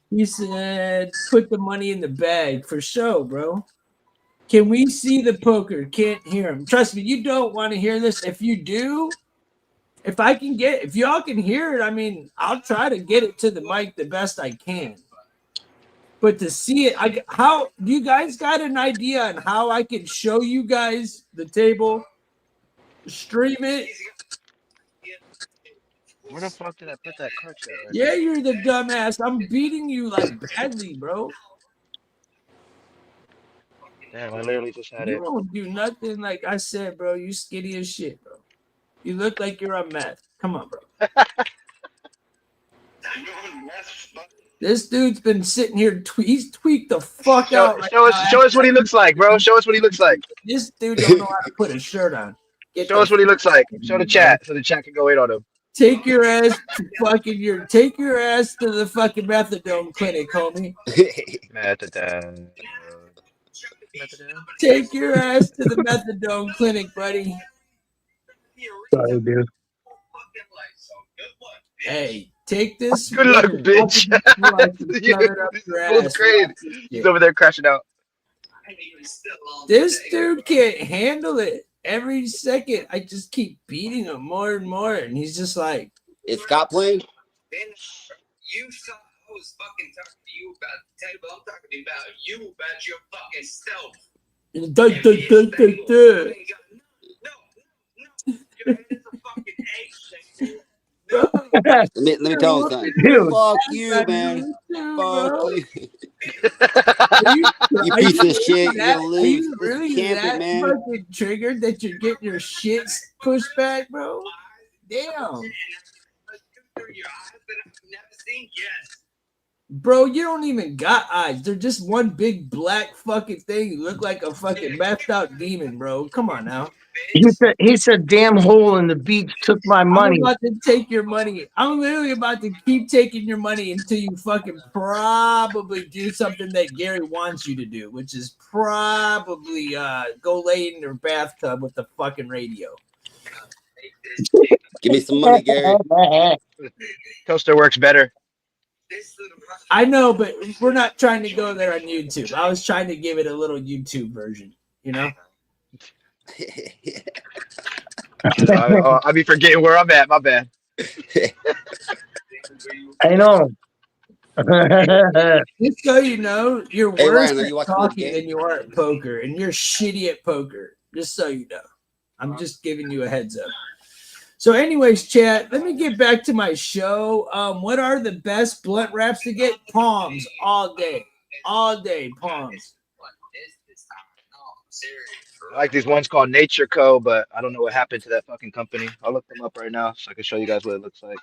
He said, "Put the money in the bag for show, bro." Can we see the poker? Can't hear him. Trust me, you don't want to hear this. If you do, if y'all can hear it, I mean, I'll try to get it to the mic the best I can. But to see it, how do you guys got an idea on how I can show you guys the table, stream it? Where the fuck did I put that card set? Right Yeah, you're the dumbass. I'm beating you like badly, bro. Damn, I literally just had You it. don't do nothing like I said, bro. You skinny as shit, bro. You look like you're on meth. Come on, bro. This dude's been sitting here. He's tweaked the fuck out. Show us what he looks like, bro. Show us what he looks like. This dude don't know how to put a shirt on. Show us what he looks like. Show the chat so the chat can go in on him. Take your ass to take your ass to the fucking methadone clinic, homie. Methadone. Take your ass to the methadone clinic, buddy. Sorry, dude. Hey, take this. Good luck, bitch. He's over there crashing out. This dude can't handle it. Every second, I just keep beating him more and more, and he's just like, "Is Scott playing?" You saw I was fucking talking to you about the table. I'm talking about you, about your fucking self. Let me tell you something. Dude. Fuck you, man. Fuck you. You piece of shit. You're gonna lose. Are you really that man. fucking triggered that you're getting your shit pushed back, bro? Damn. Bro, you don't even got eyes. They're just one big black fucking thing. You look like a fucking methed out demon, bro. Come on now. He said, damn hole in the beach took my money. I'm about to take your money. I'm literally about to keep taking your money until you fucking probably do something that Gary wants you to do, which is probably go lay in your bathtub with the fucking radio. Give me some money, Gary. Toaster works better. I know, but we're not trying to go there on YouTube. I was trying to give it a little YouTube version, you know? I'll be forgetting where I'm at. My bad. I know. Just so you know, you're Hey, worse Ryan, are you at watching this talking game? than you are at poker, and you're shitty at poker. Just so you know. I'm just giving you a heads up. So anyways, chat, let me get back to my show. What are the best blunt wraps to get? Palms all day. All day, palms. I like these ones called Nature Co., but I don't know what happened to that fucking company. I'll look them up right now so I can show you guys what it looks like.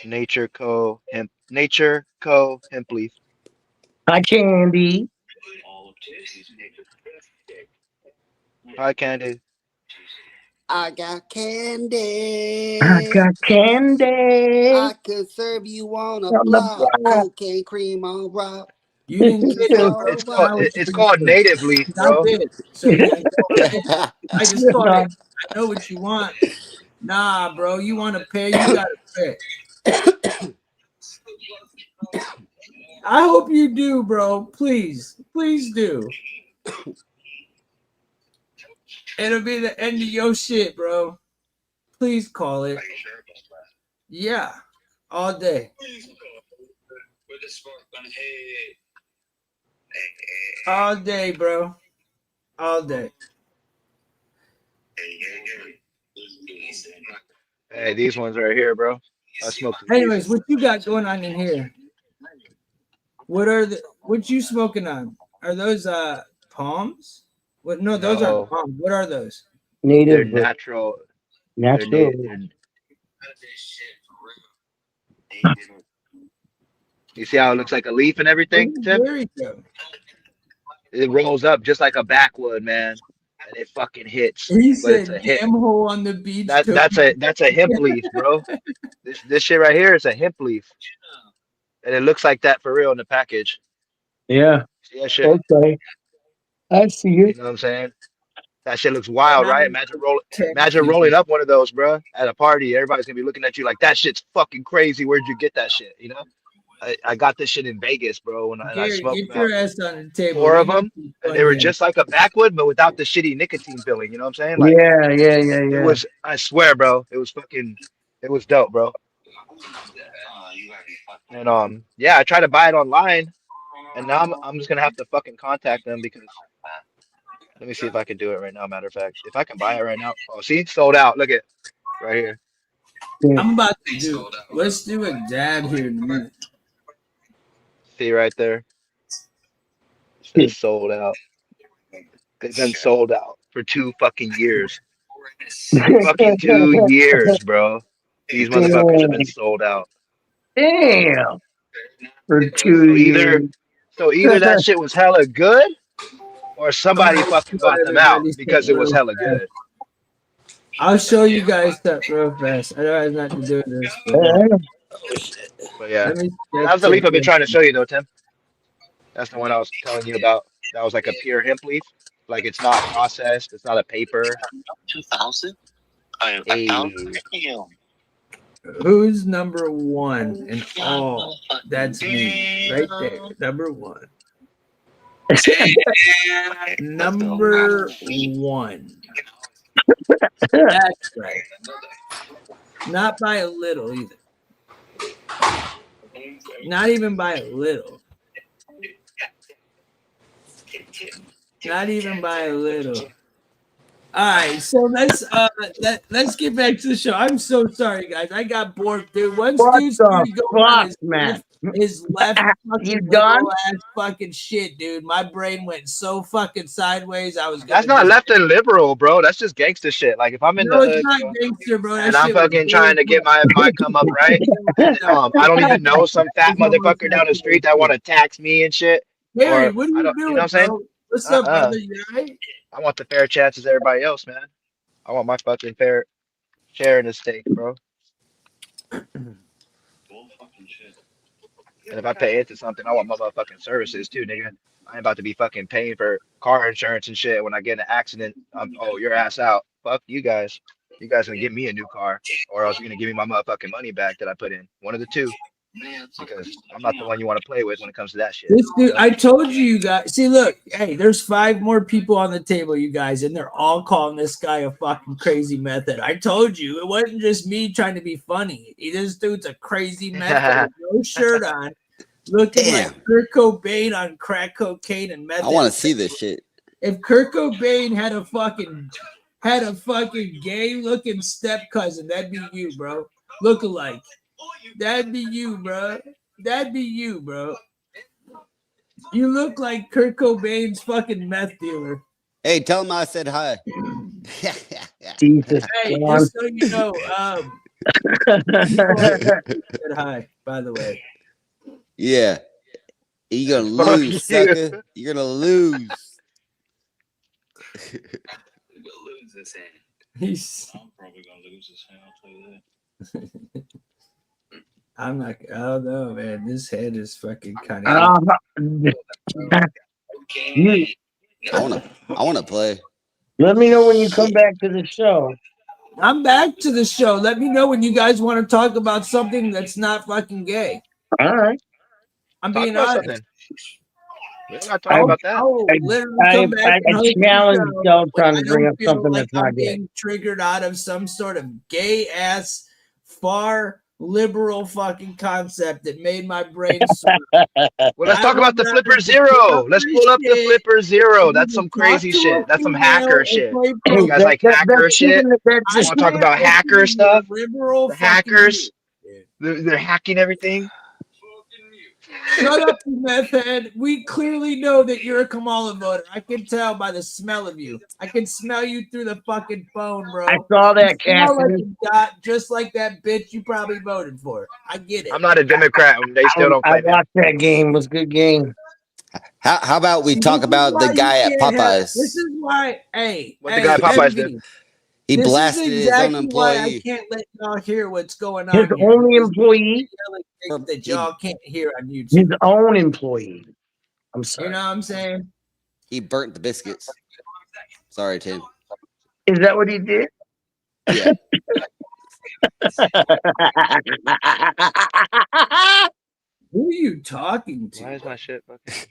Nature Co. hemp leaf. Hi, Candy. Hi, Candy. I got candy. I got candy. I could serve you on a On the block. block. Cocaine cream on rock. You didn't get it. It's called Native Leaf, bro. So yeah, I just called it. I know what you want. Nah, bro, you want to pay? You gotta pay. I hope you do, bro. Please do. It'll be the end of your shit, bro. Please call it. Yeah, all day. All day, bro. All day. Hey, these ones right here, bro. I smoked them. Anyways, what you got going on in here? What you smoking on? Are those palms? What? No, those aren't palms. What are those? They're natural. Natural. You see how it looks like a leaf and everything, Tim? It rolls up just like a backwood, man, and it fucking hits. He But said, it's a hit. "Damn hole on the beach." That's a hemp leaf, bro. This shit right here is a hemp leaf, and it looks like that for real in the package. Yeah. See that shit? Okay. I see You it. know what I'm saying? That shit looks wild, right? Imagine rolling up one of those, bro, at a party. Everybody's gonna be looking at you like that shit's fucking crazy. Where'd you get that shit? You know? I got this shit in Vegas, bro, and I Gary, smoked get your ass on the table. 4 of them, and and they were just like a backwood, but without the shitty nicotine filling. You know what I'm saying? Like, Yeah. it was. I swear, bro, it was dope, bro. And yeah, I tried to buy it online, and now I'm just gonna have to fucking contact them because. Let me see if I can do it right now. Matter of fact, if I can buy it right now. Oh, see, sold out. Look at right here. I'm about to do. Let's do a dab here in a minute. See right there. It says sold out. It's been sold out for 2 fucking years. Fucking 2 years, bro. These motherfuckers have been sold out. Damn. For 2 years. So either that shit was hella good, or somebody fucking bought them out because it was hella good. I'll show you guys that real fast. I know it has nothing to do with this. But yeah, that's the leaf I've been trying to show you though, Tim. That's the one I was telling you about. That was like a pure hemp leaf. Like it's not processed. It's not a paper. 2000. Who's number one in all? That's me, right there. Number one. Number one. That's right. Not by a little either. Not even by a little. Not even by a little. All right, so let's get back to the show. I'm so sorry, guys. I got bored, dude. Once dude's going on his left fucking little ass fucking shit, dude. My brain went so fucking sideways. That's not left and liberal, bro. That's just gangster shit. Like if I'm in the hood, it's not gangster, bro. and I'm fucking trying to get my come up right, and, I don't even know some fat motherfucker down the street that want to tax me and shit. Gary, Or, what are you doing, you know what I'm saying? bro? What's up, brother? You all right? I want the fair chance as everybody else, man. I want my fucking fair share in the steak, bro. And if I pay into something, I want my motherfucking services too, nigga. I ain't about to be fucking paying for car insurance and shit. When I get in an accident, oh, your ass out. Fuck you guys. You guys gonna give me a new car, or else you're gonna give me my motherfucking money back that I put in. One of the two. Because I'm not the one you want to play with when it comes to that shit. This dude, I told you guys. See, look, hey, there's 5 more people on the table, you guys, and they're all calling this guy a fucking crazy method. I told you, it wasn't just me trying to be funny. This dude's a crazy method with no shirt on, looking like Kurt Cobain on crack cocaine and method. I want to see this shit. If Kurt Cobain had a fucking gay looking step cousin, that'd be you, bro. Look-alike. That'd be you, bro. That'd be you, bro. You look like Kurt Cobain's fucking meth dealer. Hey, tell him I said hi. Jesus. Hey, just so you know, said hi, by the way. Yeah. You're gonna lose, sucker. You're gonna lose. He's. I'm probably gonna lose his hand. I'll tell you that. I'm not. I don't know, man. This head is fucking kind I of. wanna play. Let me know when you come back to the show. I'm back to the show. Let me know when you guys want to talk about something that's not fucking gay. All right. I'm Talk being about honest. something. We're not talking about that. I'll literally come back and host the challenge show, Del but trying I to bring don't up feel something like that's not I'm gay. being triggered out of some sort of gay ass far liberal fucking concept that made my brain sort of. Well, let's talk about the Flipper Zero. Let's pull up the Flipper Zero. That's some crazy shit. That's some hacker shit. You guys like hacker shit? I want to talk about hacker stuff. The hackers. They're hacking everything. Shut up, you meth head. We clearly know that you're a Kamala voter. I can tell by the smell of you. I can smell you through the fucking phone, bro. I saw that, You smell like Cassidy. a dot, just like that bitch you probably voted for. I get it. I'm not a Democrat. They still don't I play me. watched that game. It was a good game. How about we talk about the guy at Popeyes? This is why, hey, What the guy at Popeyes did? He this blasted is his exactly own why I employee. can't let y'all hear what's going on His here. only This is employee. yelling things that y'all can't hear on YouTube. His own employee. I'm sorry. You know what I'm saying? He burnt the biscuits. Sorry, Tim. Is that what he did? Yeah. Who are you talking to? Why is my shit fucking?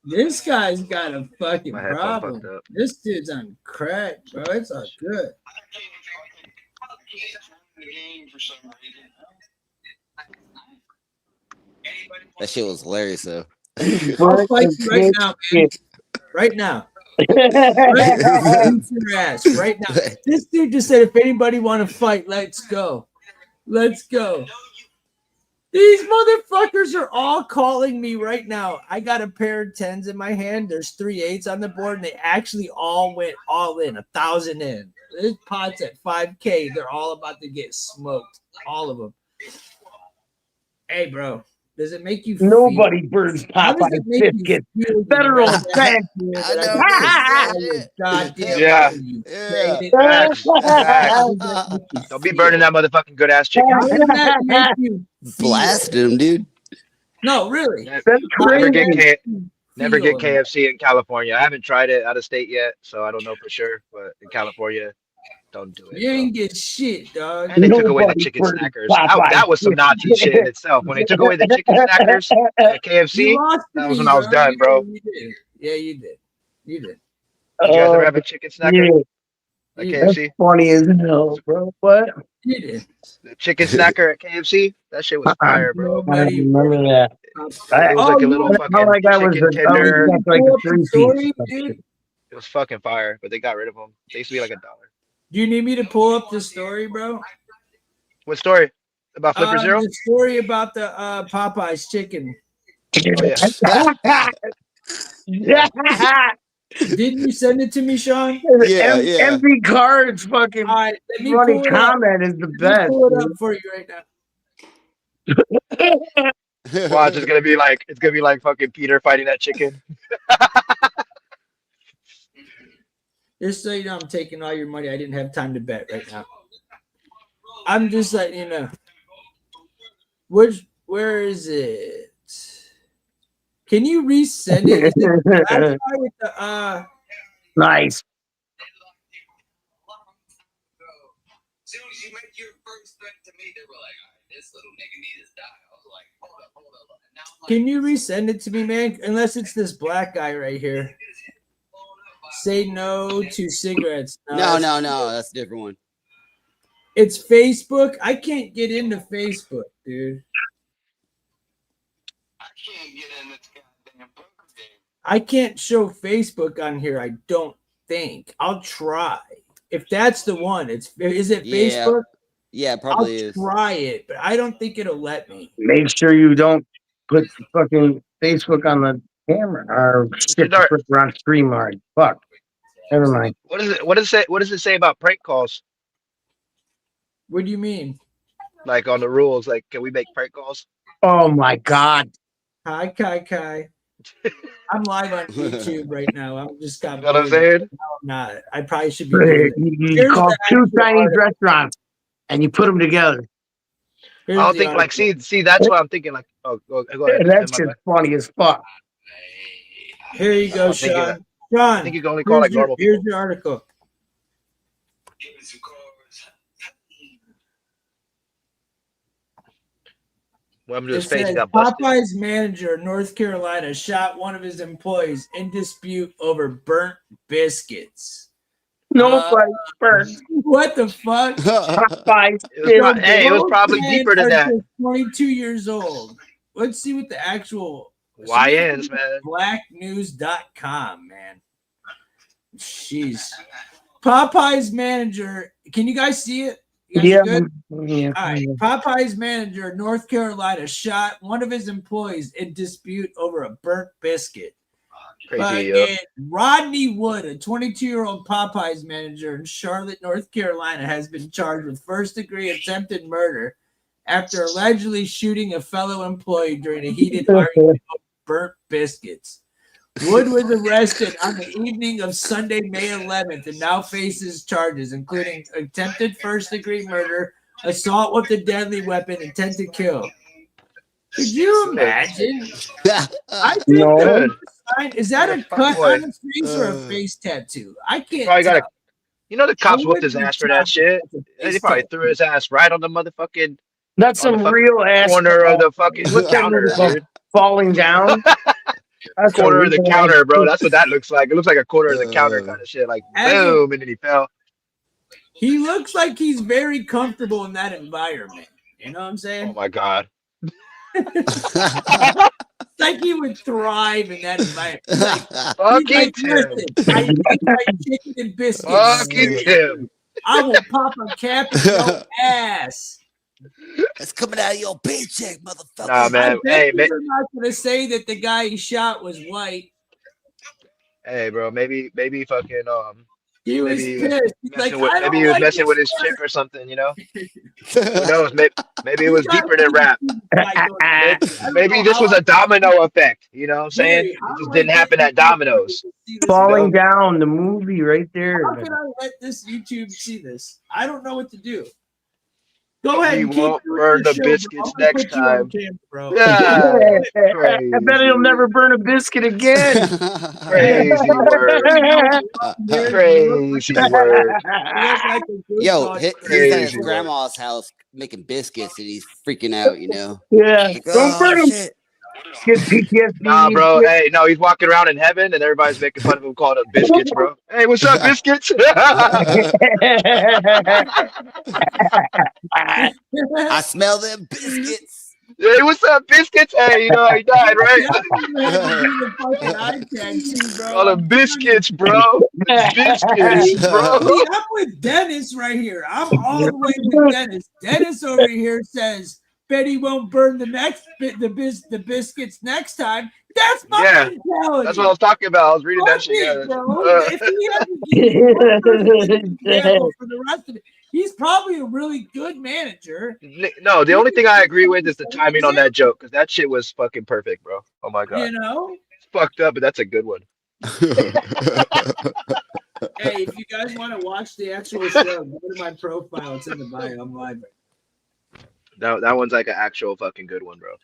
This guy's got a fucking My headphone problem. fucked up. This dude's on crack, bro. It's all good. That shit was hilarious, though. I'll fight you right now, man. Right now. Right now. Beat your ass right now. This dude just said, if anybody want to fight, let's go. Let's go. These motherfuckers are all calling me right now. I got a pair of 10s in my hand. There's 3 8s on the board, and they actually all went all in, 1,000 in. This pot's at 5K. They're all about to get smoked. All of them. Hey, bro. Does it make you feel? Nobody burns How does Popeye it make you biscuits. feel? Federal That Yeah. Don't be burning that motherfucking good ass chicken. How does that make you Blasted him, dude. No, really. Never get KFC in California. I haven't tried it out of state yet, so I don't know for sure. But in California, don't do it. You ain't get shit, dog. And they took away the chicken snackers. That was some Nazi shit in itself. When they took away the chicken snackers at KFC, that was when I was done, bro. Yeah, you did. You did. Did you guys ever have a chicken snacker at KFC? That's funny as hell, bro. What? You did. The chicken snacker at KFC? That shit was fire, bro. I remember that. It was like a little fucking chicken tender. It was fucking fire, but they got rid of them. They used to be like $1. Do you need me to pull up the story, bro? What story? About Flipper Zero? The story about the Popeyes chicken. Didn't you send it to me, Sean? Empty cards, fucking running comment is the best. Pull it up for you right now. Well, it's just gonna be like fucking Peter fighting that chicken. Just so you know, I'm taking all your money. I didn't have time to bet right now. I'm just letting you know. Where is it? Can you resend it? Is it the black guy with the Nice. As soon as you make your first threat to me, they were like, all right, this little nigga needs to die. I was like, hold up. And now I'm like, Can you resend it to me, man? Unless it's this black guy right here. Say no to cigarettes. No, that's a different one. It's Facebook. I can't get into Facebook, dude. I can't show Facebook on here. I don't think. I'll try. If that's the one, is it Facebook? Yeah, it probably I'll try it, but I don't think it'll let me. Make sure you don't put fucking Facebook on the camera or skip around StreamYard. Fuck. Never mind. What is it? What does it say about prank calls? What do you mean? Like on the rules, like can we make prank calls? Oh my God. Hi, Kai. I'm live on YouTube right now. I'm just got. You know what I'm saying? No, I'm not. I probably should be. You call two Chinese restaurants and you put them together. I don't think like see that's what I'm thinking like. Oh, go ahead. That's just funny as fuck. Here you go, Sean. Sean, I think you can only call like normal people. Here's your article. Well, I'm just It face says, got busted. Popeye's manager in North Carolina shot one of his employees in dispute over burnt biscuits. Nobody burnt. What the fuck? Popeye's. It was probably deeper than that. 22 years old. Let's see what the actual YNs, man. Blacknews.com, man. Jeez. Popeye's manager. Can you guys see it? Yeah. All right. Popeye's manager in North Carolina shot one of his employees in dispute over a burnt biscuit. Crazy, Rodney Wood, a 22-year-old Popeye's manager in Charlotte, North Carolina, has been charged with first-degree attempted murder after allegedly shooting a fellow employee during a heated argument over burnt biscuits. Wood was arrested on the evening of Sunday, May 11th, and now faces charges, including attempted first-degree murder, assault with a deadly weapon, intent to kill. Could you imagine? I think No. is that a cut on his face or a face tattoo? I can't. Probably got tell. You know the cops whooped his ass for that shit. They probably threw his ass right on the motherfucking. That's some real ass corner of the fucking counter, dude. Falling down. That's corner of the real counter, ass bro. shit. That's what that looks like. It looks like a corner of the counter kind of shit. Like boom, and then he fell. He looks like he's very comfortable in that environment. You know what I'm saying? Oh my god. Like he would thrive in that environment. Fuck He's like, him. listen, I eat my chicken and biscuits. Fucking him. I will pop a cap in your ass. It's coming out of your paycheck, motherfucker. Nah, man. Hey, Hey, you're not gonna say that the guy he shot was white. hey, bro. Maybe fucking He was maybe pissed. He's like, I maybe don't he was like messing this with his shirt. chick or something. You know. Who knows? Maybe it was deeper than rap. Maybe this was a domino effect. You know what I'm saying? It just didn't happen at Domino's. Falling down, the movie right there. How can I let this YouTube see this? I don't know what to do. Go ahead. He And keep won't doing burn your the show, bro. biscuits I'm gonna next put you on time. camera, bro. Yeah, I bet he'll never burn a biscuit again. crazy word. Crazy word. Yo, he's at his Crazy word. grandma's house making biscuits and he's freaking out, you know? Yeah, Like, don't oh, burn him. shit. Get PTSD. Nah, bro. Hey, no, he's walking around in heaven and everybody's making fun of him calling them biscuits, bro. Hey, what's up, biscuits? I smell them biscuits. Hey, what's up, biscuits? Hey, you know he died, right? Call them biscuits, bro. Biscuits, bro. See, I'm with Dennis right here. I'm all the way with Dennis. Dennis over here says Betty won't burn the biscuits next time. That's my mentality. That's what I was talking about. I was reading that shit. Bro. If he has to get for the rest of it, He's probably a really good manager. No, the only thing I agree with is the timing on that joke, because that shit was fucking perfect, bro. Oh my god. You know? It's fucked up, but that's a good one. Hey, if you guys want to watch the actual show, go to my profile. It's in the bio. I'm live. That one's like an actual fucking good one, bro.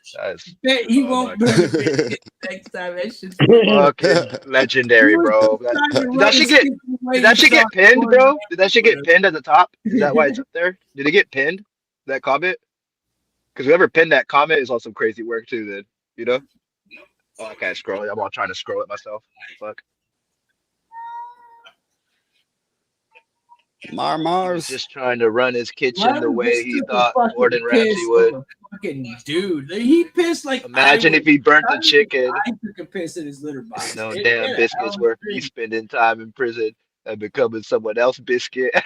He won't burn it next time. That shit's fucking legendary, bro. Did that shit get pinned, bro? Did that shit get pinned at the top? Is that why it's up there? Did it get pinned? That comment? Because whoever pinned that comment is on some crazy work too. Then you know. Oh, I can't scroll it. I'm all trying to scroll it myself. Fuck. Mars just trying to run his kitchen the way he thought Gordon Ramsay would. Fucking dude, he pissed like. Imagine if he burnt the chicken. I took a piss in his litter box. No damn biscuits worth me spending time in prison and becoming someone else's biscuit. They're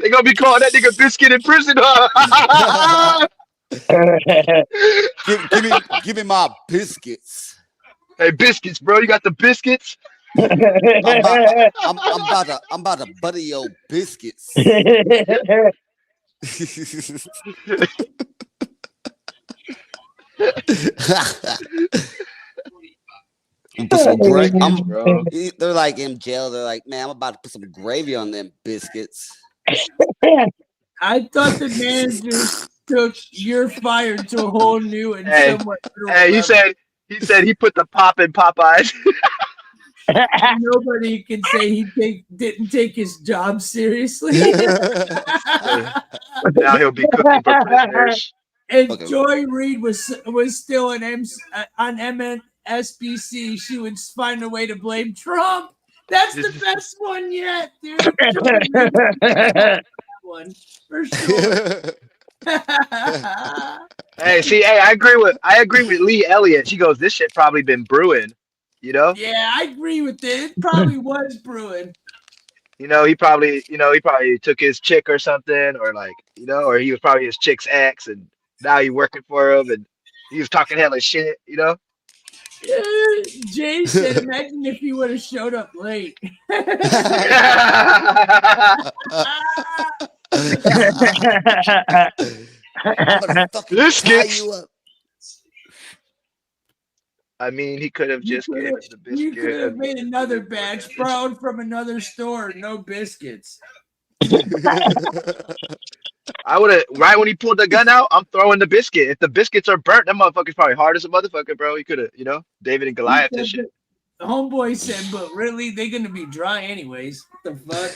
gonna be calling that nigga biscuit in prison. give me my biscuits. Hey, biscuits, bro. You got the biscuits? I'm about to butter your biscuits. Put some they're like in jail. They're like, man, I'm about to put some gravy on them biscuits. I thought the manager took "You're fired" to a whole new and somewhat. Hey, he said he put the pop in Popeyes. Nobody can say he didn't take his job seriously. Now he'll be cooking for prisoners. If Joy Reid was still on MSNBC, she would find a way to blame Trump. That's the best one yet, dude. That one for sure. Hey, I agree with Lee Elliott. She goes, this shit probably been brewing. You know? Yeah, I agree with it. It probably was brewing. You know, he probably took his chick or something, or like, you know, or he was probably his chick's ex, and now he's working for him, and he was talking hella shit, you know? Jay said, imagine if he would have showed up late. Biscuits. I mean, he could have just gave him the biscuit. You could have made another batch, borrowed from another store, no biscuits. I would have, right when he pulled the gun out, I'm throwing the biscuit. If the biscuits are burnt, that motherfucker's probably hard as a motherfucker, bro. He could have, you know, David and Goliath and shit. The homeboy said, but really, they're going to be dry anyways. What the fuck?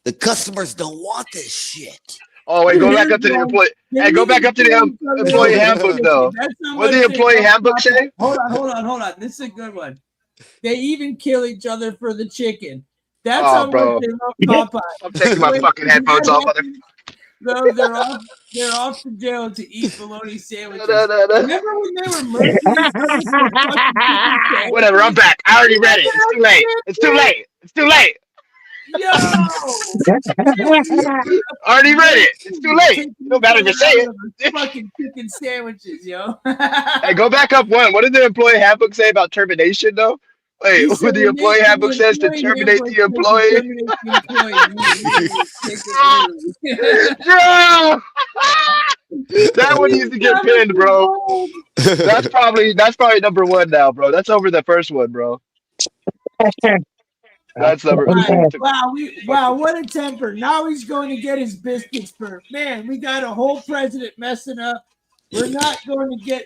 The customers don't want this shit. Oh, wait, go back up to the employee. Hey, go back up to the employee handbook, though. What did the employee handbook say? Hold on. This is a good one. They even kill each other for the chicken. That's how much they love Popeye. I'm taking my fucking headphones off, mother. No, they're off to jail to eat bologna sandwiches. Remember when they were murdering? Whatever, I'm back. I already read it. It's too late. Yo! Already read it. It's too late. No matter to say it. Fucking chicken sandwiches, yo. Hey, go back up one. What did the employee handbook say about termination, though? Wait, what the employee handbook says to terminate the employee? That one needs to get pinned, bro. That's probably number one now, bro. That's over the first one, bro. That's number. Wow, what a temper! Now he's going to get his biscuits for. Man, we got a whole president messing up. We're not going to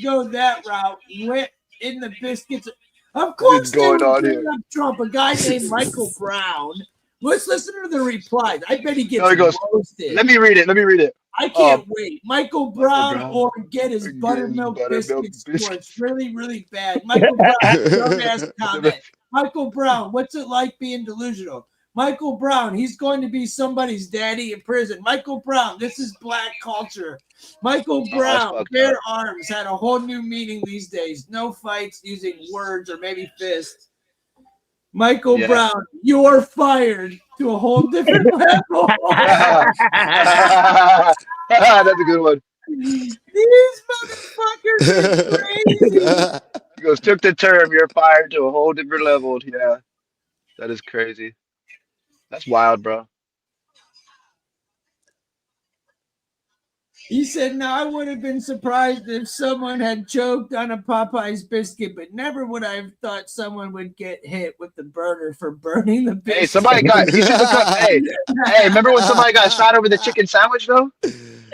go that route. Went in the biscuits. Of course, going on here? Trump, a guy named Michael Brown. Let's listen to the replies. I bet he gets roasted. Let me read it. I can't wait. Michael Brown or get his buttermilk biscuits for it's really, really bad. Michael Brown, dumbass comment. Michael Brown, what's it like being delusional? Michael Brown, he's going to be somebody's daddy in prison. Michael Brown, this is black culture. Michael Brown, bare arms had a whole new meaning these days. No fights using words or maybe fists. Michael Brown, you're fired to a whole different level. That's a good one. These motherfuckers are crazy. He goes, took the term, you're fired to a whole different level. Yeah, that is crazy. That's wild, bro. He said, "No, I would have been surprised if someone had choked on a Popeye's biscuit, but never would I have thought someone would get hit with the burner for burning the biscuit." Hey, somebody got. You should look up. Hey, remember when somebody got shot over the chicken sandwich though?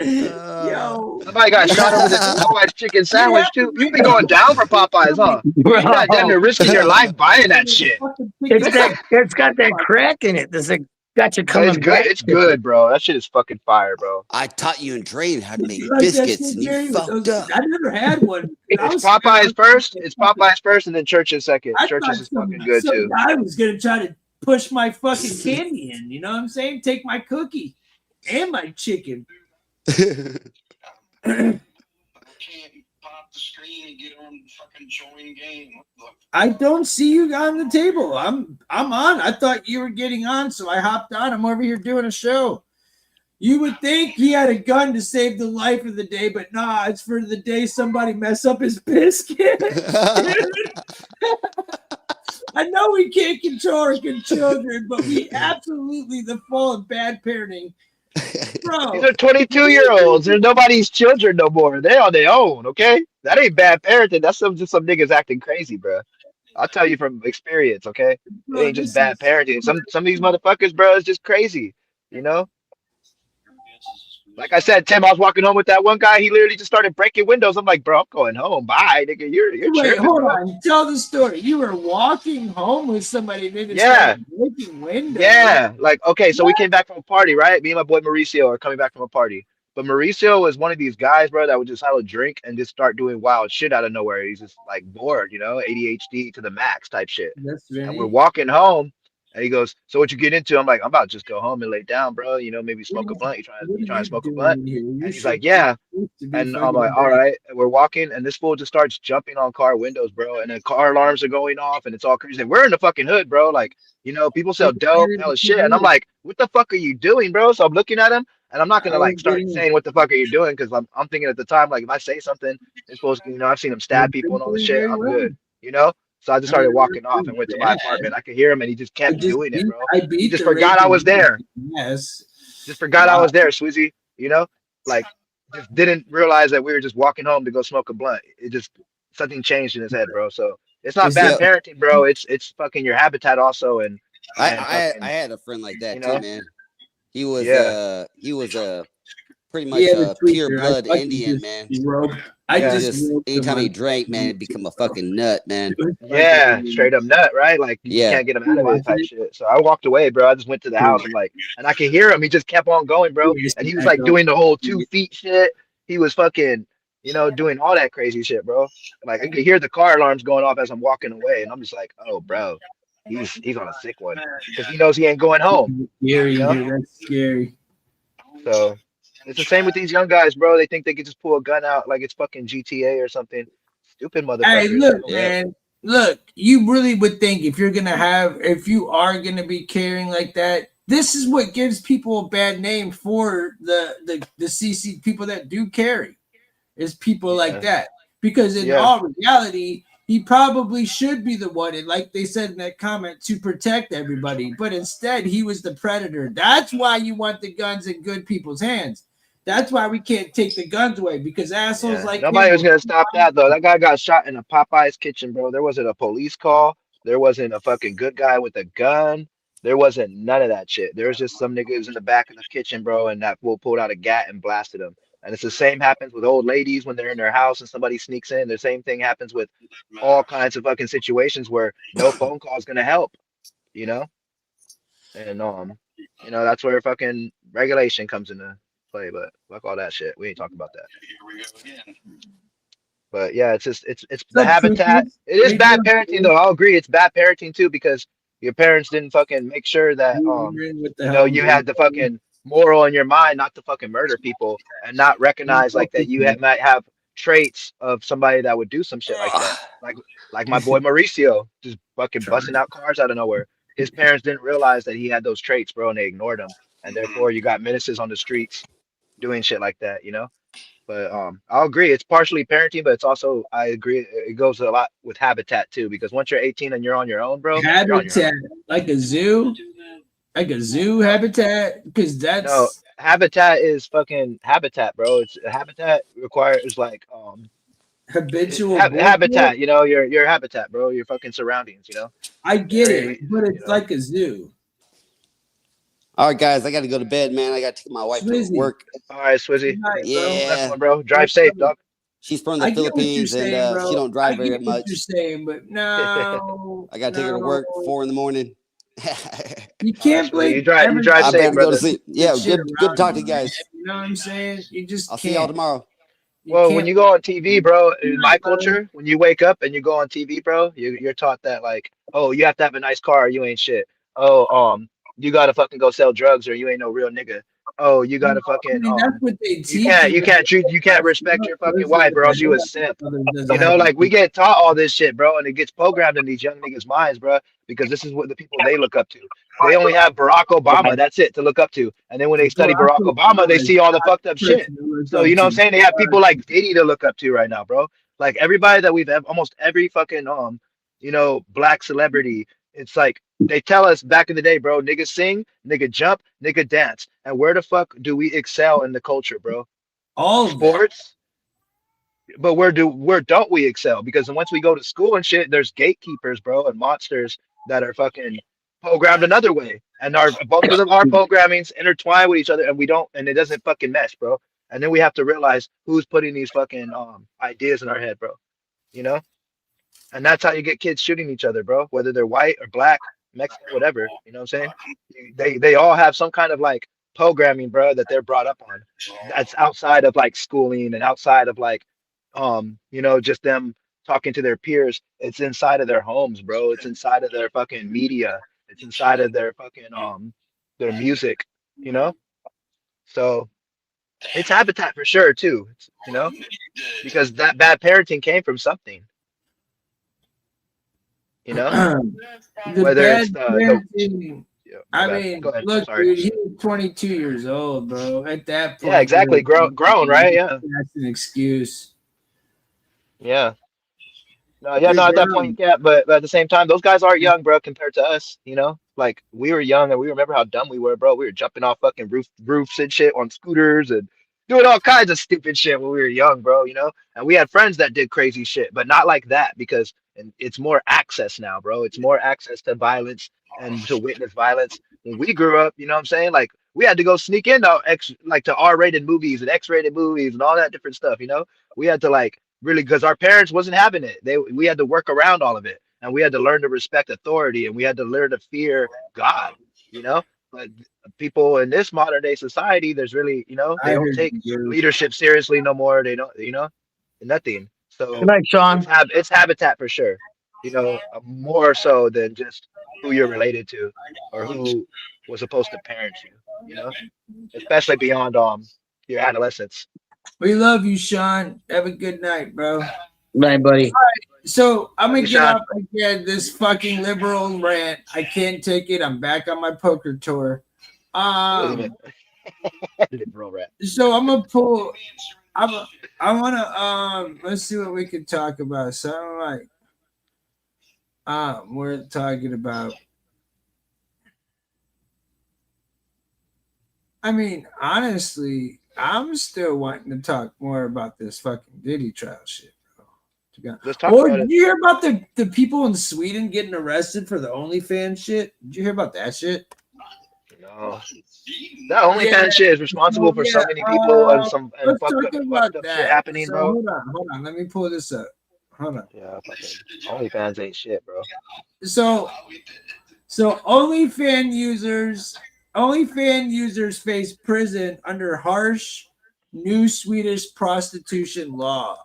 Yo, somebody got shot over the Popeye's chicken sandwich too. You be going down for Popeyes, huh? You got damn near risking your life buying that shit. It's got that crack in it. There's a gotcha coming It's good. back. It's good, bro. That shit is fucking fire, bro. I taught you in training how to make Like that biscuits, shit, and you Jerry, with fucked those- up. I never had one. It's Popeyes first. It's Popeyes first, and then Church's second. Church's is fucking good some too. guy was gonna try to push my fucking candy in. You know what I'm saying? Take my cookie and my chicken. I don't see you on the table. I'm on. I thought you were getting on, so I hopped on. I'm over here doing a show. You would think he had a gun to save the life of the day, but nah, it's for the day somebody mess up his biscuit. I know we can't control our children, but we absolutely the fall of bad parenting. Bro, These are 22-year-olds. There's nobody's children no more. They're on their own, okay? That ain't bad parenting. That's just some niggas acting crazy, bro. I'll tell you from experience, okay? It ain't just bad parenting. Some of these motherfuckers, bro, is just crazy, you know? Like I said, Tim, I was walking home with that one guy. He literally just started breaking windows. I'm like, bro, I'm going home. Bye, nigga. You're wait, tripping, hold bro. on. Tell the story. You were walking home with somebody. They just Yeah. started breaking windows. Yeah, like okay, so we came back from a party, right? Me and my boy Mauricio are coming back from a party. But Mauricio was one of these guys, bro, that would just have a drink and just start doing wild shit out of nowhere. He's just like bored, you know, ADHD to the max type shit. That's And right. we're walking home, and he goes, "So what you get into?" I'm like, "I'm about to just go home and lay down, bro. You know, maybe smoke a blunt. You trying to smoke a blunt?" And he's like, "Yeah." And I'm like, "All right." And we're walking, and this fool just starts jumping on car windows, bro. And then car alarms are going off, and it's all crazy. And we're in the fucking hood, bro. Like, you know, people sell dope, hella shit. And I'm like, "What the fuck are you doing, bro?" So I'm looking at him, and I'm not gonna like start saying what the fuck are you doing, because I'm thinking at the time, like, if I say something, it's supposed to, you know, I've seen him stab people and all this shit. I'm good, you know. So I just started walking off and went to my apartment. I could hear him, and he just kept doing it, bro. He just forgot I was there. Yes. Just forgot I was there, Swizzy. You know, like just didn't realize that we were just walking home to go smoke a blunt. It just something changed in his head, bro. So it's not bad parenting, bro. It's fucking your habitat also. And I had a friend like that you know? too, man. He was pretty much He had a a tweaker. pure blood I fucking Indian, just man. roped- I He just roped him anytime he on- drank, man, it'd become a fucking nut, man. Yeah, straight up nut, right? Like you Yeah. can't get him out of it type shit. So I walked away, bro. I just went to the house. I'm like, and I could hear him. He just kept on going, bro. And he was like doing the whole 2 feet shit. He was fucking, you know, doing all that crazy shit, bro. Like I could hear the car alarms going off as I'm walking away, and I'm just like, oh, bro, he's on a sick one because he knows he ain't going home. Scary, You know? dude. That's scary. So it's the same with these young guys, bro. They think they could just pull a gun out like it's fucking GTA or something. Stupid motherfuckers. Hey, look, man. Look, you really would think if you are gonna be carrying like that, this is what gives people a bad name for the CC people that do carry, is people like that. Because in all reality, he probably should be the one, and like they said in that comment, to protect everybody. But instead, he was the predator. That's why you want the guns in good people's hands. That's why we can't take the guns away, because assholes like Nobody him was gonna stop that though. That guy got shot in a Popeye's kitchen, bro. There wasn't a police call. There wasn't a fucking good guy with a gun. There wasn't none of that shit. There was just some niggas in the back of the kitchen, bro, and that fool pulled out a gat and blasted him. And it's the same happens with old ladies when they're in their house and somebody sneaks in. The same thing happens with all kinds of fucking situations where no phone call is gonna help, you know? And you know, that's where fucking regulation comes into play, but fuck all that shit. We ain't talking about that. But yeah, it's just it's the habitat. It is bad parenting though. I'll agree, it's bad parenting too, because your parents didn't fucking make sure that you know, you had the fucking moral in your mind not to fucking murder people and not recognize like that you might have traits of somebody that would do some shit like that. Like my boy Mauricio, just fucking busting out cars out of nowhere. His parents didn't realize that he had those traits, bro, and they ignored him. And therefore you got menaces on the streets doing shit like that, you know? But I'll agree. It's partially parenting, but it's also I agree. It goes a lot with habitat too, because once you're 18 and you're on your own, bro, you're on your Habitat, own. like a zoo, habitat, because No, that's habitat is fucking habitat, bro. It's habitat requires like habitual bullshit. habitat. You know, your habitat, bro. Your fucking surroundings. You know, I get Very, it, but you it's know. like a zoo. All right, guys, I got to go to bed, man. I got to take my wife to Swizzy. work. All right, Swizzy. Good night, bro. That's Yeah, one, bro. Drive safe, dog. she's from the I get what you're Philippines and saying, bro. she don't I drive very get what much. you're saying, but no, I got to take her to work 4 a.m. You can't Swizzy, blame you drive everybody I safe, better go to brother. sleep. for Yeah, shit good around talk to you, you guys. man. You know what I'm saying? You just I'll can't. see y'all tomorrow. You Well, can't. when you go on TV, bro, in my bro. culture, when you wake up and you go on TV, bro, you're taught that like, oh, you have to have a nice car or you ain't shit. Oh, you gotta fucking go sell drugs or you ain't no real nigga. Oh, you gotta I fucking mean, that's what they you teach you. can't respect your fucking wife or else you a simp. You know, like we get taught all this shit, bro, and it gets programmed in these young niggas' minds, bro, because this is what the people they look up to. They only have Barack Obama, that's it, to look up to. And then when they study Barack Barack Obama, they Obama is see all the not fucked up the shit. person to look So up you know what I'm to. saying? They have people like Diddy to look up to right now, bro. Like everybody that we've almost every fucking black celebrity. It's like they tell us back in the day, bro, nigga sing, nigga jump, nigga dance. And where the fuck do we excel in the culture, bro? All of that. Sports? But where don't we excel? Because once we go to school and shit, there's gatekeepers, bro, and monsters that are fucking programmed another way. And both of them our programming's intertwined with each other and we don't and it doesn't fucking mesh, bro. And then we have to realize who's putting these fucking ideas in our head, bro. You know? And that's how you get kids shooting each other, bro. Whether they're white or black, Mexican, whatever. You know what I'm saying? They all have some kind of like programming, bro, that they're brought up on. That's outside of like schooling and outside of like just them talking to their peers. It's inside of their homes, bro. It's inside of their fucking media. It's inside of their fucking their music, you know? So it's habitat for sure too. Because that bad parenting came from something. You know, The whether bad it's parenting. my I bad. mean, Go ahead. look, Sorry. dude, he was 22 years old, bro. At that point, Yeah, exactly. Grown, right? Yeah. That's an excuse. Yeah. No, You're at that point grown. you can't. But at the same time, those guys are young, bro, compared to us. You know, like we were young and we remember how dumb we were, bro. We were jumping off fucking roofs and shit on scooters and doing all kinds of stupid shit when we were young, bro. You know, and we had friends that did crazy shit, but not like that because and it's more access now, bro. It's more access to violence and to witness violence. When we grew up, you know what I'm saying? Like we had to go sneak into to R-rated movies and X-rated movies and all that different stuff. You know, we had to like really because our parents wasn't having it. We had to work around all of it, and we had to learn to respect authority, and we had to learn to fear God. You know, but people in this modern day society, there's really I they don't heard take you, bro. leadership seriously no more. They don't nothing. So Good night, Sean. it's habitat for sure. More so than just who you're related to or who was supposed to parent you. You know, especially beyond your adolescence. We love you, Sean. Have a good night, bro. Night, buddy. All right, so I'm gonna you, get Sean. off again this fucking liberal rant. I can't take it. I'm back on my poker tour. Liberal rap. So I'm gonna pull. I wanna let's see what we can talk about. So like we're talking about. I mean, honestly, I'm still wanting to talk more about this fucking Diddy trial shit, bro. Let's talk Or about did it. you hear about the people in Sweden getting arrested for the OnlyFans shit? Did you hear about that shit? No. That OnlyFans shit is responsible for so many people and some let's fucked talk up about shit that. happening, So bro. hold on. Let me pull this up. Hold on. Yeah, fucking OnlyFans ain't shit, bro. So OnlyFans users face prison under harsh new Swedish prostitution law.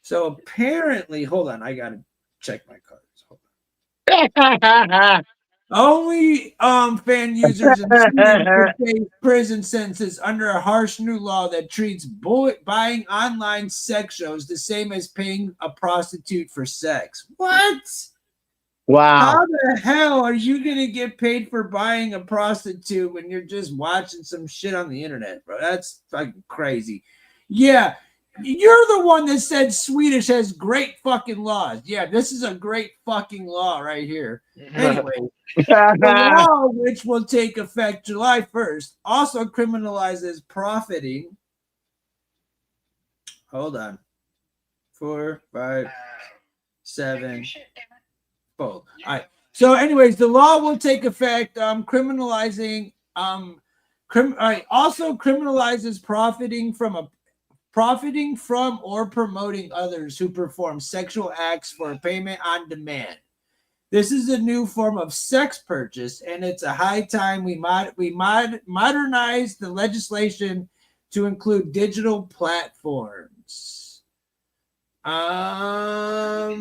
So apparently, hold on, I gotta check my cards. Hold on. Only fan users in Sweden could face prison sentences under a harsh new law that treats buying online sex shows the same as paying a prostitute for sex. What? Wow. How the hell are you gonna get paid for buying a prostitute when you're just watching some shit on the internet, bro? That's fucking crazy. Yeah, you're the one that said Swedish has great fucking laws. Yeah, this is a great fucking law right here. Anyway, the law, which will take effect July 1st, also criminalizes profiting. Hold on. 4, 5, 7, fold. All right. So, anyways, the law will take effect criminalizing also criminalizes profiting from or promoting others who perform sexual acts for payment on demand. This is a new form of sex purchase, and it's a high time we modernize the legislation to include digital platforms. Under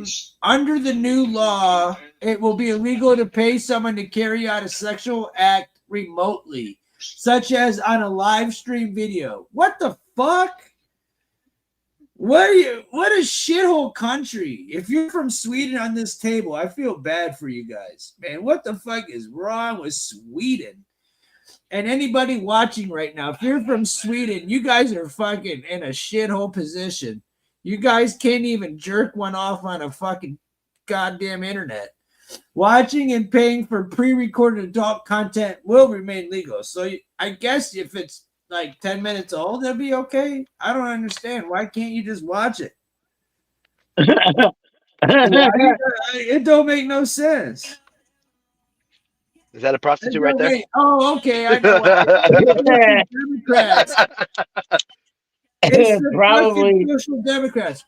the new law, it will be illegal to pay someone to carry out a sexual act remotely, such as on a live stream video. What the fuck? What a shithole country. If you're from Sweden on this table, I feel bad for you guys. Man, what the fuck is wrong with Sweden? And anybody watching right now, if you're from Sweden, you guys are fucking in a shithole position. You guys can't even jerk one off on a fucking goddamn internet. Watching and paying for pre-recorded adult content will remain legal. So I guess if it's like 10 minutes old, that'd be okay. I don't understand. Why can't you just watch it? It don't make no sense. Is that a prostitute right there? Oh, okay. I know why. Democrats. It's the probably social democrats.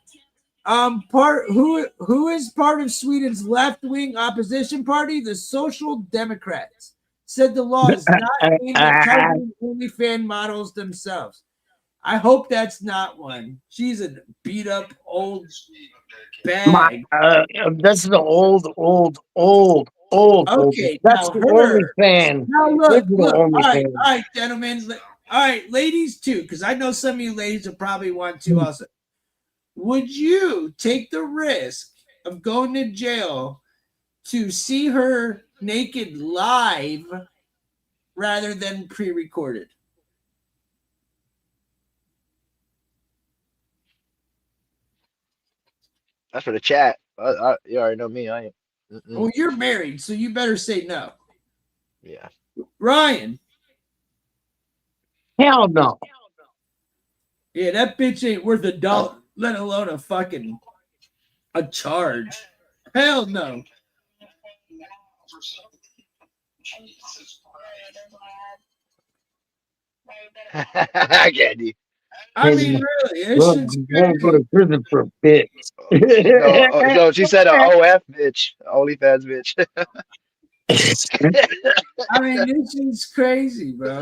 Who is part of Sweden's left-wing opposition party? The Social Democrats said the law is not aimed at targeting OnlyFans models themselves. I hope that's not one. She's a beat-up old bag. That's the old. Okay, that's the OnlyFans. Now look. All right, gentlemen. All right, ladies too, because I know some of you ladies will probably want to also. Would you take the risk of going to jail to see her naked live rather than pre-recorded? That's for the chat. You already know me. I ain't. Well, you're married, so you better say no. Yeah. Ryan. Hell no. Yeah, that bitch ain't worth $1, let alone a charge. Hell no. Candy. I mean, really, it's gonna go to prison for a bit. No, she said an OF bitch, OnlyFans bitch. I mean, this is crazy, bro.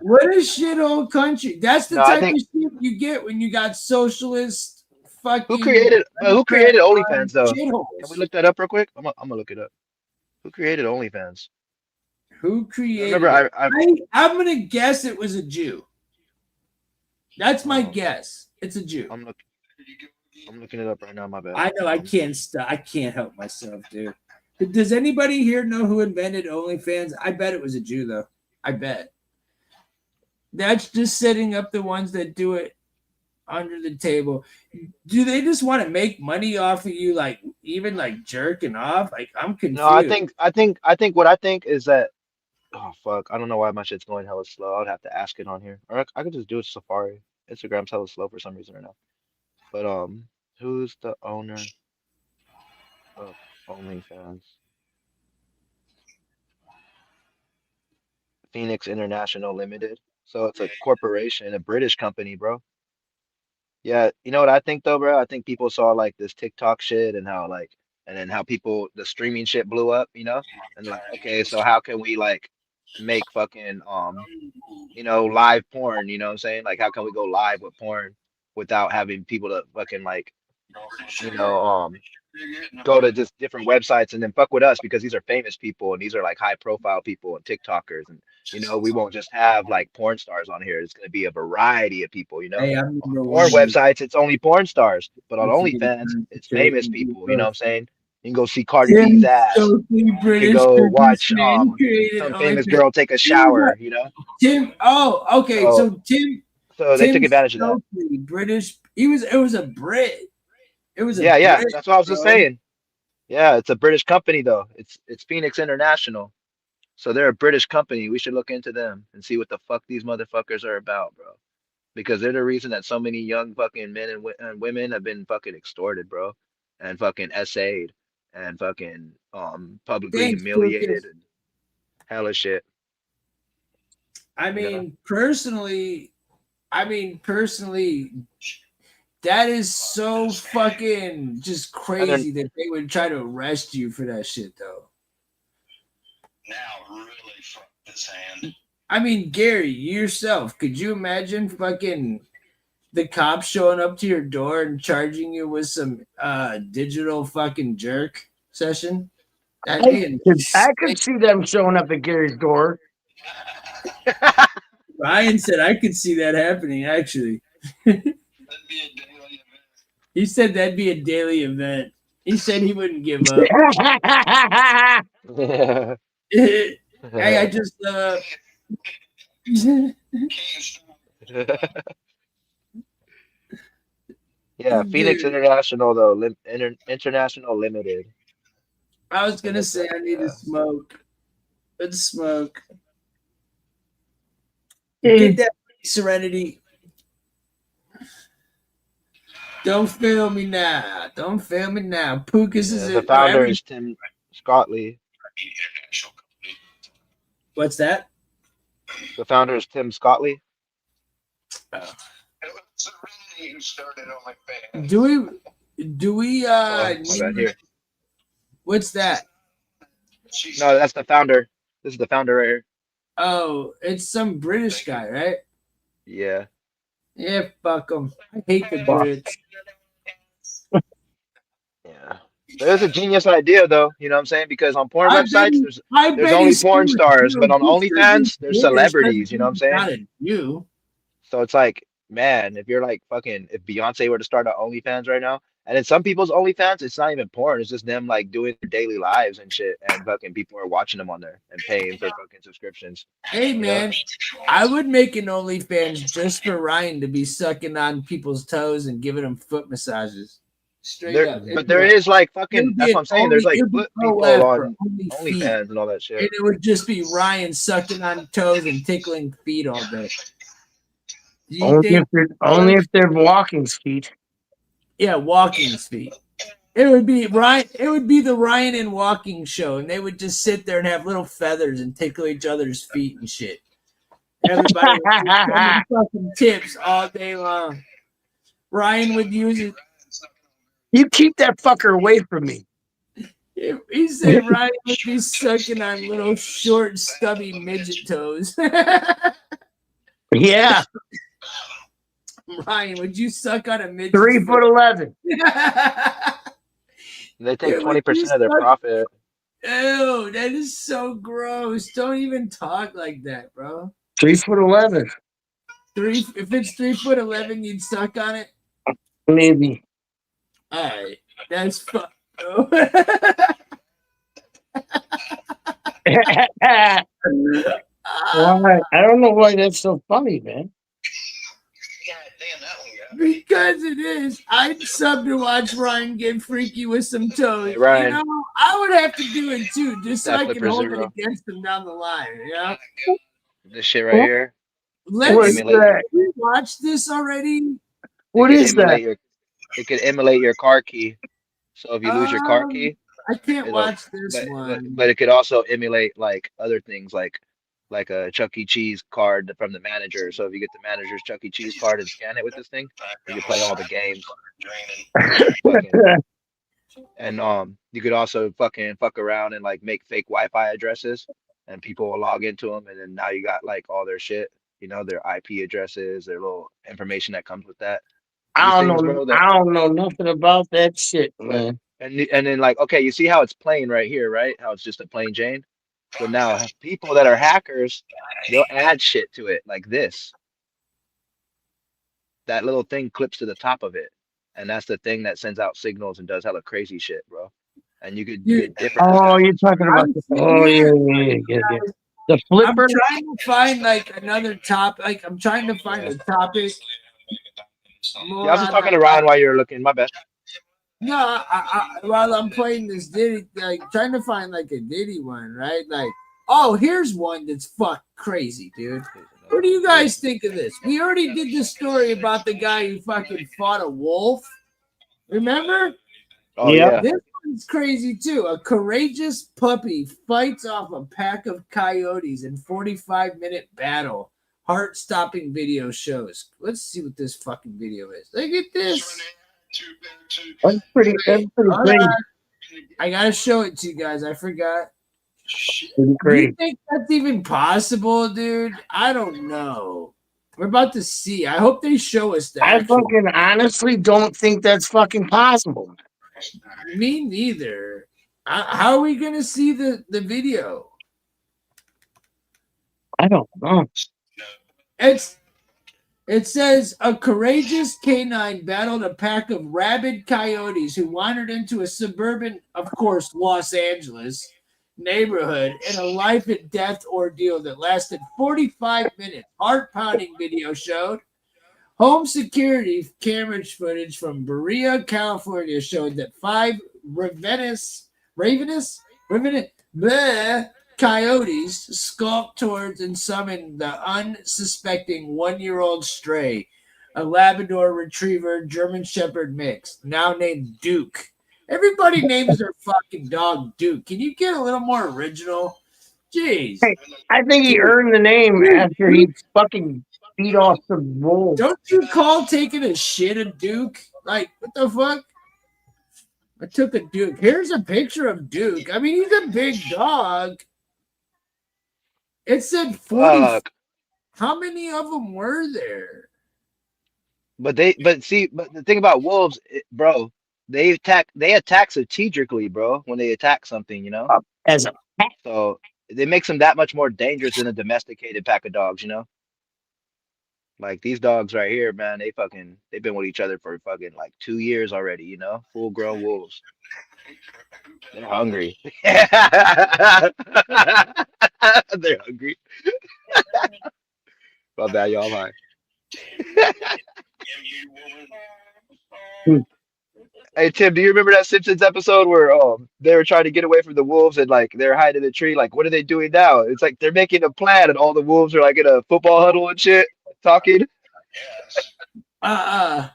What a shithole country. That's the type of shit you get when you got socialist fucking. Who created OnlyFans though? Shitholes. Can we look that up real quick? I'm gonna look it up. Who created OnlyFans? Who created? Remember, I'm gonna guess it was a Jew. That's my guess. It's a Jew. I'm looking it up right now. My bad. I know. I can't stop. I can't help myself, dude. Does anybody here know who invented OnlyFans? I bet it was a Jew, though. I bet. That's just setting up the ones that do it under the table. Do they just want to make money off of you, like even like jerking off? Like, I'm confused. No, I think what I think is that. Oh fuck! I don't know why my shit's going hella slow. I'd have to ask it on here, or I could just do it Safari. Instagram's hella slow for some reason right now. But who's the owner of OnlyFans? Phoenix International Limited. So it's a corporation, a British company, bro. Yeah, you know what I think though, bro? I think people saw like this TikTok shit and how then how the streaming shit blew up, you know? And like, okay, so how can we like make fucking live porn, you know what I'm saying? Like how can we go live with porn without having people to fucking like go to just different websites and then fuck with us because these are famous people and these are like high profile people and TikTokers and we won't just have like porn stars on here. It's going to be a variety of people, Hey, on porn websites, it's only porn stars, but on OnlyFans, it's famous people, you know what I'm saying? You can go see Cardi B's ass. You can go watch some famous girl take a shower, Tim. Oh, okay. So Tim, So they took advantage of that. Stokely, British. It was a Brit. It was a Yeah. Brit, That's what I was just bro. saying. Yeah, it's a British company though. It's Phoenix International. So they're a British company. We should look into them and see what the fuck these motherfuckers are about, bro. Because they're the reason that so many young fucking men and women have been fucking extorted, bro, and fucking essayed and fucking publicly Thanks, humiliated Lucas. and hella shit. I mean, personally, that is so fucking just crazy that they would try to arrest you for that shit, though. Now really fucked his hand. I mean, Gary, yourself, could you imagine fucking the cops showing up to your door and charging you with some digital fucking jerk session? I could see them showing up at Gary's door. Ryan said I could see that happening, actually. He said that'd be a daily event. He said he wouldn't give up. Hey, I just Yeah, Phoenix Dude. International though, International Limited. I was gonna say I need to smoke. Let's smoke. Get that Serenity. Don't fail me now. Don't fail me now. Pukas is The founder is Tim Scottley. What's that? The founder is Tim Scottley. Do we here. What's that? No, that's the founder. This is the founder right here. Oh, it's some British guy, right? Yeah. Yeah, fuck him. I hate the Brits. Yeah. But it's a genius idea though, you know what I'm saying? Because on porn I websites, bet there's only he's porn doing stars, it, but on too. OnlyFans, there's celebrities, you know what I'm saying? Not a you. So it's like, man, if you're like fucking, if Beyonce were to start an OnlyFans right now, and in some people's OnlyFans, it's not even porn, it's just them like doing their daily lives and shit, and fucking people are watching them on there and paying for fucking subscriptions. Hey man, I would make an OnlyFans just for Ryan to be sucking on people's toes and giving them foot massages. Straight up. But there is like fucking, that's what I'm saying. There's like It'd be foot pro people app on for only feet. OnlyFans and all that shit. And it would just be Ryan sucking on toes and tickling feet all day. Do you think Only if they're walking feet. Yeah, walking feet. It would be Ryan. It would be the Ryan and Walking show, and they would just sit there and have little feathers and tickle each other's feet and shit. Everybody would just send fucking tips all day long. Ryan would use it. You keep that fucker away from me. He said Ryan would be sucking on little short, stubby midget toes. Yeah. Ryan, would you suck on a midget? 3'11". They take 20% of their profit. Ew, that is so gross. Don't even talk like that, bro. 3'11". If it's 3'11", you'd suck on it? Maybe. All right, that's fucked. Bro. Why? I don't know why that's so funny, man. Because it is. I'd sub to watch Ryan get freaky with some toes. Hey, Ryan. You know, I would have to do it too, just so I That can hold it Flipper against him down the line. You know? This shit right here. Let's Emulate- we watch this already. What it is could emulate that? Your, it could emulate your car key. So if you lose your car key, I can't it'll- watch this one. but it could also emulate like other things like a Chuck E. Cheese card from the manager. So if you get the manager's Chuck E. Cheese card and scan it with this thing, you can play all the games. And you could also fucking fuck around and like make fake Wi-Fi addresses, and people will log into them, and then now you got like all their shit, you know, their IP addresses, their little information that comes with that. I These don't things, know. bro, that- I don't know nothing about that shit, man. And then like, okay, you see how it's plain right here, right? How it's just a plain Jane. So now people that are hackers, they'll add shit to it like this. That little thing clips to the top of it, and that's the thing that sends out signals and does hella crazy shit, bro. And you could get different. Oh, you're talking about this. Oh, yeah. The flipper. I'm trying to find like another top. Like I'm trying to find a topic. Yeah, I was just talking to Ryan while you were looking. My bad. No, while I'm playing this Diddy, like trying to find like a Diddy one, right? Like, oh, here's one that's fuck crazy, dude. What do you guys think of this? We already did this story about the guy who fucking fought a wolf. Remember? Oh yeah. This one's crazy too. A courageous puppy fights off a pack of coyotes in 45-minute battle. Heart-stopping video shows. Let's see what this fucking video is. Look at this. That's pretty crazy. I gotta show it to you guys. I forgot. Pretty Do crazy. you think that's even possible, dude? I don't know. We're about to see. I hope they show us that. I fucking honestly don't think that's fucking possible. Me neither. How are we gonna see the video? I don't know. It says a courageous canine battled a pack of rabid coyotes who wandered into a suburban, of course, Los Angeles neighborhood in a life and death ordeal that lasted 45 minutes. Heart-pounding video showed. Home security camera footage from Berea, California showed that 5 ravenous coyotes skulked towards and summoned the unsuspecting 1-year-old stray, a Labrador Retriever German Shepherd mix, now named Duke. Everybody names their fucking dog Duke. Can you get a little more original? Jeez. Hey, I think he earned the name after he fucking beat off the wolf. Don't you call taking a shit a Duke? Like, what the fuck? I took a Duke. Here's a picture of Duke. I mean, he's a big dog. It said 40. Fuck. How many of them were there? But the thing about wolves, bro, they attack strategically, bro. When they attack something, you know. So it makes them that much more dangerous than a domesticated pack of dogs, you know. Like these dogs right here, man, they've been with each other for fucking like 2 years already, you know, full grown wolves. They're hungry. They're hungry. My bad, y'all. Hi. Hey Tim, do you remember that Simpsons episode where they were trying to get away from the wolves and like they're hiding in the tree? Like, what are they doing now? It's like they're making a plan and all the wolves are like in a football huddle and shit, talking. No.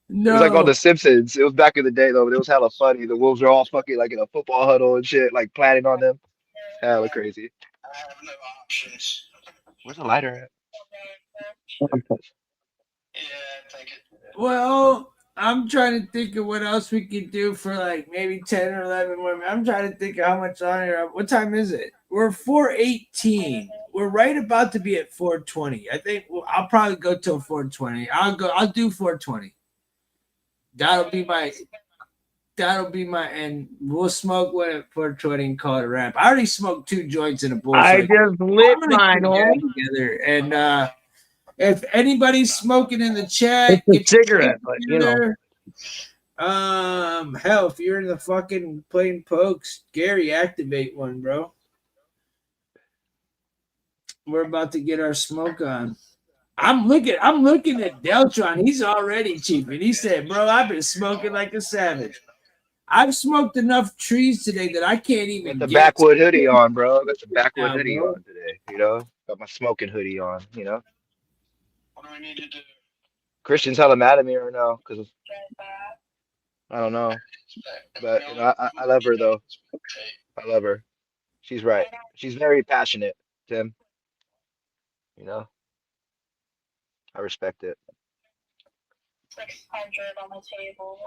It was like on the Simpsons. It was back in the day though, but it was hella funny. The wolves are all fucking like in a football huddle and shit, like planning on them. Hella crazy. Where's the lighter at? Well, I'm trying to think of what else we could do for like maybe 10 or 11 women. I'm trying to think of how much on here. What time is it? We're 4:18. We're right about to be at 4:20. I think I'll probably go till 4:20. I'll do 4:20. That'll be my, and we'll smoke one at 4:20 and call it a wrap. I already smoked 2 joints in a bowl. I just lit mine together. And if anybody's smoking in the chat, it's a cigarette, but you know. Hell, if you're in the fucking playing pokes, Gary, activate one, bro. We're about to get our smoke on. I'm looking at Deltron. He's already cheaping. He said, bro, I've been smoking like a savage. I've smoked enough trees today that I can't even get the backwood hoodie on, bro. Got the backwood hoodie on today, you know. Got my smoking hoodie on, you know. What do I need to do? Christian's hella mad at me right now because I don't know, but you know, I love her though. I love her. She's right. She's very passionate, Tim. You know, I respect it. 600 on the table.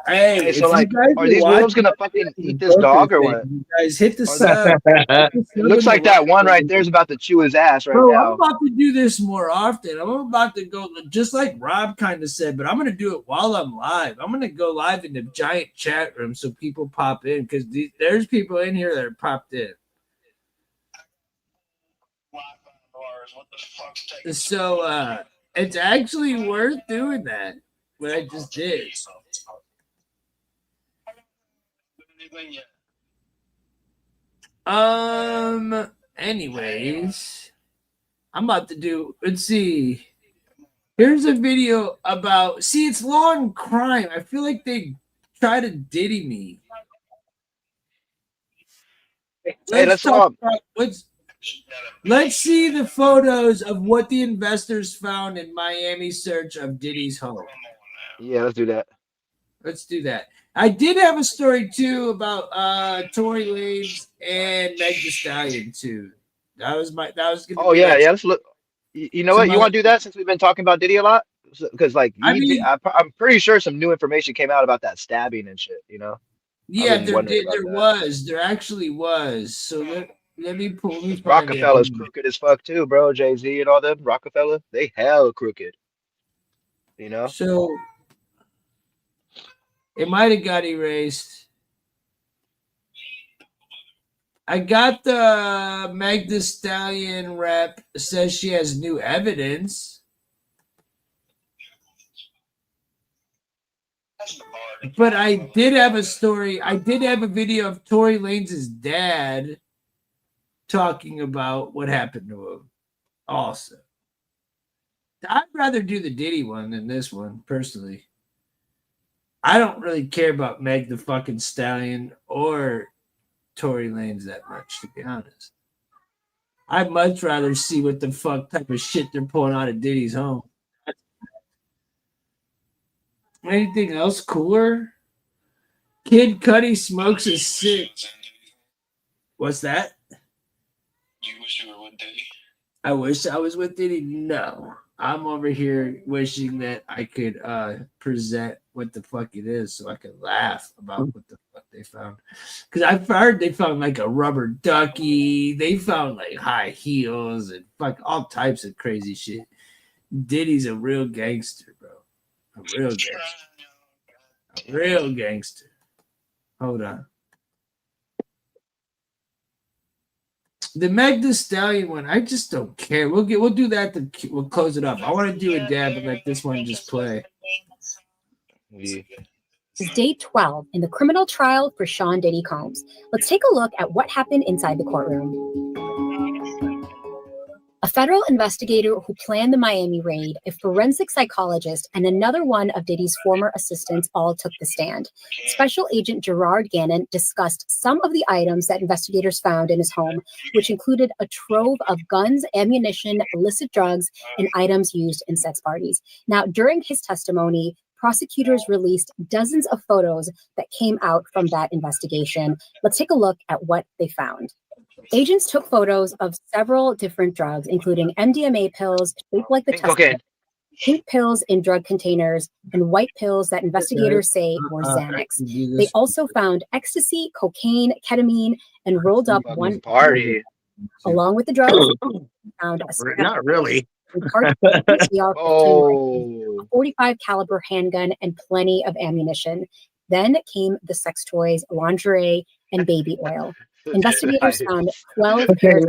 Hey, so like, are these wolves gonna fucking eat this dog or what? You guys hit the sub. It looks like that one right there is about to chew his ass right now. I'm about to do this more often. I'm about to go just like Rob kind of said, but I'm gonna do it while I'm live. I'm gonna go live in the giant chat room so people pop in because there's people in here that are popped in. So it's actually worth doing that. What I just did. Anyways, I'm about to do. Let's see. Here's a video about. See, it's law and crime. I feel like they try to diddy me. Let's see the photos of what the investors found in Miami search of Diddy's home. Yeah, let's do that. Let's do that. I did have a story too about Tory Lanez and Meg Thee Stallion too. That was gonna be yeah. Let's look. You know what? You want to do that since we've been talking about Diddy a lot? Because like I'm pretty sure some new information came out about that stabbing and shit. You know? Yeah, there actually was. So let me pull. Rockefeller's crooked as fuck too, bro. Jay-Z and all them. Rockefeller, they hell crooked. You know? So it might have got erased. I got the Meg Thee Stallion rep says she has new evidence. But I did have a story. I did have a video of Tory Lanez's dad talking about what happened to him. Also, I'd rather do the Diddy one than this one, personally. I don't really care about Meg the fucking Stallion or Tory Lanez that much, to be honest. I'd much rather see what the fuck type of shit they're pulling out of Diddy's home. Anything else cooler? Kid Cudi smokes a sick. What's that? You wish you were with Diddy? I wish I was with Diddy? No. I'm over here wishing that I could present what the fuck it is so I could laugh about what the fuck they found. Because I've heard they found like a rubber ducky. They found like high heels and fuck all types of crazy shit. Diddy's a real gangster, bro. A real gangster. A real gangster. Hold on. The Meg Thee Stallion one, I just don't care. We'll do that. We'll close it up. I want to do a dab and let this one just play. This is day 12 in the criminal trial for Sean Diddy Combs. Let's take a look at what happened inside the courtroom. A federal investigator who planned the Miami raid, a forensic psychologist, and another one of Diddy's former assistants all took the stand. Special Agent Gerard Gannon discussed some of the items that investigators found in his home, which included a trove of guns, ammunition, illicit drugs, and items used in sex parties. Now, during his testimony, prosecutors released dozens of photos that came out from that investigation. Let's take a look at what they found. Agents took photos of several different drugs, including MDMA pills shaped like the testicle, pink pills in drug containers, and white pills that investigators say were Xanax. They also found ecstasy, cocaine, ketamine, and rolled up one party. Along with the drugs, found a not really. A 45 caliber handgun and plenty of ammunition. Then came the sex toys, lingerie, and baby oil. Investigators found 12 pairs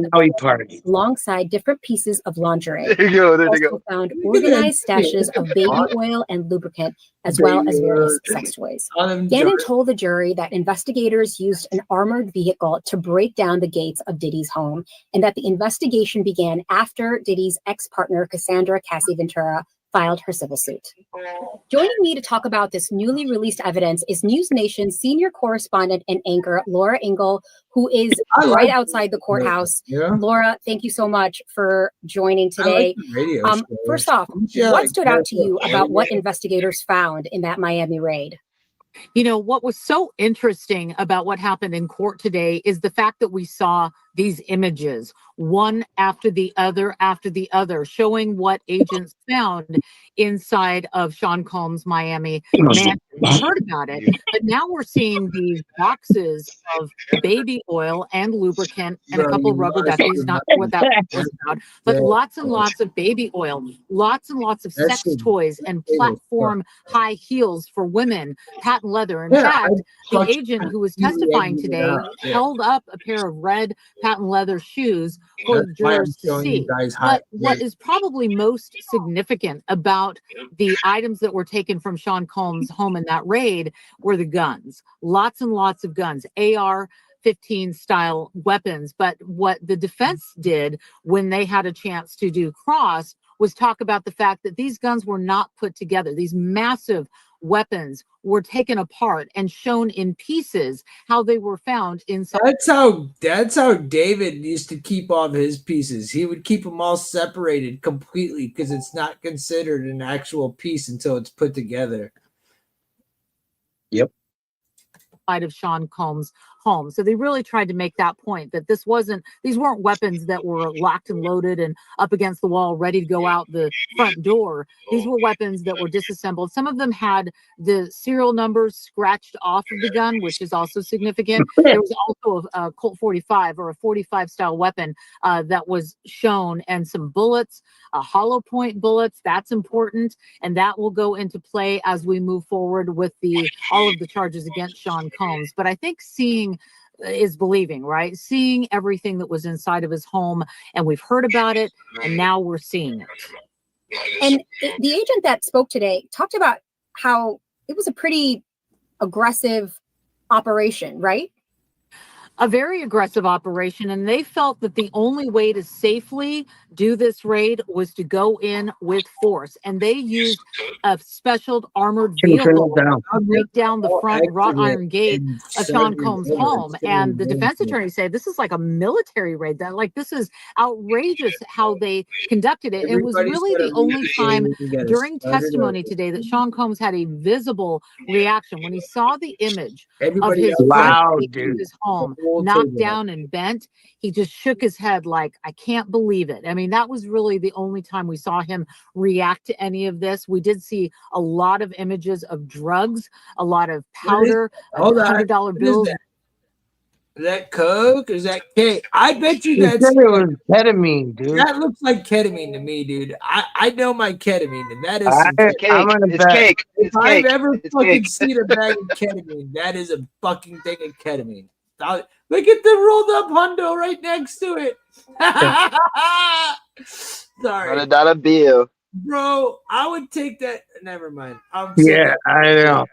alongside different pieces of lingerie. There you go. Found organized stashes of baby oil and lubricant, as well as various sex toys. Gannon told the jury that investigators used an armored vehicle to break down the gates of Diddy's home, and that the investigation began after Diddy's ex-partner, Cassandra Cassie Ventura, filed her civil suit. Joining me to talk about this newly released evidence is News Nation's senior correspondent and anchor, Laura Ingle, who is right outside the courthouse. Laura, thank you so much for joining today. First off, what stood out to you about what investigators found in that Miami raid? You know, what was so interesting about what happened in court today is the fact that we saw these images, one after the other, showing what agents found inside of Sean Combs' Miami mansion. We heard about it, but now we're seeing these boxes of baby oil and lubricant and a couple of rubber duckies, not what that was about, but lots and lots of baby oil, lots and lots of sex toys and platform high heels for women, patent leather. In fact, the agent who was testifying today held up a pair of red patent leather shoes for the jurors to see. But what is probably most significant about the items that were taken from Sean Combs' home in that raid were the guns. Lots and lots of guns, AR-15 15 style weapons. But what the defense did when they had a chance to do cross was talk about the fact that these guns were not put together. These massive weapons were taken apart and shown in pieces how they were found inside. That's how David used to keep all of his pieces. He would keep them all separated completely because it's not considered an actual piece until it's put together. Yep. Of Sean Combs' home. So they really tried to make that point that these weren't weapons that were locked and loaded and up against the wall, ready to go out the front door. These were weapons that were disassembled. Some of them had the serial numbers scratched off of the gun, which is also significant. There was also a Colt 45 or a 45 style weapon that was shown, and some bullets, hollow point bullets. That's important, and that will go into play as we move forward with all of the charges against Sean Combs. But I think seeing is believing, right? Seeing everything that was inside of his home, and we've heard about it, and now we're seeing it. And the agent that spoke today talked about how it was a pretty aggressive operation, right? A very aggressive operation, and they felt that the only way to safely do this raid was to go in with force, and they used a special armored vehicle to break down the front wrought iron gate of Sean Combs' home. And the defense attorney said this is like a military raid. That this is outrageous how they conducted it. It was really the only time during testimony today that Sean Combs had a visible reaction when he saw the image of his home knocked down and bent. He just shook his head like, I can't believe it. I mean, that was really the only time we saw him react to any of this. We did see a lot of images of drugs, a lot of powder, $100 bills. Is that coke? Is that cake? I bet you It was ketamine, dude. That looks like ketamine to me, dude. I know my ketamine, and that is some cake. It's cake. If I've ever fucking seen a bag of ketamine, that is a fucking thing of ketamine. Look at the rolled up hundo right next to it. Sorry. $100 bill. Bro, I would take that. Never mind. Yeah, I know.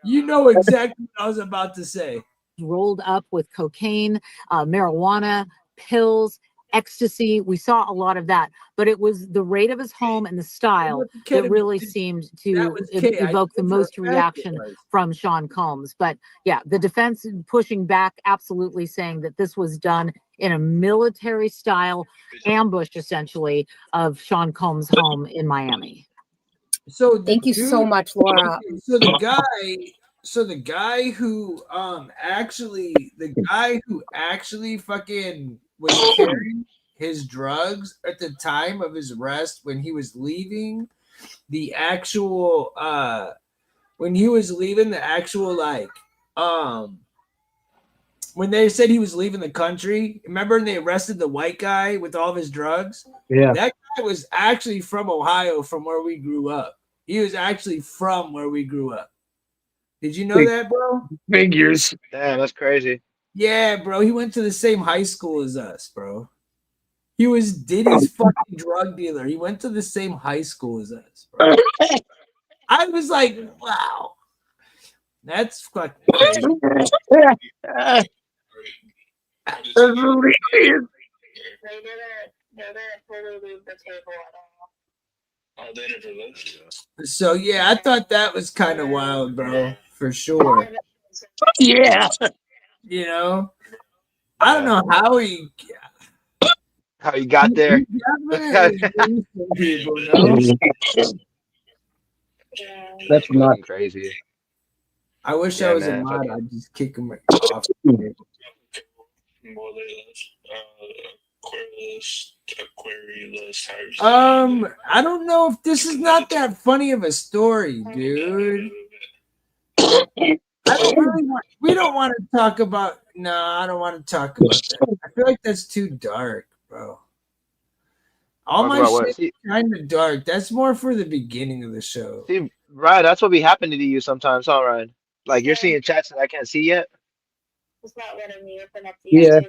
You know exactly what I was about to say. Rolled up with cocaine, marijuana, pills, ecstasy. We saw a lot of that, but it was the raid of his home and the style that really seemed to evoke the most reaction from Sean Combs. But yeah, the defense pushing back, absolutely saying that this was done in a military style ambush, essentially, of Sean Combs' home in Miami. So thank you so much, Laura. So the guy who actually fucking was carrying his drugs at the time of his arrest when he was leaving the actual when they said he was leaving the country, remember when they arrested the white guy with all of his drugs? Yeah. That guy was actually from Ohio, from where we grew up. He was actually from where we grew up. Did you know that, bro? Figures. Damn, that's crazy. Yeah, bro. He went to the same high school as us, bro. He was Diddy's fucking drug dealer. He went to the same high school as us, bro. I was like, wow. That's fucking crazy. So yeah, I thought that was kind of wild, bro, for sure. Yeah. You know, I don't know how he got there. That's not crazy. I wish I was a mod. I'd just kick him off. I don't know if this is not that funny of a story, dude. We don't want to talk about. No, I don't want to talk about that. I feel like that's too dark, bro. All my shit is kind of dark. That's more for the beginning of the show. See, Ryan, that's what be happening to you sometimes, huh, Ryan? Like you're seeing chats that I can't see yet. Yeah.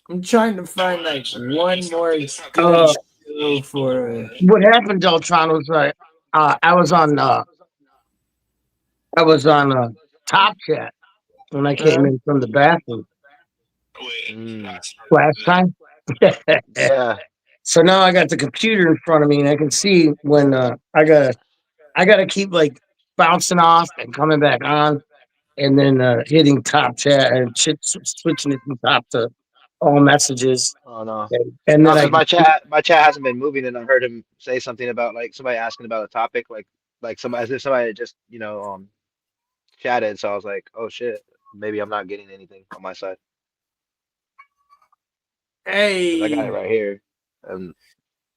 I'm trying to find like one more good show for. What happened, Deltron, was like I was on Top Chat, when I came in from the bathroom last time. Yeah. So now I got the computer in front of me, and I can see when I gotta keep like bouncing off and coming back on, and then hitting top chat and switching it from top to all messages. Oh no. And No, then I because my chat hasn't been moving, and I heard him say something about like somebody asking about a topic, like somebody as if somebody had just chatted. So I was like, oh shit, maybe I'm not getting anything on my side. 'Cause I got it Hey, right here.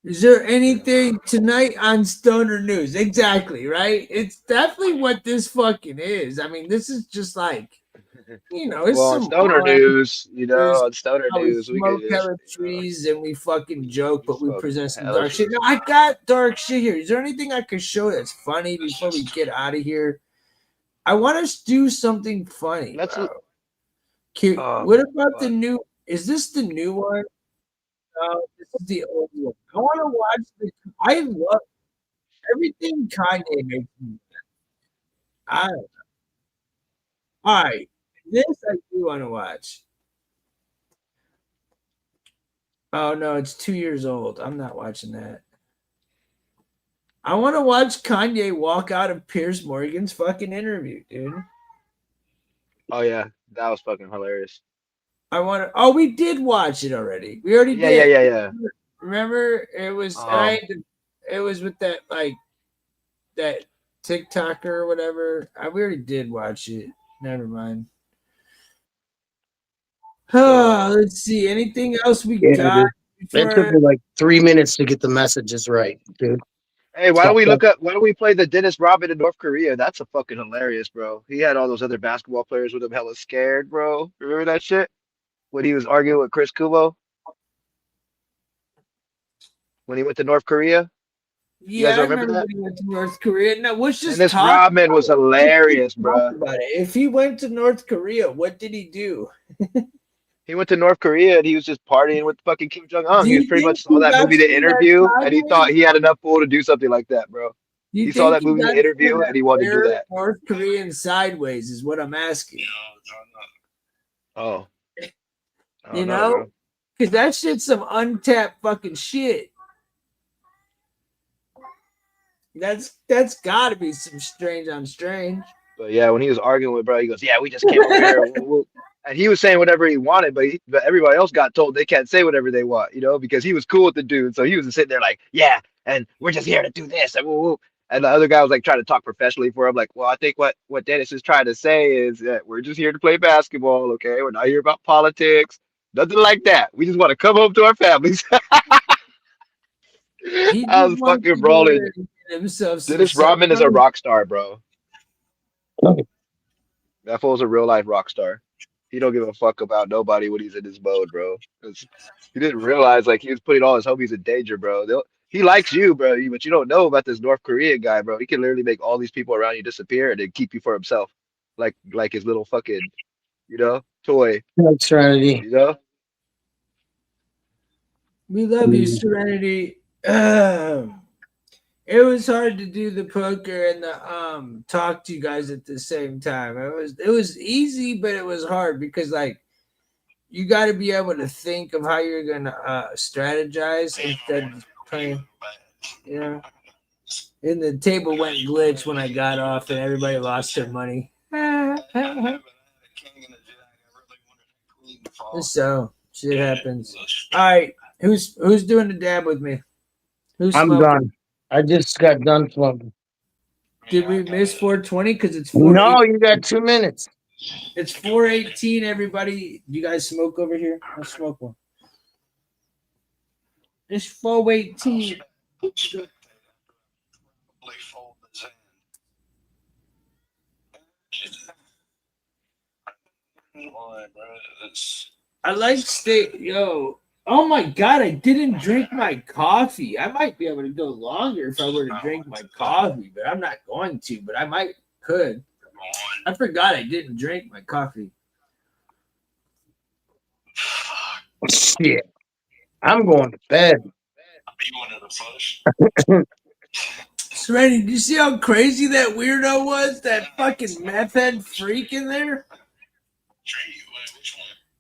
is there anything tonight on Stoner News? Exactly, right? It's definitely what this fucking is. I mean, this is just like, it's Well, on some Stoner raw News, news. on Stoner How we News, we smoke could just, hella trees and we fucking joke, but we smoke present some hella dark shit. trees. No, I got dark shit here. Is there anything I could show that's funny before we get out of here? I want us to do something funny, bro. Cute. What about the new? Is this the new one? No, this is the old one. I want to watch the. I love everything Kanye makes me. I don't know. All right, this I do want to watch. Oh no, it's 2 years old. I'm not watching that. I want to watch Kanye walk out of Piers Morgan's fucking interview, dude. Oh yeah, that was fucking hilarious. I want to. Oh, we did watch it already. We already Yeah, did. yeah. Remember, it was. It was with that that TikToker or whatever. We already did watch it. Never mind. Let's see. Anything else we got? dude. It took me like 3 minutes to get the messages right, dude. Hey, why don't we play the Dennis Rodman in North Korea? That's a fucking hilarious, bro. He had all those other basketball players with him hella scared, bro. Remember that shit? When he was arguing with Chris Kumo? When he went to North Korea? You guys I remember remember that? when he went to North Korea. Now, let's just Dennis talk Rodman about was it. hilarious, Talk bro. about it. If he went to North Korea, what did he do? He went to North Korea and he was just partying with fucking Kim Jong Un. Do He was you pretty think much saw he that got movie, some The of that Interview, and he thought Kanye? he had enough pull to do something like that, bro. Do you He saw think that he movie, got The some of Interview, that and he wanted to do rare that. North Korean sideways is what I'm asking. Oh. I You don't know, know? bro. Because that shit's some untapped fucking shit. That's got to be some strange on strange. But yeah, when he was arguing with bro, he goes, "Yeah, we just came over here," and he was saying whatever he wanted, but everybody else got told they can't say whatever they want, because he was cool with the dude, so he was sitting there like, "Yeah, and we're just here to do this," and woo, woo. And the other guy was like trying to talk professionally for him, like, "Well, I think what Dennis is trying to say is that we're just here to play basketball, okay? We're not here about politics, nothing like that. We just want to come home to our families." He I just was wants fucking to go rolling. there and get himself some Dennis Rodman is a sunshine. rock star, bro. That fool's a real life rock star. He don't give a fuck about nobody when he's in his mode, bro. 'Cause he didn't realize like he was putting all his homies in danger, bro. He likes you, bro, but you don't know about this North Korean guy, bro. He can literally make all these people around you disappear and then keep you for himself, like his little fucking, toy. Serenity. We love you, Serenity. It was hard to do the poker and the talk to you guys at the same time. It was easy, but it was hard because like you got to be able to think of how you're gonna strategize instead of playing. And the table went glitch when I got off, and everybody lost their money. So shit happens. All right, who's doing the dab with me? Who's I'm smoking? done. I just got done smoking. Did we miss 420? Because it's 4:18. No, you got 2 minutes. It's 4:18. Everybody, you guys smoke over here? Let's smoke one. It's 4:18. I like steak. Yo, oh my God, I didn't drink my coffee. I might be able to go longer if I were to drink my coffee, but I'm not going to, but I could. I forgot I didn't drink my coffee. Shit. I'm going to bed. Serenity, do you see how crazy that weirdo was? That fucking meth head freak in there?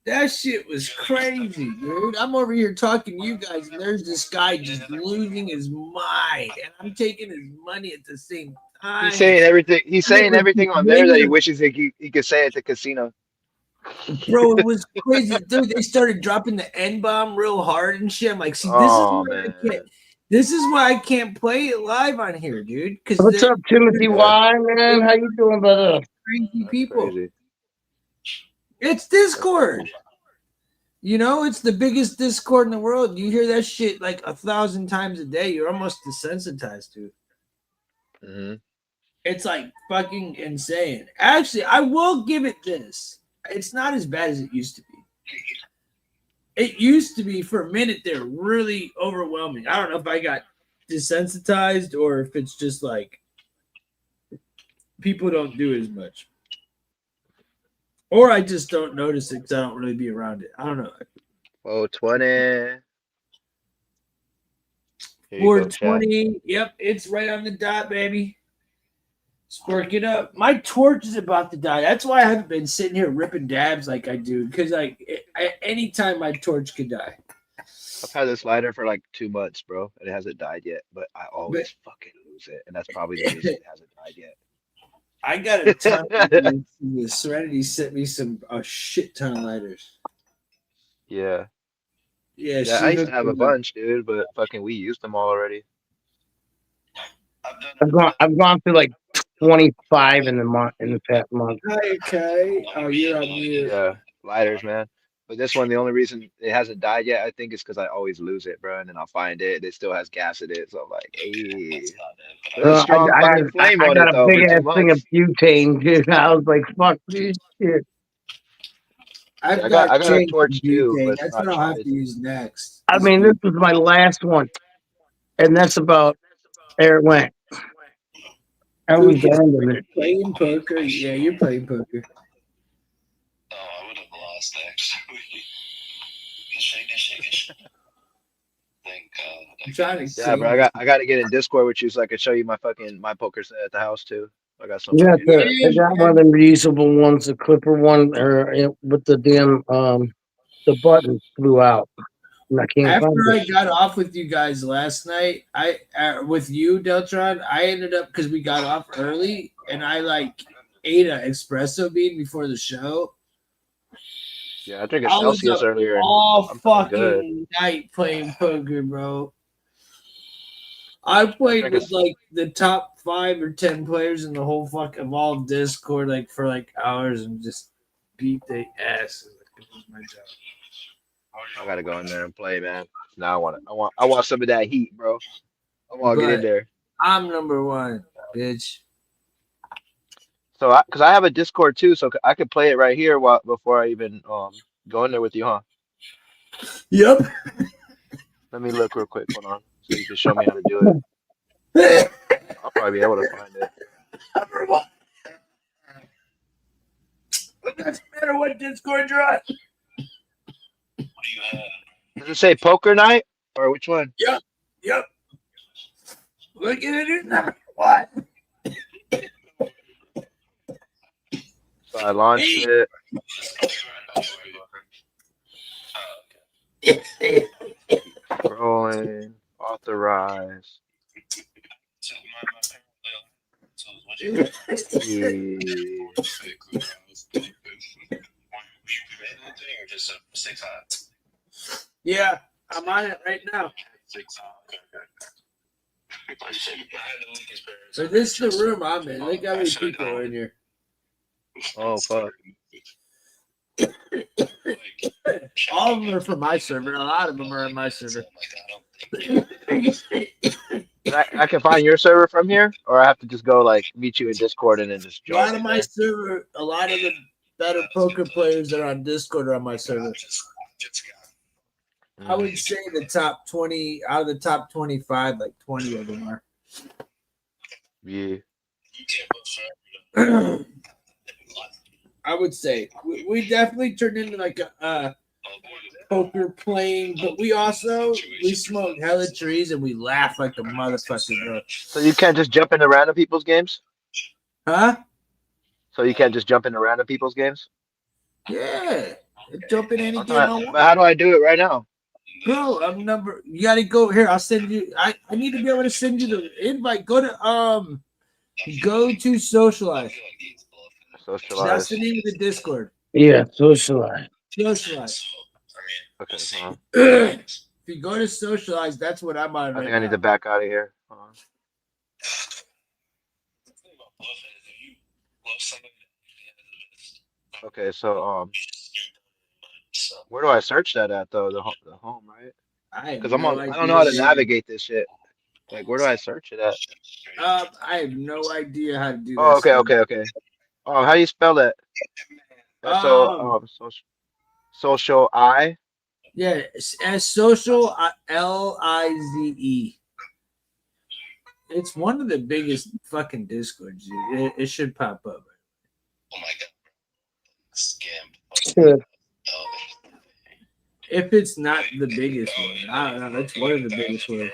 That shit was crazy, dude. I'm over here talking to you guys, and there's this guy just losing his mind, and I'm taking his money at the same time. He's saying everything. He's saying everything on there that he wishes he could say at the casino. Bro, it was crazy. Dude, they started dropping the N-bomb real hard and shit. I'm like, see, this is why I can't play it live on here, dude. What's up, Timothy Y, man? How you doing, brother? Crazy people. It's Discord. You know, it's the biggest Discord in the world. You hear that shit like 1,000 times a day. You're almost desensitized to it. It's like fucking insane. Actually, I will give it this. It's not as bad as it used to be. It used to be for a minute. They're really overwhelming. I don't know if I got desensitized or if it's just like people don't do it as much. Or I just don't notice it because I don't really be around it. I don't know. 420. 420. Yep, it's right on the dot, baby. Spark it up. My torch is about to die. That's why I haven't been sitting here ripping dabs like I do. Because anytime my torch could die. I've had this lighter for like 2 months, bro. And it hasn't died yet. But I always fucking lose it. And that's probably the reason it hasn't died yet. I got a ton of Serenity sent me a shit ton of lighters. Yeah. Yeah, I used to have a bunch, dude, but fucking we used them all already. I've gone through like 25 in the past month. Okay. Oh, you're on mute. Yeah, lighters, man. But this one, the only reason it hasn't died yet, I think, is because I always lose it, bro. And then I'll find it. It still has gas in it. So I'm like, hey. There's a strong fire flame on it, I got though. a big ass thing of butane, dude. I was like, fuck this shit. I got a torch, too. But That's what I'll have to use next. I mean, this was my last one. And that's about where it went. I was playing poker. Yeah, you're playing poker. Oh, I would have lost actually. Shake it. Thank God. I'm trying to. Yeah, bro. I got to get in Discord with you so I can show you my poker set at the house too. I got some. Yeah, I got one of them reusable ones, the clipper one, or with the damn the button flew out. After I got off with you guys last night, with you, Deltron, I ended up because we got off early and I ate an espresso bean before the show. Yeah, I drank a Celsius earlier. All fucking night playing poker, bro. I played with the top 5 or 10 players in the whole of all Discord for hours and just beat their ass. It was my job. I gotta go in there and play, man. Now I want some of that heat, bro. I want to get in there. I'm number 1, bitch. So, because I have a Discord too, so I could play it right here before I even go in there with you, huh? Yep. Let me look real quick. Hold on, so you can show me how to do it. I'll probably be able to find it. Number 1. It doesn't matter what Discord you're on. Does it say poker night or which one? Yep. Look at it. Number 1. So I launched it. Scrolling. Authorize. Yeah, I'm on it right now. So this is the room I'm in. Look how many people are in here. Oh, fuck. All of them are from my server. A lot of them are in my server. I can find your server from here, or I have to just go meet you in Discord and then just join. A lot of my server, a lot of the better poker players that are on Discord are on my server. I would say the top 20 out of the top 25, 20 of them are. Yeah. I would say we definitely turned into a poker playing, but we smoke hella trees and we laugh like a motherfucker, bro. So you can't just jump into random people's games? Huh? So you can't just jump into random people's games? Yeah. Jump in any I'm game I not, want. but how do I do it right now? Bro, I'm number. You gotta go here. I'll send you. I need to be able to send you the invite. Go to socialize. Socialize. That's the name of the Discord. Yeah, socialize. Socialize. Okay. Hold on. If you go to socialize, that's what I'm on I right think I need now. to back out of here. Hold on. Okay, so where do I search that at though? The home, right? I have Because I no don't know how to idea. navigate this shit. Like, where do I search it at? I have no idea how to do Oh, that. okay. Oh, how do you spell that? Social I. Yeah, as social LIZE. It's one of the biggest fucking discords, dude. It should pop up. Oh my god. Sure. If it's not the biggest one, I don't know. It's one of the biggest ones.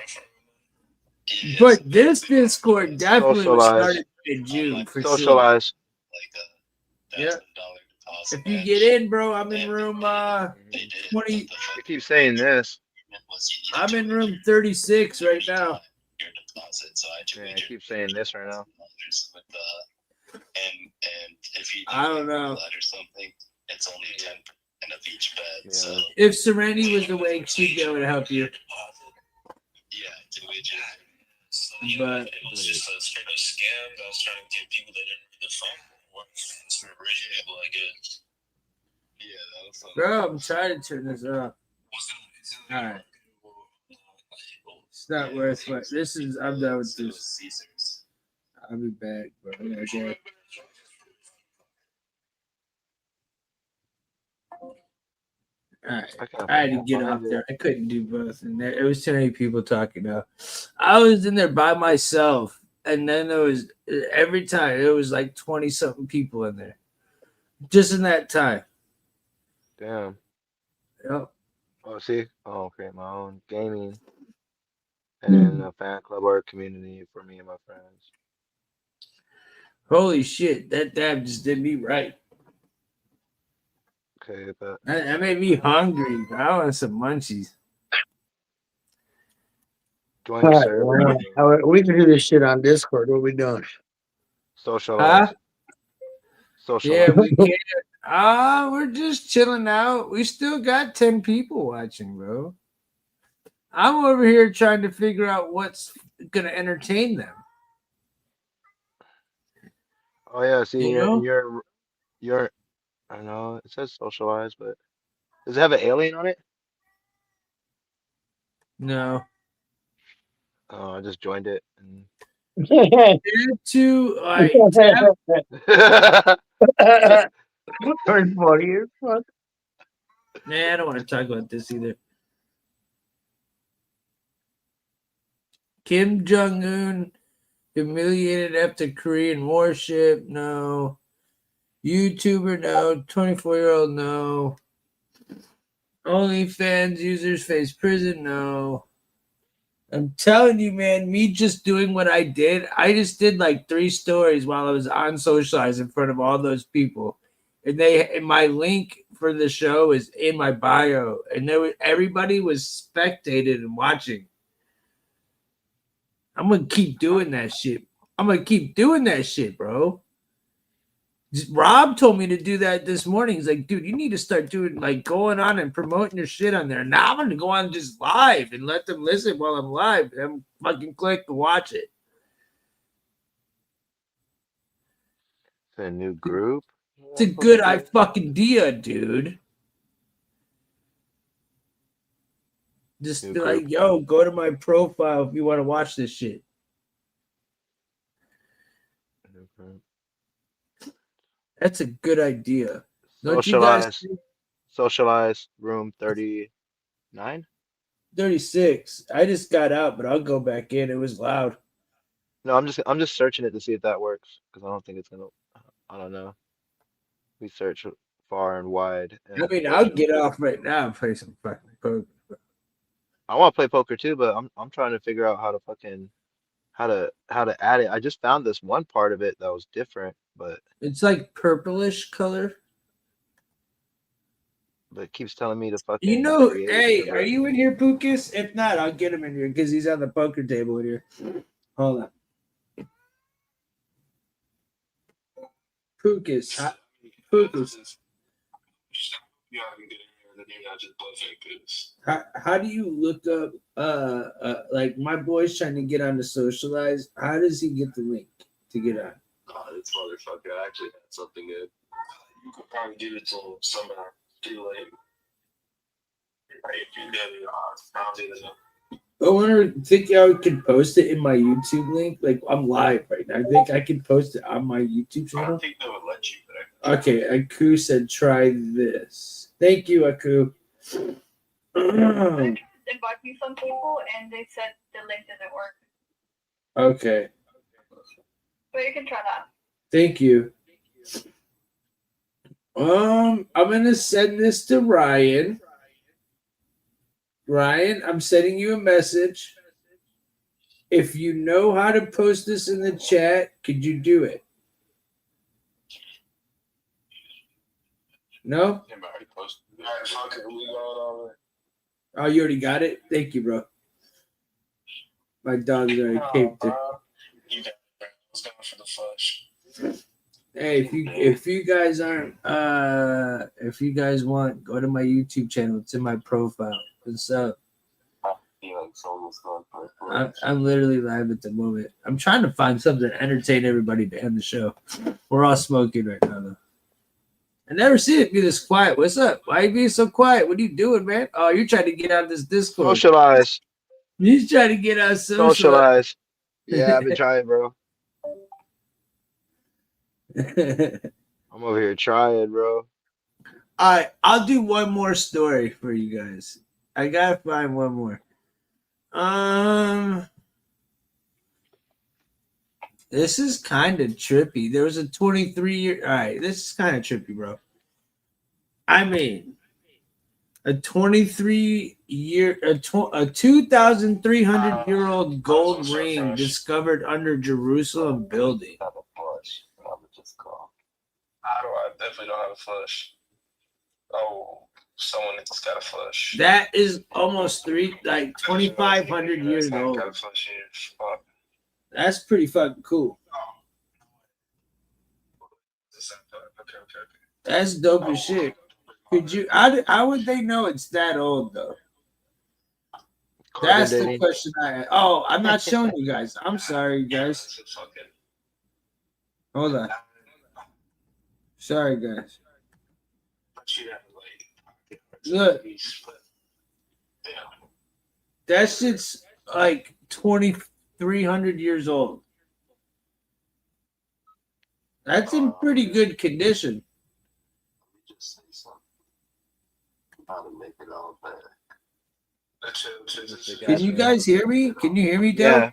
But this Discord definitely was started in June for Socialize. Sure. Yeah. If you get in, bro, I'm in room 20. You keep saying this. I'm in room 36 right now. Yeah, I keep saying this right now. I don't know. It's only 10% of each bed. Yeah. So if Serenity was awake, she'd be able to help you. But it was just a straight up scam that I was trying to get people that didn't read the phone. It's readable, I guess. Yeah, that was something. Bro, I'm trying to turn this off. All right. It's not worth it. I'm done with this. I'll be back, bro. Okay. All right. I had to get off there. I couldn't do both. And it was too many people talking now. I was in there by myself. And then there was, every time, it was like 20-something people in there. Just in that time. Damn. Yep. Oh, see? Oh, create my own gaming. And then a fan club or a community for me and my friends. Holy shit. That dab just did me right. Okay, but That made me hungry. I want some munchies. Join the server. We can do this shit on Discord. What are we doing? Socialize. Huh? Socialize. Yeah, we can't. We're just chilling out. We still got 10 people watching, bro. I'm over here trying to figure out what's going to entertain them. Oh, yeah. See, You know? you're, I don't know. It says socialize, but does it have an alien on it? No. Oh, I just joined it. And... Nah, I don't want to talk about this either. Kim Jong-un humiliated after Korean warship. No. YouTuber, no. 24-year-old, no. OnlyFans users face prison, no. I'm telling you, man, me just doing what I just did like 3 stories while I was on Socialize in front of all those people. And my link for the show is in my bio. And everybody was spectated and watching. I'm going to keep doing that shit. Bro. Rob told me to do that this morning. He's like, dude, you need to start doing like going on and promoting your shit on there. Now I'm going to go on just live and let them listen while I'm live. And fucking click to watch it. It's a new group. It's a good idea, dude. Just be like, yo, go to my profile if you want to watch this shit. That's a good idea. Socialize room 39? 36. I just got out, but I'll go back in. It was loud. No, I'm just searching it to see if that works because I don't think it's gonna. I don't know. We search far and wide. I mean, I'll get off right now and play some fucking poker. I want to play poker too, but I'm trying to figure out how to fucking how to add it. I just found this one part of it that was different, but it's like purplish color. but it keeps telling me to fucking. You know, create hey, it. are you in here, Pukas? If not, I'll get him in here because he's on the poker table in here. Hold on. Pukas. Pukas. How do you look up like my boy's trying to get on to Socialize? How does he get the link to get on? This motherfucker actually had something good. You could probably give it to somebody too late. If you did it, I'll do it. I wonder, think y'all could post it in my YouTube link? Like, I'm live right now. I think I can post it on my YouTube channel. I think they would let you, but Okay, Aku said try this. Thank you, Aku. Invite me some people, and they said the link didn't work. Okay, But you can try that. thank you. I'm gonna send this to Ryan. Ryan, I'm sending you a message. If you know how to post this in the chat, could you do it? No? Oh, you already got it? Thank you, bro. My dog's already caped it. Hey, if you guys aren't if you guys want, go to my YouTube channel. It's in my profile. What's up? I'm literally live at the moment. I'm trying to find something to entertain everybody to end the show. We're all smoking right now, though. I never see it be this quiet. What's up? Why are you being so quiet? What are you doing, man? Oh, you're trying to get out of this Discord. Socialize. He's trying to get out of Socialize. Yeah, I've been trying, bro. I'm over here trying, bro. All right, I'll do one more story for you guys. I gotta find one more. This is kind of trippy. There was a 23-year. All right, this is kind of trippy, bro. I mean, a 2,300-year-old gold ring discovered under Jerusalem building. I definitely don't have a flush. Oh, someone that's got a flush. That is almost 2,500 years old. That's pretty fucking cool. That's dope as shit. Could you? How would they know it's that old though? That's the question I had. Oh, I'm not showing you guys. I'm sorry, guys. Hold on. Sorry, guys. Look. That shit's like 2,300 years old. That's in pretty good condition. Can you guys hear me? Can you hear me, Dale?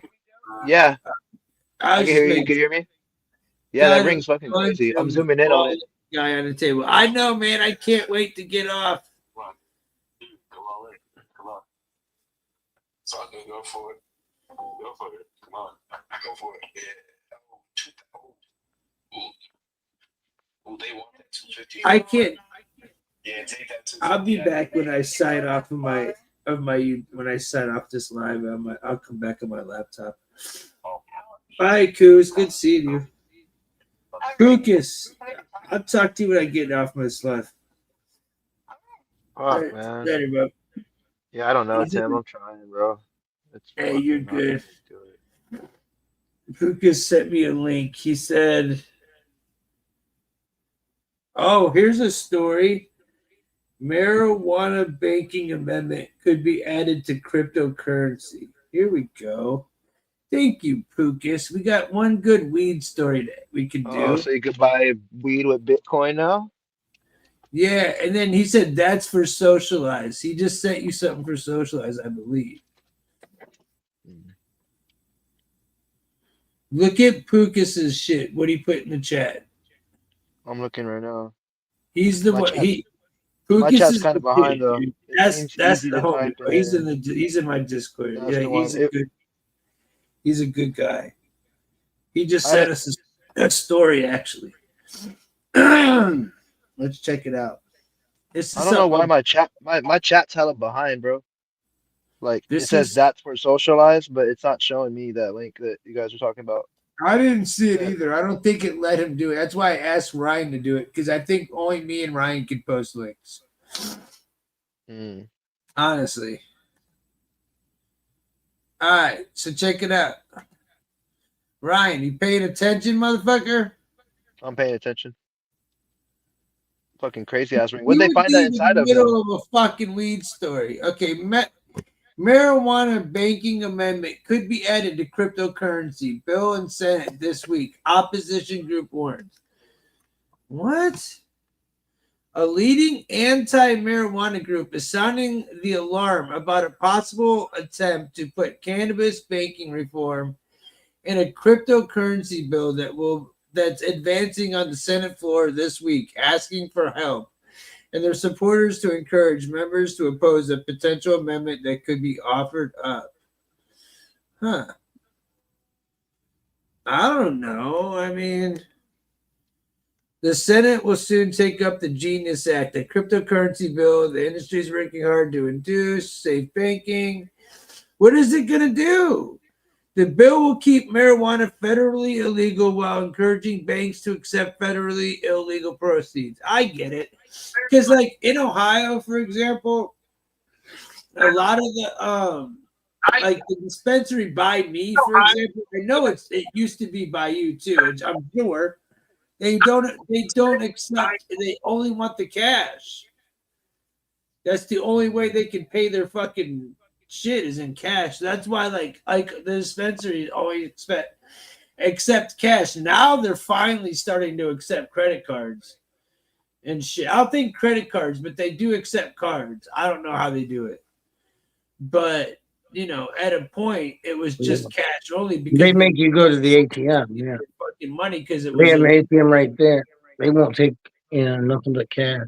Yeah. I can hear you. You can hear me? Yeah, that ring's fucking crazy. I'm zooming in on it. Guy on the table. I know, man. I can't wait to get off. Come on. So I can go for it. Go for it. Come on. Go for it. Yeah. Oh, they want that 250. I can't. Yeah, take that 250. I'll be back when I sign off of my when I sign off this live. I'll come back on my laptop. Bye, Koo. It's good seeing you. Lucas, I'll talk to you when I get off my slot. Fuck, man. Later, bro. Yeah, I don't know, Tim. I'm trying, bro. Hey, you're good. Lucas sent me a link. He said, oh, here's a story. Marijuana banking amendment could be added to cryptocurrency. Here we go. Thank you, Pukas. We got one good weed story that we can do. Oh, so you could buy weed with Bitcoin now? Yeah, and then he said that's for Socialize. He just sent you something for Socialize, I believe. Look at Pukas's shit. What he put in the chat. I'm looking right now. He's the one. My chat's kind of behind though. That's the homie. He's in my Discord. Yeah, he's a good guy. He just sent us a story actually. Let's check it out. This I is don't know why something. my chat's hella behind, bro. Like it This says is. that's for socialize, but it's not showing me that link that you guys are talking about. I didn't see it Yeah. either. I don't think it let him do it. That's why I asked Ryan to do it because I think only me and Ryan could post links. Honestly. All right, so check it out. Ryan, you paying attention, motherfucker? I'm paying attention. Fucking crazy ass ring. What'd You they would find that be in inside the of him? middle of a fucking weed story. Okay, marijuana banking amendment could be added to cryptocurrency. Bill and Senate this week. Opposition group warns. What? A leading anti-marijuana group is sounding the alarm about a possible attempt to put cannabis banking reform in a cryptocurrency bill that's advancing on the Senate floor this week, asking for help and their supporters to encourage members to oppose a potential amendment that could be offered up. Huh. I don't know. I mean, the Senate will soon take up the Genius Act, a cryptocurrency bill the industry is working hard to induce safe banking. What is it going to do? The bill will keep marijuana federally illegal while encouraging banks to accept federally illegal proceeds. I get it. Because, like, in Ohio, for example, a lot of the like the dispensary by me, for example, I know it used to be by you too. I'm sure they don't accept. They only want the cash. That's the only way they can pay their fucking shit is in cash. That's why like the dispensary always accept cash. Now they're finally starting to accept credit cards and shit. I don't think credit cards, but they do accept cards. I don't know how they do it, but you know, at a point it was just cash only because They make you go to the ATM. Yeah, fucking money because it they was have an ATM right there. They won't take nothing but cash.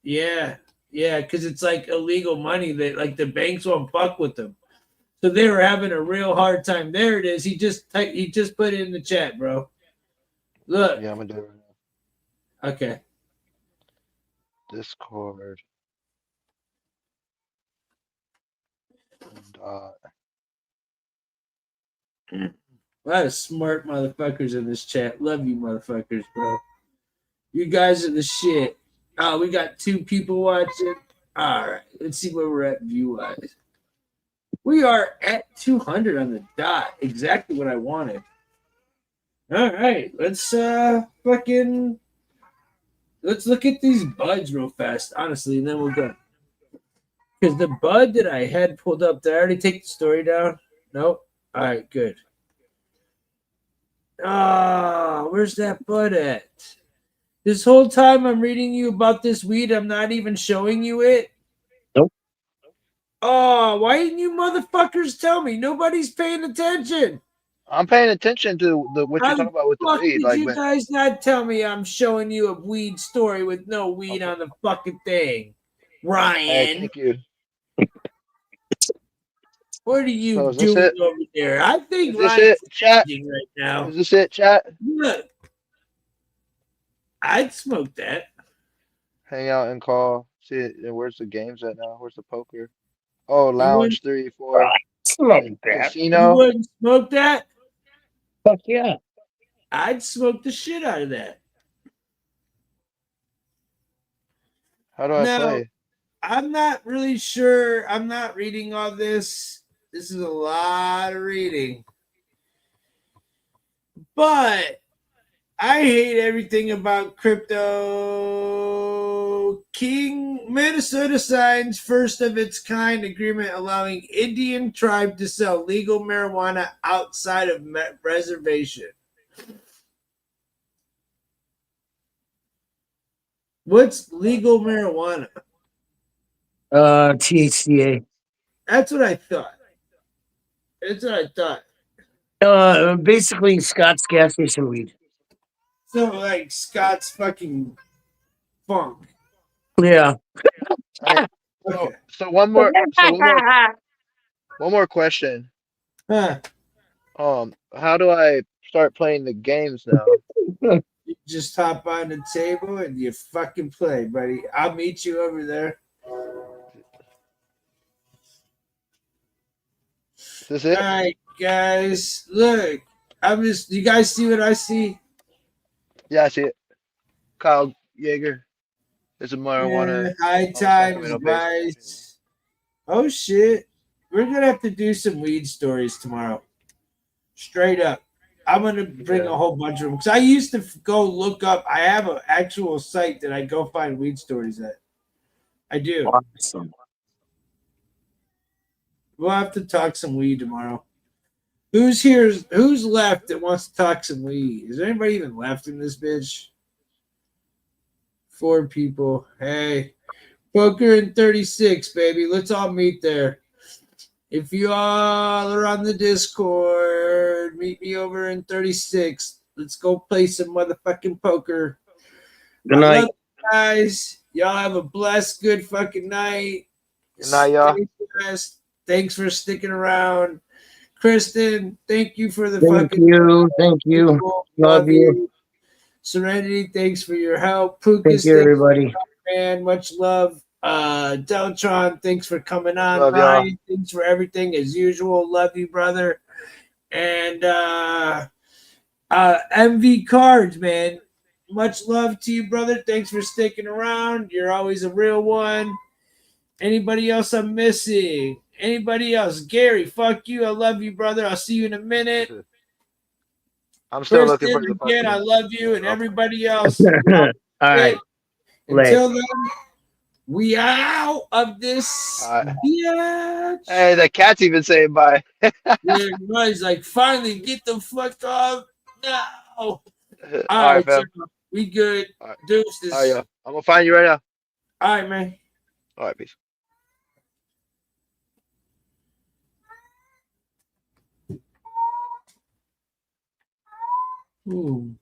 yeah, because it's like illegal money that like the banks won't fuck with them. So they were having a real hard time. There it is. He just put it in the chat, bro. Look. Yeah, I'm gonna do it right now. Okay. Discord. A lot of smart motherfuckers in this chat. Love you, motherfuckers, bro. You guys are the shit. Oh, we got 2 people watching. All right, let's see where we're at view-wise. We are at 200 on the dot. Exactly what I wanted. All right, let's look at these buds real fast, honestly, and then we'll go. Because the bud that I had pulled up, did I already take the story down? Nope. All right, good. Where's that bud at? This whole time I'm reading you about this weed, I'm not even showing you it. Nope. Oh, why didn't you motherfuckers tell me? Nobody's paying attention. I'm paying attention to what you're talking about with the weed. Did Like, you guys not tell me I'm showing you a weed story with no weed on the fucking thing? Ryan. Hey, thank you. What are you So is doing this it? over there? I think Is this Ryan's it, chat? right now. Is this it, chat? Look, I'd smoke that. Hang out and call. See it. Where's the games at now? Where's the poker? Oh, lounge 3, 4. Smoke that. Casino. You wouldn't smoke that? Fuck yeah. I'd smoke the shit out of that. How do I play? I'm not really sure. I'm not reading all this. This is a lot of reading. But I hate everything about crypto. King Minnesota signs first of its kind agreement allowing Indian tribe to sell legal marijuana outside of reservation. What's legal marijuana? THCA. That's what I thought. Basically Scott's gas station weed. So like Scott's fucking funk. Yeah. Okay. So one more question. Huh. How do I start playing the games now? You just hop on the table and you fucking play, buddy. I'll meet you over there. Is this it? All right, guys. Look, you guys see what I see? Yeah, I see it. Kyle Yeager. There's a marijuana. Yeah, high times, guys. Oh shit. We're gonna have to do some weed stories tomorrow. Straight up. I'm gonna bring a whole bunch of them because I used to go look up. I have an actual site that I go find weed stories at. I do. Awesome. We'll have to talk some weed tomorrow. Who's here? Who's left that wants to talk some weed? Is there anybody even left in this bitch? 4 people. Hey, Poker in 36, baby. Let's all meet there. If you all are on the Discord, meet me over in 36. Let's go play some motherfucking poker. Good night. I love you guys. Y'all have a blessed, good fucking night. Good night, y'all. Thanks for sticking around. Kristen, thank you for the Thank you. Love you. Serenity, thanks for your help. Pukas, Thank you, everybody. Man, much love. Deltron, thanks for coming on. Love y'all. Ryan, thanks for everything as usual. Love you, brother. And MV Cards, man. Much love to you, brother. Thanks for sticking around. You're always a real one. Anybody else I'm missing? Anybody else? Gary, fuck you. I love you, brother. I'll see you in a minute. I'm still Kristen, looking for the again, I love you, and everybody else. All right. Until then, we out of this. Bitch. Hey, the cat's even saying bye. Yeah, he's like, finally, get the fuck off now. All right, right, fam. we good. Deuces. All right, yo. I'm gonna find you right now. All right, man. All right, peace. Ooh.